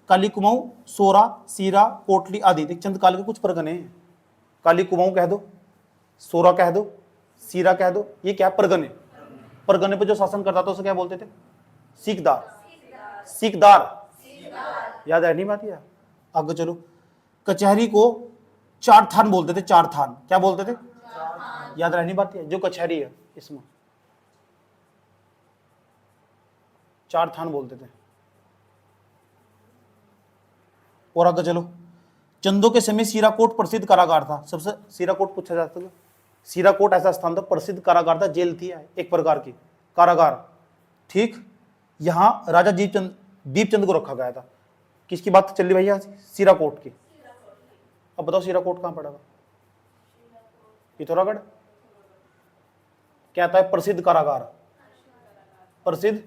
काली कुमाऊं, सोरा, सीरा, कोटली आदि थे। चंद काल के कुछ परगने हैं। काली कुमाऊं कह दो, सोरा कह दो, सीरा कह दो, ये क्या? परगने। परगने पे जो शासन करता था उसे क्या बोलते थे? सीकदार। सीकदार, याद है नहीं बात? या आगे चलो। कचहरी को चार थान बोलते थे। चार थान क्या बोलते थे? याद रहनी बात है। जो कचहरी है इसमें चार थान बोलते थे। और आगे चलो। चंदों के समय सीराकोट प्रसिद्ध कारागार था। सबसे सीराकोट पूछा जाता था। सीराकोट ऐसा स्थान था, प्रसिद्ध कारागार था, जेल थी एक प्रकार की, कारागार, ठीक। यहां राजा दीपचंद को रखा गया था। किसकी बात चल रही भैया? सीराकोट की। अब बताओ सीराकोट कहां पड़ेगा? पिथौरागढ़। क्या था? प्रसिद्ध कारागार। प्रसिद्ध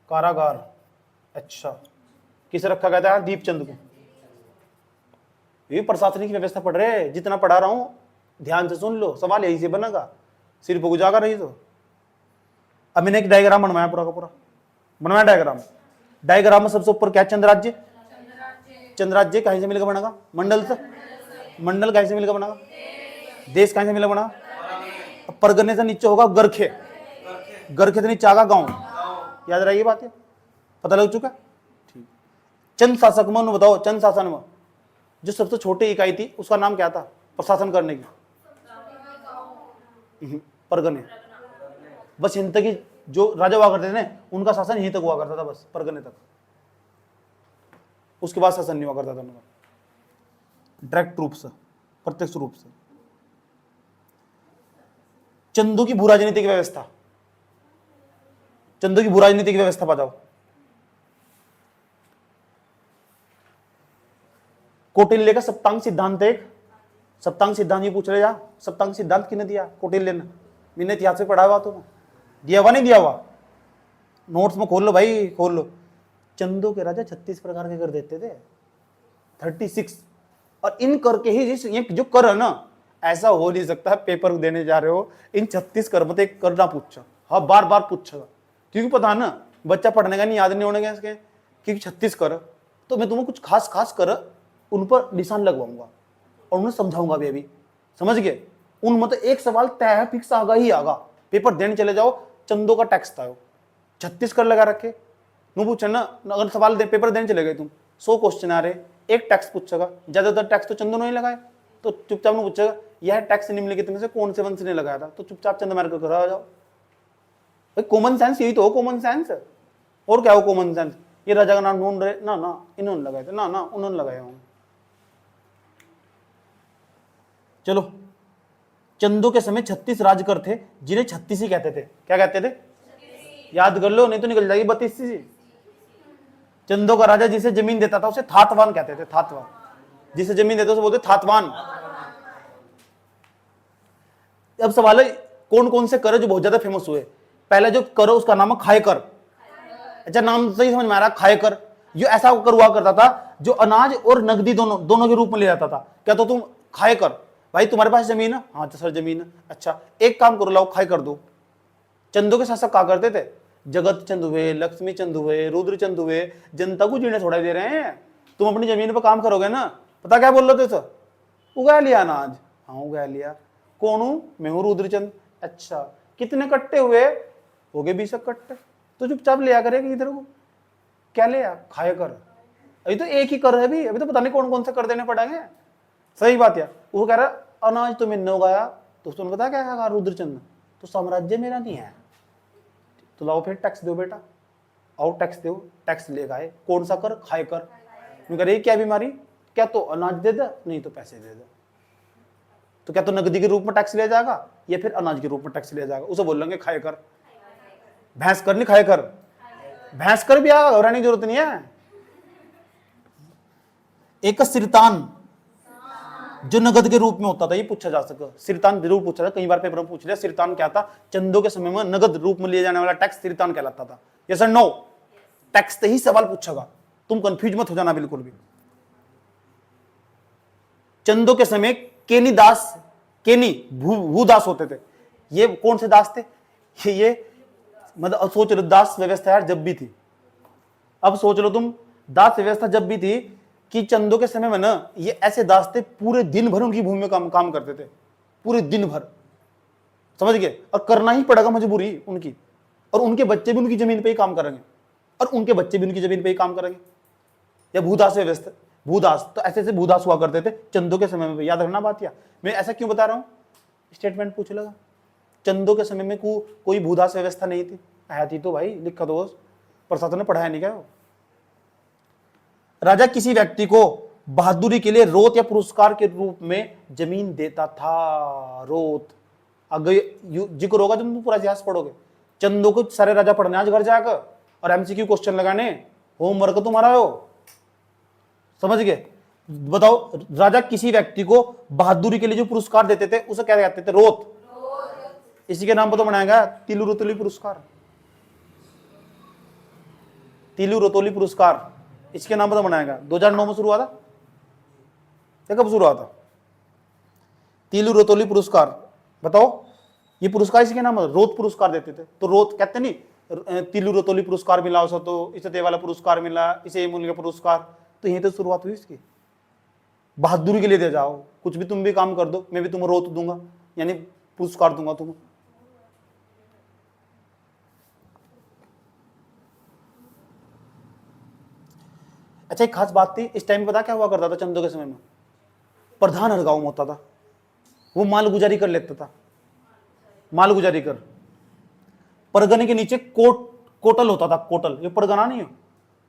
कारागार, अच्छा। किसे रखा गया था? दीपचंद को। ये प्रशासनिक व्यवस्था पढ़ रहे हैं, जितना पढ़ा रहा हूं ध्यान से सुन लो, सवाल यही से बनेगा, सिर्फ उजागर नहीं। तो अब मैंने एक डायग्राम बनवाया, पूरा का पूरा बनवाया डायग्राम। डायग्राम में सबसे ऊपर क्या? चंद्रराज्य। चंद्रराज्य कहीं से मिलकर बनेगा? मंडल से। मंडल कहीं से मिलकर बनेगा? देश कहीं से मिलकर बनेगा? परगने से नीचे होगा गरखे। गरखे से नीचे आगा गांव। याद रहिए बात है, पता लग चुका? ठीक। चंद शासक में बताओ, चंद शासन में जो सबसे छोटी इकाई थी उसका नाम क्या था प्रशासन करने की? परगने। बस यहीं तक ही जो राजा हुआ करते थे ना, उनका शासन यहीं तक हुआ करता था, बस परगने तक। उसके बाद शासन नहीं हुआ करता था उनका डायरेक्ट रूप से, प्रत्यक्ष रूप से। चंदू की भू राजनीतिक व्यवस्था। चंदू की भू राजनीतिक व्यवस्था बताओ। कौटिल्य का सप्तांग सिद्धांत, एक सप्तांग सिद्धांत ये पूछ रहे जा, सप्तांग सिद्धांत किसने दिया? कौटिल्य ने। मैंने इतिहास में पढ़ा हुआ, तुम्हें दिया हुआ नहीं दिया हुआ? नोट्स में खोल लो भाई, खोल लो। चंदू के राजा 36 प्रकार के कर देते थे, 36। और इन कर के ही ये जो कर है ना, ऐसा हो नहीं सकता पेपर देने जा रहे हो इन 36 कर मत एक करना पूछा। हाँ, बार बार पूछेगा, क्योंकि पता ना बच्चा पढ़ने का नहीं, याद नहीं होने का इसके, क्योंकि 36 कर। तो मैं तुम्हें कुछ खास खास कर उन पर निशान लगवाऊंगा और उन्हें समझाऊंगा भी अभी, समझ गए? उन मतलब एक सवाल तय है, फिक्स आगा ही आगा। पेपर देने चले जाओ, चंदो का टैक्स था 36 कर लगा रखे। नु पूछा ना, अगर सवाल दे पेपर देने चले गए तुम, 100 क्वेश्चन आ रहे, एक टैक्स पूछेगा, ज्यादातर टैक्स तो चंदो ने लगाया, तो चुपचाप ने पूछेगा यह टैक्स निम्नलिखित में से कौन से वंश ने लगाया था, तो चुपचाप चंद मार कर करा जाओ। भाई कॉमन सेंस यही तो हो, कॉमन सेंस। और क्या हो कॉमन सेंस? ये राजा का नाम ढूंढ रहे, ना ना इन्होंने लगाए थे, ना ना उन्होंने लगाए होंगे। चलो, चंदो के समय 36 राजकर थे, जिन्हें 36 ही कहते थे। क्या कहते थे? याद कर लो, नहीं तो निकल जाएगी 32 सी। चंदो का राजा जिसे जमीन देता था उसे थातवान कहते थे। थातवान, जिसे जमीन देता उसे बोलते थातवान। अब सवाल है कौन कौन से कर जो बहुत ज्यादा फेमस हुए। पहला जो कर उसका नाम है खाए कर। अच्छा, नाम सही समझ में आ रहा? खाए कर। ये ऐसा कर हुआ करता था जो अनाज और नकदी दोनों के रूप में ले जाता था। क्या तो तुम खाए कर, भाई तुम्हारे पास जमीन है? हाँ सर जमीन है। अच्छा, एक काम करो, लाओ खाए कर दो। चंदो के शासक क्या करते थे? जगत चंद हुए, लक्ष्मी चंद हुए, रुद्र चंद हुए, जनता को जीने थोड़ा दे रहे हैं। तुम अपनी जमीन पर काम करोगे ना, पता क्या बोल रहे थे सर? उगा लिया अनाज। हाँ उगा लिया। कौन हूं मैं? हूं रुद्रचंद। अच्छा, कितने कट्टे हुए? हो गए 20 कट्टे। तो चुपचाप लिया करेगा इधर को। क्या लिया? खाया कर। अभी तो एक ही कर है, अभी तो पता नहीं कौन कौन से कर देने पड़ेंगे। सही बात है। वो कह रहा अनाज तो मैंने उगाया, तो उसने पता क्या कहा रुद्रचंद? तो साम्राज्य मेरा नहीं है, तो लाओ फिर टैक्स दो बेटा, आओ टैक्स दो। टैक्स ले गए। कौन सा कर? खाए कर। मैं कह रही क्या बीमारी? क्या तो अनाज दे दे, नहीं तो पैसे दे दे। तो क्या तो नकदी के रूप में टैक्स लिया जाएगा या फिर अनाज के रूप में टैक्स लिया जाएगा? उसे बोलेंगे खाए कर। भैंस कर नहीं खाए कर, भैंस कर भी आएगा, घबराने की जरूरत नहीं है। एक सिरतान जो नगद के रूप में होता था, ये पूछा जा सके, सिरतान जरूर पूछा था, कई बार पेपर में पूछ लिया। सिरतान क्या था? चंदों के समय में नगद रूप में लिए जाने वाला टैक्स सिरतान कहलाता था। यस और नो? टैक्स से ही सवाल पूछेगा, तुम कंफ्यूज मत हो जाना बिल्कुल भी। चंदों के समय केनी दास, केनी भूदास होते थे। ये कौन से दास थे? ये मतलब सोच लो, दास व्यवस्था यार जब भी थी, अब सोच लो तुम, दास व्यवस्था जब भी थी कि चंदों के समय में ना ये ऐसे दास थे, पूरे दिन भर उनकी भूमि में काम करते थे, पूरे दिन भर, समझ गए? और करना ही पड़ेगा, मजबूरी उनकी। और उनके बच्चे भी उनकी जमीन पे ही काम करेंगे, और उनके बच्चे भी उनकी जमीन पे ही काम करेंगे। या भूदास व्यवस्था, भूदास तो ऐसे ऐसे भूदास हुआ करते थे चंदों के समय में। याद रखना बात। या मैं ऐसा क्यों बता रहा हूं, स्टेटमेंट पूछ लगा। चंदों के समय में कोई भूदास व्यवस्था नहीं थी। है थी तो भाई लिखा दो, प्रशासन ने पढ़ाया नहीं क्या? राजा किसी व्यक्ति को बहादुरी के लिए रोत या पुरस्कार के रूप में जमीन देता था। रोत अगर जिक्र होगा जब तुम पूरा इतिहास पढ़ोगे। चंदों को सारे राजा पढ़ने आज घर जाकर और एमसीक्यू क्वेश्चन लगाने, होमवर्क तुम्हारा हो, समझ गए? बताओ, राजा किसी व्यक्ति को बहादुरी के लिए जो पुरस्कार देते थे उसे क्या कहते थे? रोत। इसी के नाम पर तो बनाएगा तिलु रोतोली पुरस्कार। तिलु रोतोली पुरस्कार इसके नाम पर तो बनाएगा। 2009 में शुरू हुआ था, कब शुरू हुआ था? तिलु रोतोली पुरस्कार। बताओ, ये पुरस्कार इसी के नाम पर रोत पुरस्कार देते थे। तो रोत कहते नहीं, तिलु रोतोली पुरस्कार मिला उसे, तो इसे ते वाला पुरस्कार मिला, इसे ये मूल्य पुरस्कार। तो यही तो शुरुआत हुई इसकी। बहादुरी के लिए दे जाओ, कुछ भी तुम भी काम कर दो, मैं भी तुम्हें रोत दूंगा, यानी पुरस्कार दूंगा तुम्हें। अच्छा, एक खास बात थी इस टाइम, पता क्या हुआ करता था चंदों के समय में? प्रधान हर गांव में होता था, वो मालगुजारी कर लेता था। मालगुजारी कर, परगने के नीचे कोटल होता था। कोटल, ये परगना नहीं है,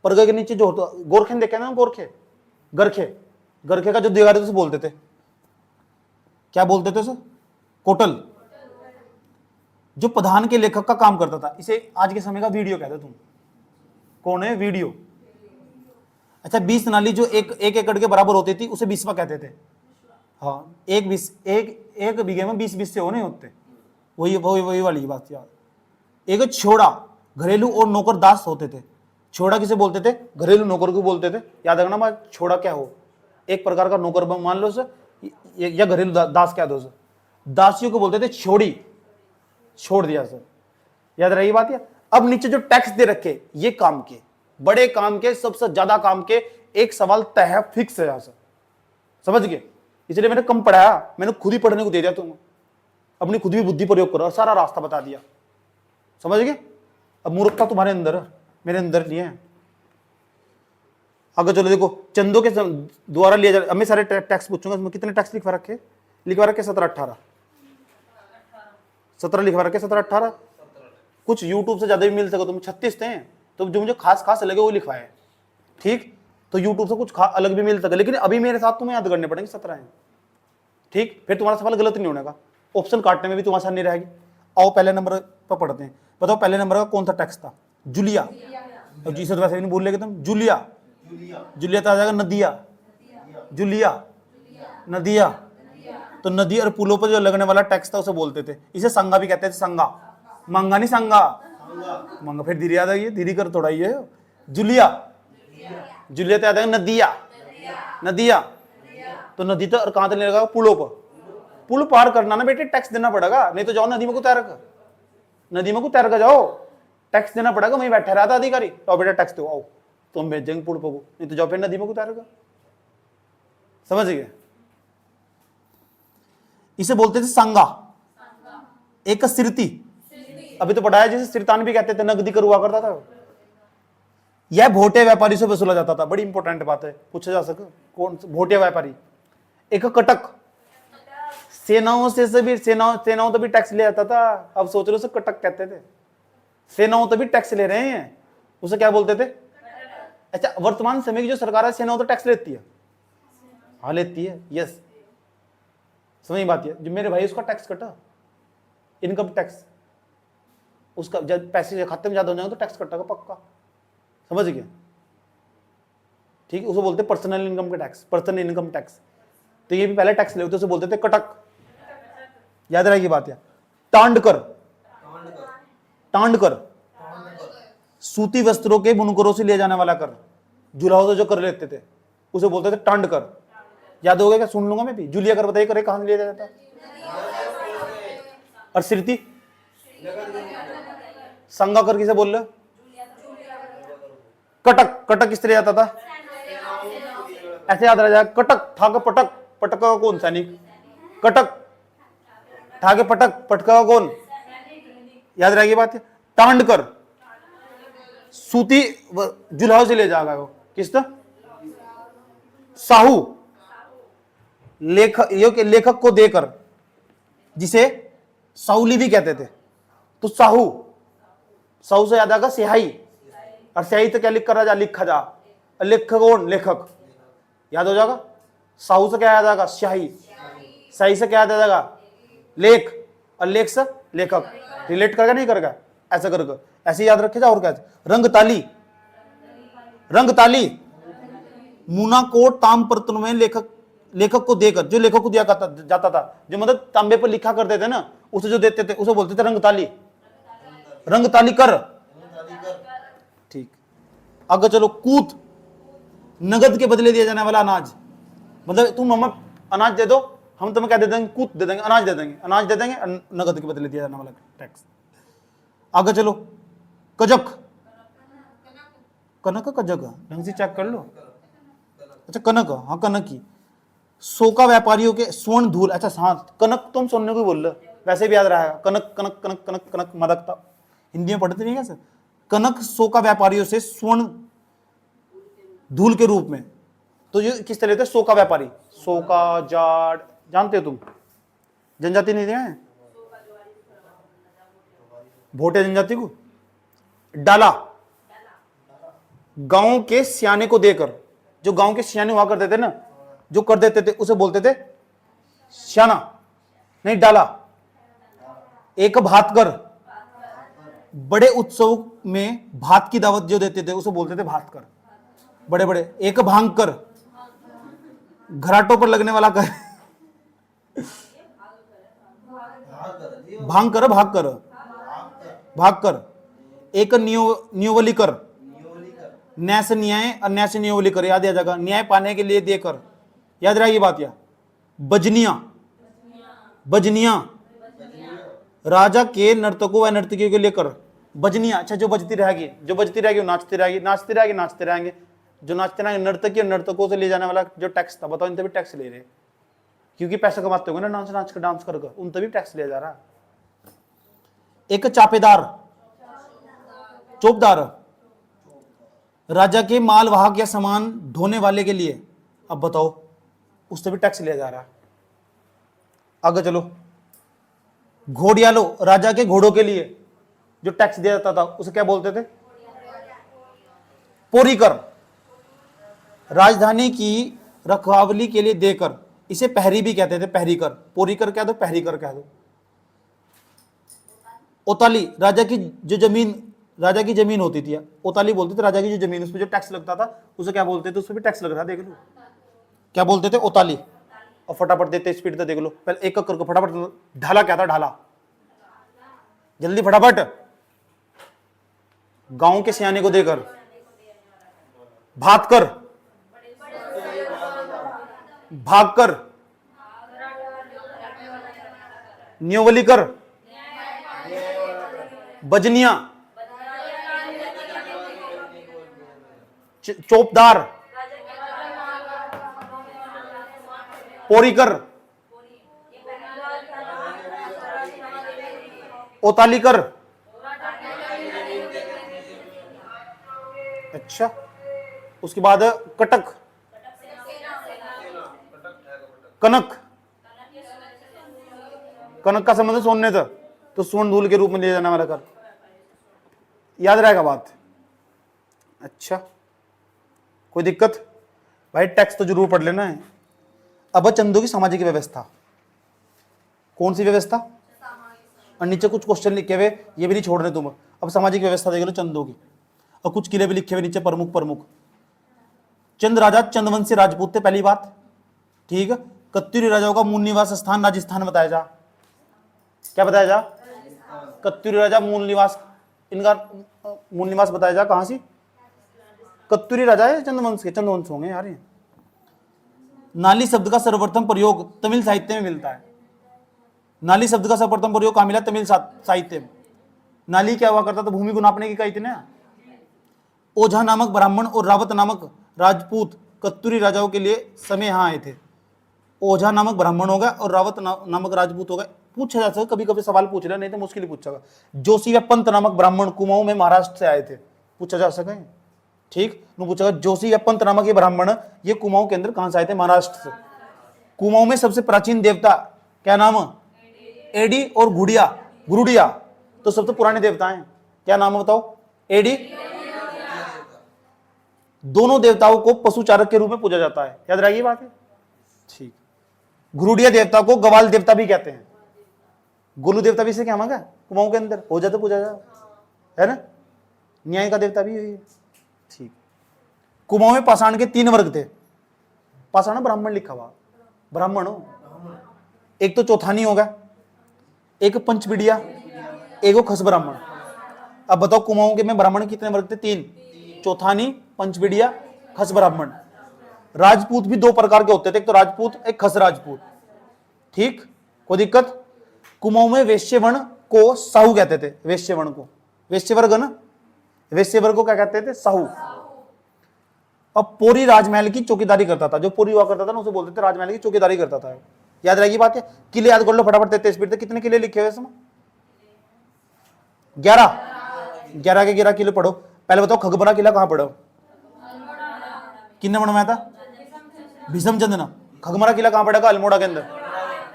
परगने के नीचे जो होता, गोरखे देखे ना, गोरखे, गरखे, गरखे का जो दीवार है उसे बोलते थे, क्या बोलते थे उसे? कोटल। जो प्रधान के लेखक का काम करता था, इसे आज के समय का वीडियो कहते तुम। कौन है? वीडियो। अच्छा, 20 नाली जो एक एकड़ के बराबर होती थी उसे बिस्वा कहते थे। हाँ, एक बीघे में 20 बिस्से होने होते, वही वाली बात याद। एक छोड़ा, घरेलू और नौकर दास होते थे। छोड़ा किसे बोलते थे? घरेलू नौकर को बोलते थे। याद रखना बात, छोड़ा क्या हो? एक प्रकार का नौकर मान लो उसे, या घरेलू दास क्या दो उसे? दासियों को बोलते थे छोड़ी, छोड़ दिया सर। याद रही बात। या अब नीचे जो टैक्स दे रखे, ये काम के, बड़े काम के, सबसे ज्यादा काम के, एक सवाल तय है, फिक्स है यहां से, समझ गए? इसलिए मैंने कम पढ़ाया, मैंने खुद ही पढ़ने को दे दिया तुम्हें। अपनी खुद भी बुद्धि प्रयोग करो और सारा रास्ता बता दिया, समझ गए? अब मूर्खता तुम्हारे अंदर है, मेरे अंदर नहीं है। अगर चलो देखो, चंदों के द्वारा लिया जाए, अब मैं सारे टैक्स पूछूंगा, इसमें कितने टैक्स लिखवा रखे? 17-18 17 लिखवा रखे, 17-18। कुछ यूट्यूब से ज्यादा भी मिल सके, तुम 36 थे, तो जो मुझे खास लगे वो लिखवाए, ठीक? तो यूट्यूब से कुछ अलग भी मिल सके, लेकिन अभी मेरे साथ तुम्हें याद करने पड़ेंगे 17 हैं, ठीक? फिर तुम्हारा सवाल गलत नहीं होने का, ऑप्शन काटने में भी तुम्हारी आसानी रहेगी। आओ पहले नंबर पर पढ़ते हैं। बताओ पहले नंबर का कौन सा टैक्स था? जुलिया। अब जी से तो वैसे भी नहीं बोल लेगे तुम। जुलिया, जुलिया तो आ जाएगा नदिया, जुलिया, नदिया। तो नदी और पुलों पर जो लगने वाला टैक्स था उसे बोलते थे, इसे संगा भी कहते थे। संगा, मंगा नहीं, संगा, मंगा। फिर धीरे याद आइए, धीरे कर थोड़ा ये। जुलिया, जुलिया तो याद आएगा नदिया, नदिया। तो नदी तो और कहां तक लगेगा? पुलों पर। पुल पार करना ना बेटे, टैक्स देना पड़ेगा, नहीं तो जाओ नदी में को तैर कर, नदी में को तैर कर जाओ, टैक्स देना पड़ेगा। वहीं बैठा रहा था अधिकारी, तो बेटा टैक्स दो, आओ तो हम भेज देंगे पुल पर को, नहीं तो जाओ फिर नदी में को तैर कर, समझ गए? इसे बोलते थे संगा। एक सिरती, अभी तो पढ़ाया, जिसे सिरतान भी कहते थे, नगदी कर हुआ करता था। यह भोटे व्यापारी से वसूला जाता था। बड़ी इंपॉर्टेंट बात है, पूछा जा सके, कौन भोटे व्यापारी? एक कटक, सेनाओं से भी, सेनाओं तो भी टैक्स ले आता था। अब सोच लो, उसे कटक कहते थे। सेनाओं तो भी टैक्स ले रहे हैं, उसे क्या बोलते थे? अच्छा, वर्तमान समय की जो सरकार है, सेनाओं तो टैक्स लेती है, हाँ लेती है, यस, समझ बात है, जो मेरे भाई उसका टैक्स कटा, इनकम टैक्स, उसका जब पैसे खाते में ज्यादा हो जाएंगे तो टैक्स कटेगा पक्का, समझ गया? ठीक है, उसे बोलते पर्सनल इनकम का टैक्स, पर्सनल इनकम टैक्स। तो ये भी पहले टैक्स ले, उसे बोलते थे कटक, याद रहेगी बात है। टांड कर, टांड कर, सूती वस्त्रों के बुनकरों से लिया जाने वाला कर, जुलाहो से जो कर लेते थे उसे बोलते थे टांड कर। याद हो गया क्या? सुन लूंगा मैं भी। जुलिया कर बताइए, करे कहां से लिया जाता? और सिरती संगा कर किसे बोल रहे? कटक, कटक किस तरह जाता था? ऐसे याद रह जाए, कटक ठाक पटक, पटक का कौन? सैनिक। कटक ठाके पटक, पटका का कौन? याद रहेगी बात है। टांड कर, सूती जुलाहो से ले जाएगा वो, किस तरह? साहू, लेखक को देकर, जिसे साउली भी कहते थे। तो साहू, साहू से याद आएगा स्याही, और स्याही तो क्या लिखा जा, लेखक कौन? लेखक, याद हो जाएगा। साहू से क्या याद आएगा? स्याही, स्याही से क्या याद आ जाएगा? लेख, और लेख से लेखक। रिलेट करेगा नहीं करेगा? ऐसा करके ऐसे याद रखे जा। और क्या? रंगताली, रंगताली मुना को ताम पर्तन में लेखक को देकर, जो लेखक को दिया जाता था, जो मतलब तांबे पर लिखा करते थे ना, उसे जो देते थे उसे बोलते थे रंगताली। रंगताली कर, ठीक। आगे चलो। कूत, नगद के बदले दिया जाने वाला अनाज, मतलब तुम हमें अनाज दे दो, हम तुम्हें क्या दे देंगे? कूत दे देंगे, अनाज दे देंगे, अनाज दे देंगे, नगद के बदले दिया जाने वाला टैक्स। आगे चलो। कजक, कनक का जगह ढंग से चेक कर लो। अच्छा कनक, हाँ कनक की। सोका व्यापारियों के स्वर्ण धूल, अच्छा हाँ कनक तुम सुनने को बोल रहे, वैसे भी याद रहा है। कनक कनक कनक कनक कनक मदकता, हिंदी में पढ़ते नहीं कैसे? कनक सोका व्यापारियों से स्वर्ण धूल के रूप में। तो ये किस तरह थे? सोका व्यापारी, सोका जाट, जानते हो तुम? जनजाति नहीं है, भोटे जनजाति को। डाला, गांव के सियाने को देकर, जो गांव के सियाने हुआ करते थे ना, जो कर देते थे उसे बोलते थे सियाना, नहीं डाला। एक भात कर, बड़े उत्सव में भात की दावत जो देते थे उसे बोलते थे भात कर, बड़े बड़े। एक भांग कर, घराटों पर लगने वाला कर, भांग कर, भाग कर, भाग कर। एक नियोवली कर, न्याय से न्याय, अन्याय से नियोवली कर, याद आ जाएगा। न्याय पाने के लिए देकर, याद रहेगी बात। या बजनिया, बजनिया राजा के नर्तकों व नर्तकियों के लिए कर, बजनिया। अच्छा जो बजती रहेगी, जो बजती रहेगी वो नाचती रहेगी, नाचती रहेगी, नाचते रहेंगे। जो नाचते रहेंगे नर्तकी और नर्तकों से ले जाने वाला जो टैक्स था, बताओ इन तभी टैक्स ले रहे, क्योंकि पैसा कमाते होंगे ना नाच नाच कर, डांस कर, उन तभी टैक्स लिया जा रहा। एक चापेदार, चौकदार, राजा के मालवाहक या सामान ढोने वाले के लिए। अब बताओ उससे भी टैक्स लिया जा रहा है। आगे चलो। घोड़ियालो, राजा के घोड़ों के लिए जो टैक्स दिया जाता था उसे क्या बोलते थे? पोरीकर, राजधानी की रखवाली के लिए देकर, इसे पहरी भी कहते थे, पहरीकर। पोरीकर कह दो, पहरीकर कह दो। ओताली, राजा की जो जमीन, राजा की जमीन होती थी, ओताली बोलते थे राजा की जो जमीन, उस पर जो टैक्स लगता था उसे क्या बोलते थे? उस पर भी टैक्स लग रहा है, देख लो क्या बोलते थे? ओताली। और फटाफट देते स्पीड तो देख लो, पहले एक करके फटाफट। ढाला क्या था? ढाला, जल्दी फटाफट। गांव के सियाने को देकर, भात कर, भाग कर, न्योवली कर, बजनिया, चौपदार, पोरीकर, ओतालीकर। अच्छा उसके बाद कटक, कनक, कनक का संबंध सोने था, तो स्वर्ण धूल के रूप में ले जाने वाला कर, याद रहेगा बात। अच्छा कोई दिक्कत? भाई टैक्स तो जरूर पढ़ लेना है। अब चंदों की सामाजिक व्यवस्था, कौन सी व्यवस्था? और नीचे कुछ क्वेश्चन लिखे हुए, ये भी नहीं छोड़ने तुम। अब सामाजिक व्यवस्था देख लो चंदों की, और कुछ किले भी लिखे हुए नीचे, प्रमुख प्रमुख। चंद राजा चंदवंशी राजपूत थे, पहली बात, ठीक है। कत्यूरी राजाओं का मूल निवास स्थान राजस्थान बताया जा। क्या बताया जा? कत्यूरी राजा मूल निवास, इनका मूल निवास बताया जा कहां से? कत्यूरी राजा है चंद्रवंश के, चंद्रवंश होंगे यार ये। नाली शब्द का सर्वप्रथम प्रयोग तमिल साहित्य में मिलता है। नाली शब्द का सर्वप्रथम प्रयोग कहां मिला? तमिल साहित्य में। नाली क्या हुआ करता था? भूमि को नापने की इकाई थी ना। ओझा नामक ब्राह्मण और रावत नामक राजपूत कत्यूरी राजाओं के लिए समय यहां आए थे। ओझा नामक ब्राह्मण हो गया और रावत नामक राजपूत हो गए। पूछा जा सकता, कभी कभी सवाल पूछ लिया, नहीं तो मुश्किल ही पूछेगा। जोशी व पंत नामक ब्राह्मण कुमाऊं में महाराष्ट्र से आए थे, पूछा जा सके, ठीक। पूछेगा जोशी व पंत नामक ये ब्राह्मण ये कुमाऊं के अंदर कहां से आए थे? महाराष्ट्र से। कुमाऊं में सबसे प्राचीन देवता क्या नाम? एडी और गुरुडिया, तो सबसे पुराने देवता हैं। क्या नाम बताओ? एडी। दोनों देवताओं को पशुचारक के रूप में पूजा जाता है, याद रहेगी बात है, ठीक। गुरुडिया देवता को गवाल देवता भी कहते हैं। गोलू देवता भी इसे क्या मांगा? कुमाऊं के अंदर हो जाता पूजा जा, है ना। न्याय का देवता भी है, ठीक। कुमाऊं में पाषाण के 3 वर्ग थे। पाषाण ब्राह्मण लिखा हुआ, ब्राह्मण हो। एक तो चौथानी होगा, एक पंचबिड़िया, एक वो खस ब्राह्मण। अब बताओ कुमाऊं के में ब्राह्मण कितने वर्ग थे? 3, चौथानी, पंचबिड़िया, खस ब्राह्मण। राजपूत भी 2 प्रकार के होते थे, एक तो राजपूत, एक खस राजपूत, ठीक। कोई दिक्कत? कुमाऊं में वैश्यवर्ण को साहू कहते थे। वैश्यवर्ण को, वैश्यवर्ग ना, वैश्यवर्ग को क्या कहते थे? साहू। अब पोरी राजमहल की चौकीदारी करता था। जो पोरी हुआ करता था ना उसे बोलते थे राजमहल की चौकीदारी करता था। याद रहेगी बात है। किले याद कर लो फटाफट, 33 स्पीड से। कितने किले लिखे हुए इसमें? 11 के 11 किले पढ़ो। पहले बताओ खगबरा किला कहां पढ़ो? किसने बनवाया था? भीष्मचंद्र ने। खगबरा किला कहां पड़ेगा? अल्मोड़ा के अंदर।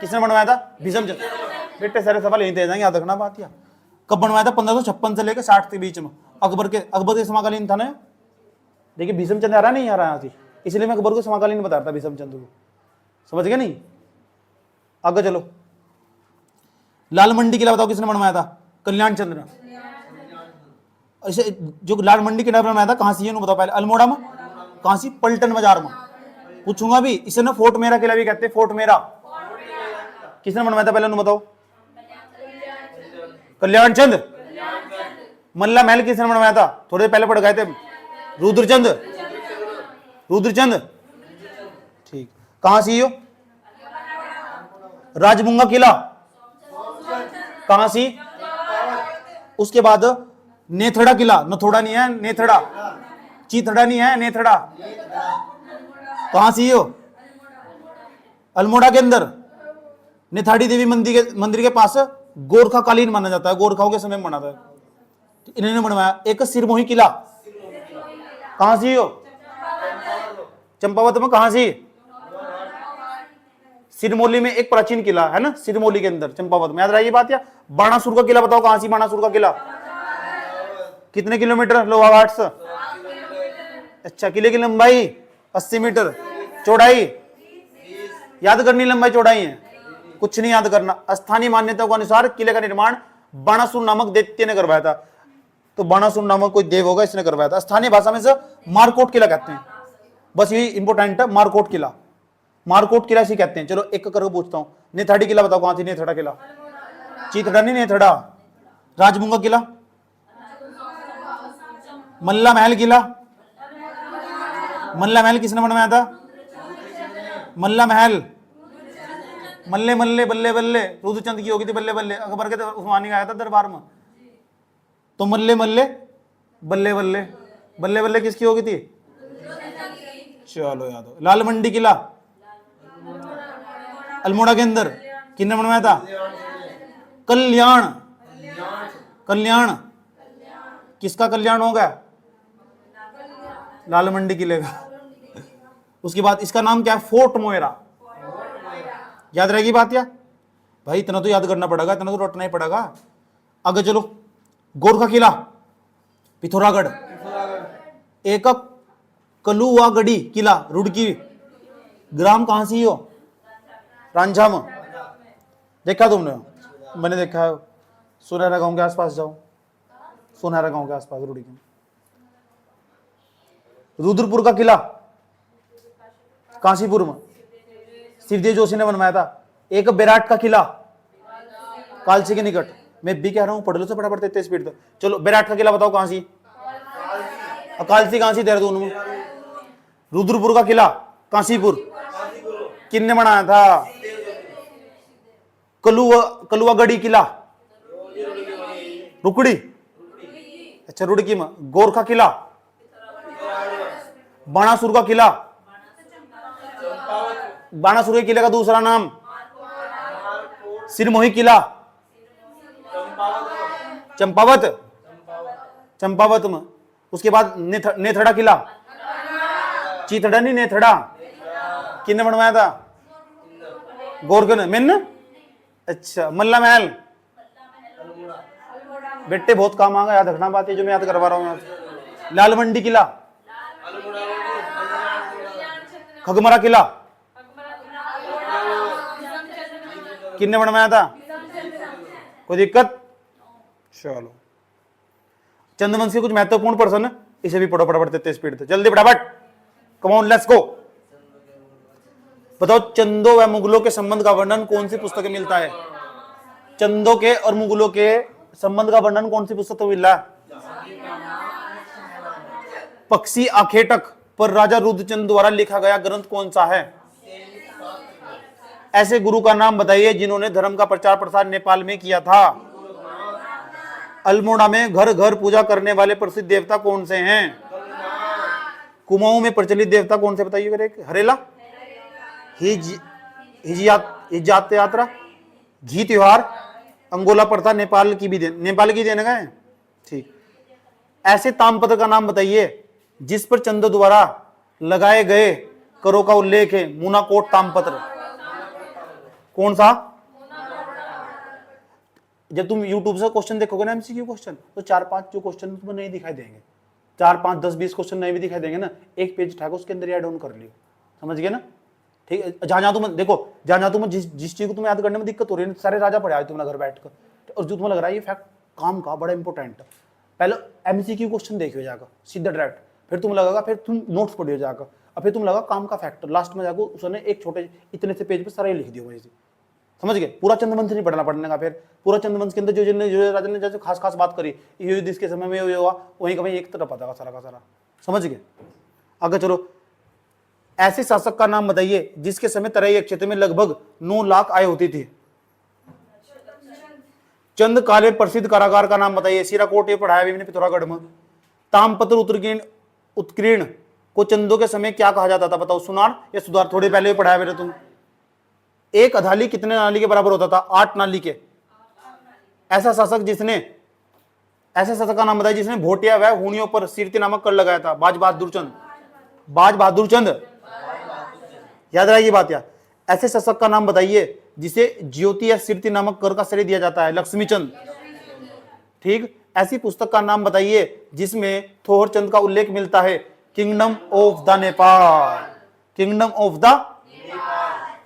किसने बनवाया था? भीष्मचंद्र। बेटे सारे सवाल यहीं दे जाएंगे, याद रखना बात। या कब बनवाया था? 1556 से लेकर 60 के बीच में। अकबर के समकालीन था ना। देखिए भीष्मचंद्र आ रहा नहीं आ रहा यहाँ, इसलिए मैं अकबर को समकालीन बता रहा था, भीष्मचंद्र को। समझ गए नहीं? आगे चलो। लाल मंडी किला बताओ किसने बनवाया था? कल्याण चंद्र। इसे जो लाल मंडी किला बनवाया था कहां से? बताओ पहले। अल्मोड़ा में। कहां से? पलटन बाजार में। पूछूंगा भी। इसे ना फोर्ट मेरा किला भी कहते हैं, फोर्ट मेरा। किसने बनवाया था पहले बताओ? कल्याण चंद। मल्ला महल किसने बनवाया था? थोड़े पहले पढ़ गए थे, रुद्रचंद। ठीक। कहां से हो? राजमुंगा किला कहां से? उसके बाद नेथड़ा किला, नथोड़ा नहीं है, नेथड़ा, चीथड़ा नहीं है, नेथड़ा। कहां से हो? अल्मोड़ा के अंदर। नेथाड़ी देवी मंदिर के पास गोरखा कालीन माना जाता है, गोरखाओं के समय में बना था। तो इन्होंने बनवाया। एक सिरमोही किला कहां से हो? चंपावत में। कहां से? सिरमौली में एक प्राचीन किला है ना, सिरमौली के अंदर, चंपावत में। याद रही बात। या बाणासुर का किला बताओ कहां से? बाणासुर का किला कितने किलोमीटर? लोहाघाट से। अच्छा, किले की लंबाई 80 मीटर, चौड़ाई याद करनी, लंबाई चौड़ाई है, कुछ नहीं याद करना। स्थानीय मान्यताओं के अनुसार किले का निर्माण बाणासुर नामक दैत्य ने करवाया था। तो बाणासुर नामक कोई देव होगा, इसने करवाया था। स्थानीय भाषा में से मारकोट किला कहते हैं। बस यही इंपोर्टेंट है, मारकोट किला। मारकोट किला इसे कहते हैं। चलो एक करके पूछता हूं। नेथाड़ी किला बताओ कहां थी? नेथड़ा किला। चीथड़ा नहीं, नेथड़ा। राजमुंगा किला। मल्ला महल किला। मल्ला महल किसने बनवाया था? मल्ला महल। मल्ले मल्ले बल्ले बल्ले, रुद्रचंद की होगी थी बल्ले बल्ले। अकबर के उस्मानी आया था दरबार में। तो मल्ले मल्ले बल्ले बल्ले, बल्ले बल्ले किसकी होगी थी? चलो याद हो। लाल मंडी किला अल्मोड़ा के अंदर किसने बनवाया था? कल्याण। कल्याण किसका कल्याण होगा? लाल मंडी किले का। उसके बाद इसका नाम क्या है? फोर्ट मोएरा। याद रहेगी बात। या भाई इतना तो याद करना पड़ेगा, इतना तो रटना ही पड़ेगा। आगे चलो। गोरखा किला पिथौरागढ़। एक कलुवागढ़ी किला रुड़की। ग्राम कहां से हो? रांझा में। देखा तुमने? मैंने देखा है। सुनहरा गांव के आसपास जाओ, सुनहरा गांव के आसपास रूड़ी के रुद्रपुर का किला काशीपुर में शिवदेव जोशी ने बनवाया था। एक बैराट का किला कालसी के निकट। मैं भी कह रहा हूं पढ़ लो से फटाफट इतने स्पीड। चलो बैराट का किला बताओ कहां सी? कालसी कहां सी? देहरादून में। रुद्रपुर का किला काशीपुर किसने बनाया था? कलुआगढ़ी किला रुकड़ी, अच्छा रुड़की में। गोरखा किला, बाणासुर का किला, बाणासुर के किले का दूसरा नाम सिरमोही किला, चंपावत, चंपावत में। उसके बाद नेथड़ा किला, चीथड़ा नहीं नेथड़ा, किसने बनवाया था? गोरखन मिन। अच्छा मल्ला महल, बेटे बहुत काम आ गया, याद रखना बात है जो मैं याद करवा रहा हूँ। लाल मंडी किला, खगमरा किला किसने बनवाया था? कोई दिक्कत? चलो चंद्रवंश के कुछ महत्वपूर्ण पर्सन, इसे भी पढ़ो फटाफट तेज स्पीड से, जल्दी फटाफट, कम ऑन लेट्स गो। बताओ चंदों व मुगलों के संबंध का वर्णन कौन सी पुस्तक में मिलता है? चंदों के और मुगलों के संबंध का वर्णन कौन सी पुस्तक में मिल रहा है? पक्षी आखेटक पर राजा रुद्रचंद द्वारा लिखा गया ग्रंथ कौन सा है? ऐसे गुरु का नाम बताइए जिन्होंने धर्म का प्रचार प्रसार नेपाल में किया था। अल्मोड़ा में घर घर पूजा करने वाले प्रसिद्ध देवता कौन से हैं? कुमाऊं में प्रचलित देवता कौन से बताइए? हरेला, हिजात यात्रा, घी त्योहार, अंगोला प्रथा नेपाल की देने गए। ठीक। ऐसे तामपत्र का नाम बताइए जिस पर चंदों द्वारा लगाए गए करों का उल्लेख है। मुनाकोट तामपत्र कौन सा? जब तुम YouTube से क्वेश्चन देखोगे ना MCQ क्वेश्चन, तो 4-5 जो क्वेश्चन तुम्हें नहीं दिखाई देंगे, 4-5 10-20 क्वेश्चन नहीं भी दिखाई देंगे ना, एक पेज उठाकर उसके अंदर ऐड ऑन कर लियो। समझ गए ना? ठीक है। जहां तुम देखो, जहां तुम्हें जिस चीज को तुम्हें याद करने में दिक्कत हो रही है, सारे राजा पढ़े आज तुमने घर बैठकर, और जो तुम्हें लग रहा है ये फैक्ट काम का बड़ा इंपॉर्टेंट है, पहले MCQ क्वेश्चन देखियो जाकर सीधा डायरेक्ट, फिर तुम लगेगा, फिर तुम नोट्स पढ़ियो जाकर, और फिर तुम लगा काम का फैक्टर, लास्ट में जाकर उसने एक छोटे इतने से पेज पे सारा लिख दिया वही से। समझ गए? पूरा चंद्रवंश नहीं पढ़ने का। फिर पूरा चंद्रवंश के अंदर जो राजा ने जैसे खास खास बात करी, ये इसके समय में ये हुआ, वहीं का वहीं एक तरफ आता सारा का सारा। समझ गए? आगे चलो। ऐसे शासक का नाम बताइए जिसके समय तराई क्षेत्र में लगभग 9 लाख आय होती थी। चंद काले प्रसिद्ध कारागार का नाम बताइए। सिराकोट ये पढ़ाया मैंने पिथौरागढ़ में। तामपत्र उत्कीर्ण को चंदों के समय क्या कहा जाता था? बताओ, सुनार या सुधार? थोड़े पहले पढ़ाया मेरे तुम। एक अधाली कितने नाली के बराबर होता था? 8 नाली के। ऐसा शासक का नाम बताइए जिसने भोटिया व हूणियों पर सिरती नामक कर लगाया था। बाज बहादुर चंद। याद रहा ये बात यार। ऐसे शासक का नाम बताइए जिसे ज्योति या सिरती नामक कर का श्रेय दिया जाता है। लक्ष्मीचंद। ठीक। ऐसी पुस्तक का नाम बताइए जिसमें थोहर चंद का उल्लेख मिलता है। Kingdom of the Nepal.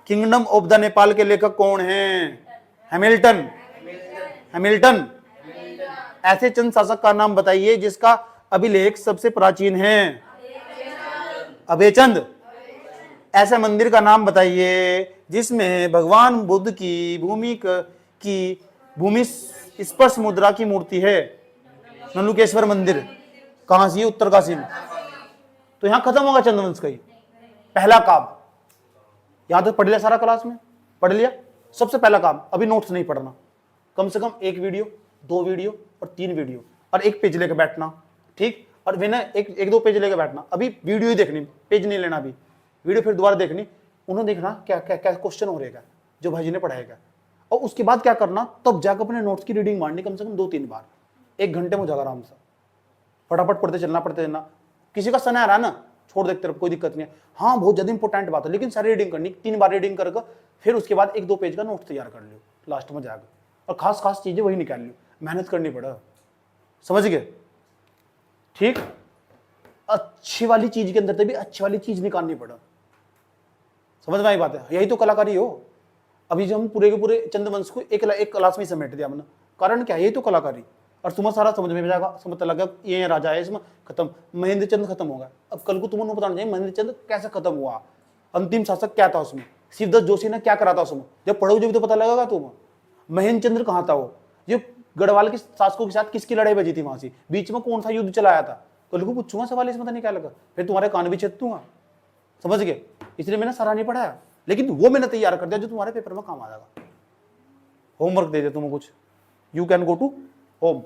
Kingdom of the Nepal के लेखक कौन हैं? हैमिल्टन। ऐसे चंद शासक का नाम बताइए जिसका अभिलेख सबसे प्राचीन है। अभयचंद। ऐसे मंदिर का नाम बताइए जिसमें भगवान बुद्ध की भूमि स्पर्श मुद्रा की मूर्ति है। नलुकेश्वर मंदिर। कहां से? उत्तरकाशी में। तो यहां खत्म होगा चंद्रवंश का ही पहला काम। याद पढ़ लिया सारा क्लास में? पढ़ लिया? सबसे पहला काम अभी नोट्स नहीं पढ़ना, कम से कम 1 वीडियो 2 वीडियो और 3 वीडियो और 1 पेज लेकर बैठना। ठीक। और बिना एक 2 पेज लेकर बैठना। अभी वीडियो ही देखनी, पेज नहीं लेना। अभी वीडियो फिर दोबारा देखनी, उन्होंने देखना क्या क्या क्या क्वेश्चन हो रहेगा जो भाई जी ने पढ़ाएगा, और उसके बाद क्या करना, तब जाकर अपने नोट्स की रीडिंग मारनी कम से कम 2-3 बार। 1 घंटे में हो जाएगा आराम से। फटाफट पढ़ते चलना। किसी का समय आ रहा है ना, छोड़ देखते रहो, कोई दिक्कत नहीं है। हाँ बहुत ज्यादा इंपॉर्टेंट बात है, लेकिन सारी रीडिंग करनी, 3 बार रीडिंग करके फिर उसके बाद 1-2 पेज का नोट तैयार कर लियो लास्ट में जाकर, और खास चीजें वही निकाल लियो। मेहनत करनी पड़ा। समझ गए? ठीक। अच्छी वाली चीज के अंदर से भी अच्छी वाली चीज निकालनी पड़ा। समझ में आई बात है? यही तो कलाकारी हो। अभी जो हम पूरे के पूरे चंद्रवंश को एक क्लास में समेट दिया हमने, कारण क्या है, ये तो कलाकारी। और तुम्हें सारा समझ में जाएगा, समझ लगा ये राजा है, इसमें खत्म, महेंद्र चंद खत्म होगा। अब कल को तुम्हें बताना चाहिए महेंद्र चंद कैसे खत्म हुआ, अंतिम शासक क्या था उसमें, शिवदत्त जोशी ने क्या करा था उसमें, जब पढ़ोगे जब तो पता लगेगा तुम्हें। महेंद्र चंद्र कहाँ था वो, ये गढ़वाल के शासकों के साथ किसकी लड़ाई बजी थी वहां से, बीच में कौन सा युद्ध चलाया था, कल को पूछूंगा सवाल, इसमें पता नहीं क्या लगा, फिर तुम्हारे कान भी छेद दूंगा, समझ गए। इसलिए मैंने सारा नहीं पढ़ाया, लेकिन वो मैंने तैयार कर दिया जो तुम्हारे पेपर में काम आ जाएगा। होमवर्क दे दे तुम्हें कुछ, you can go to home.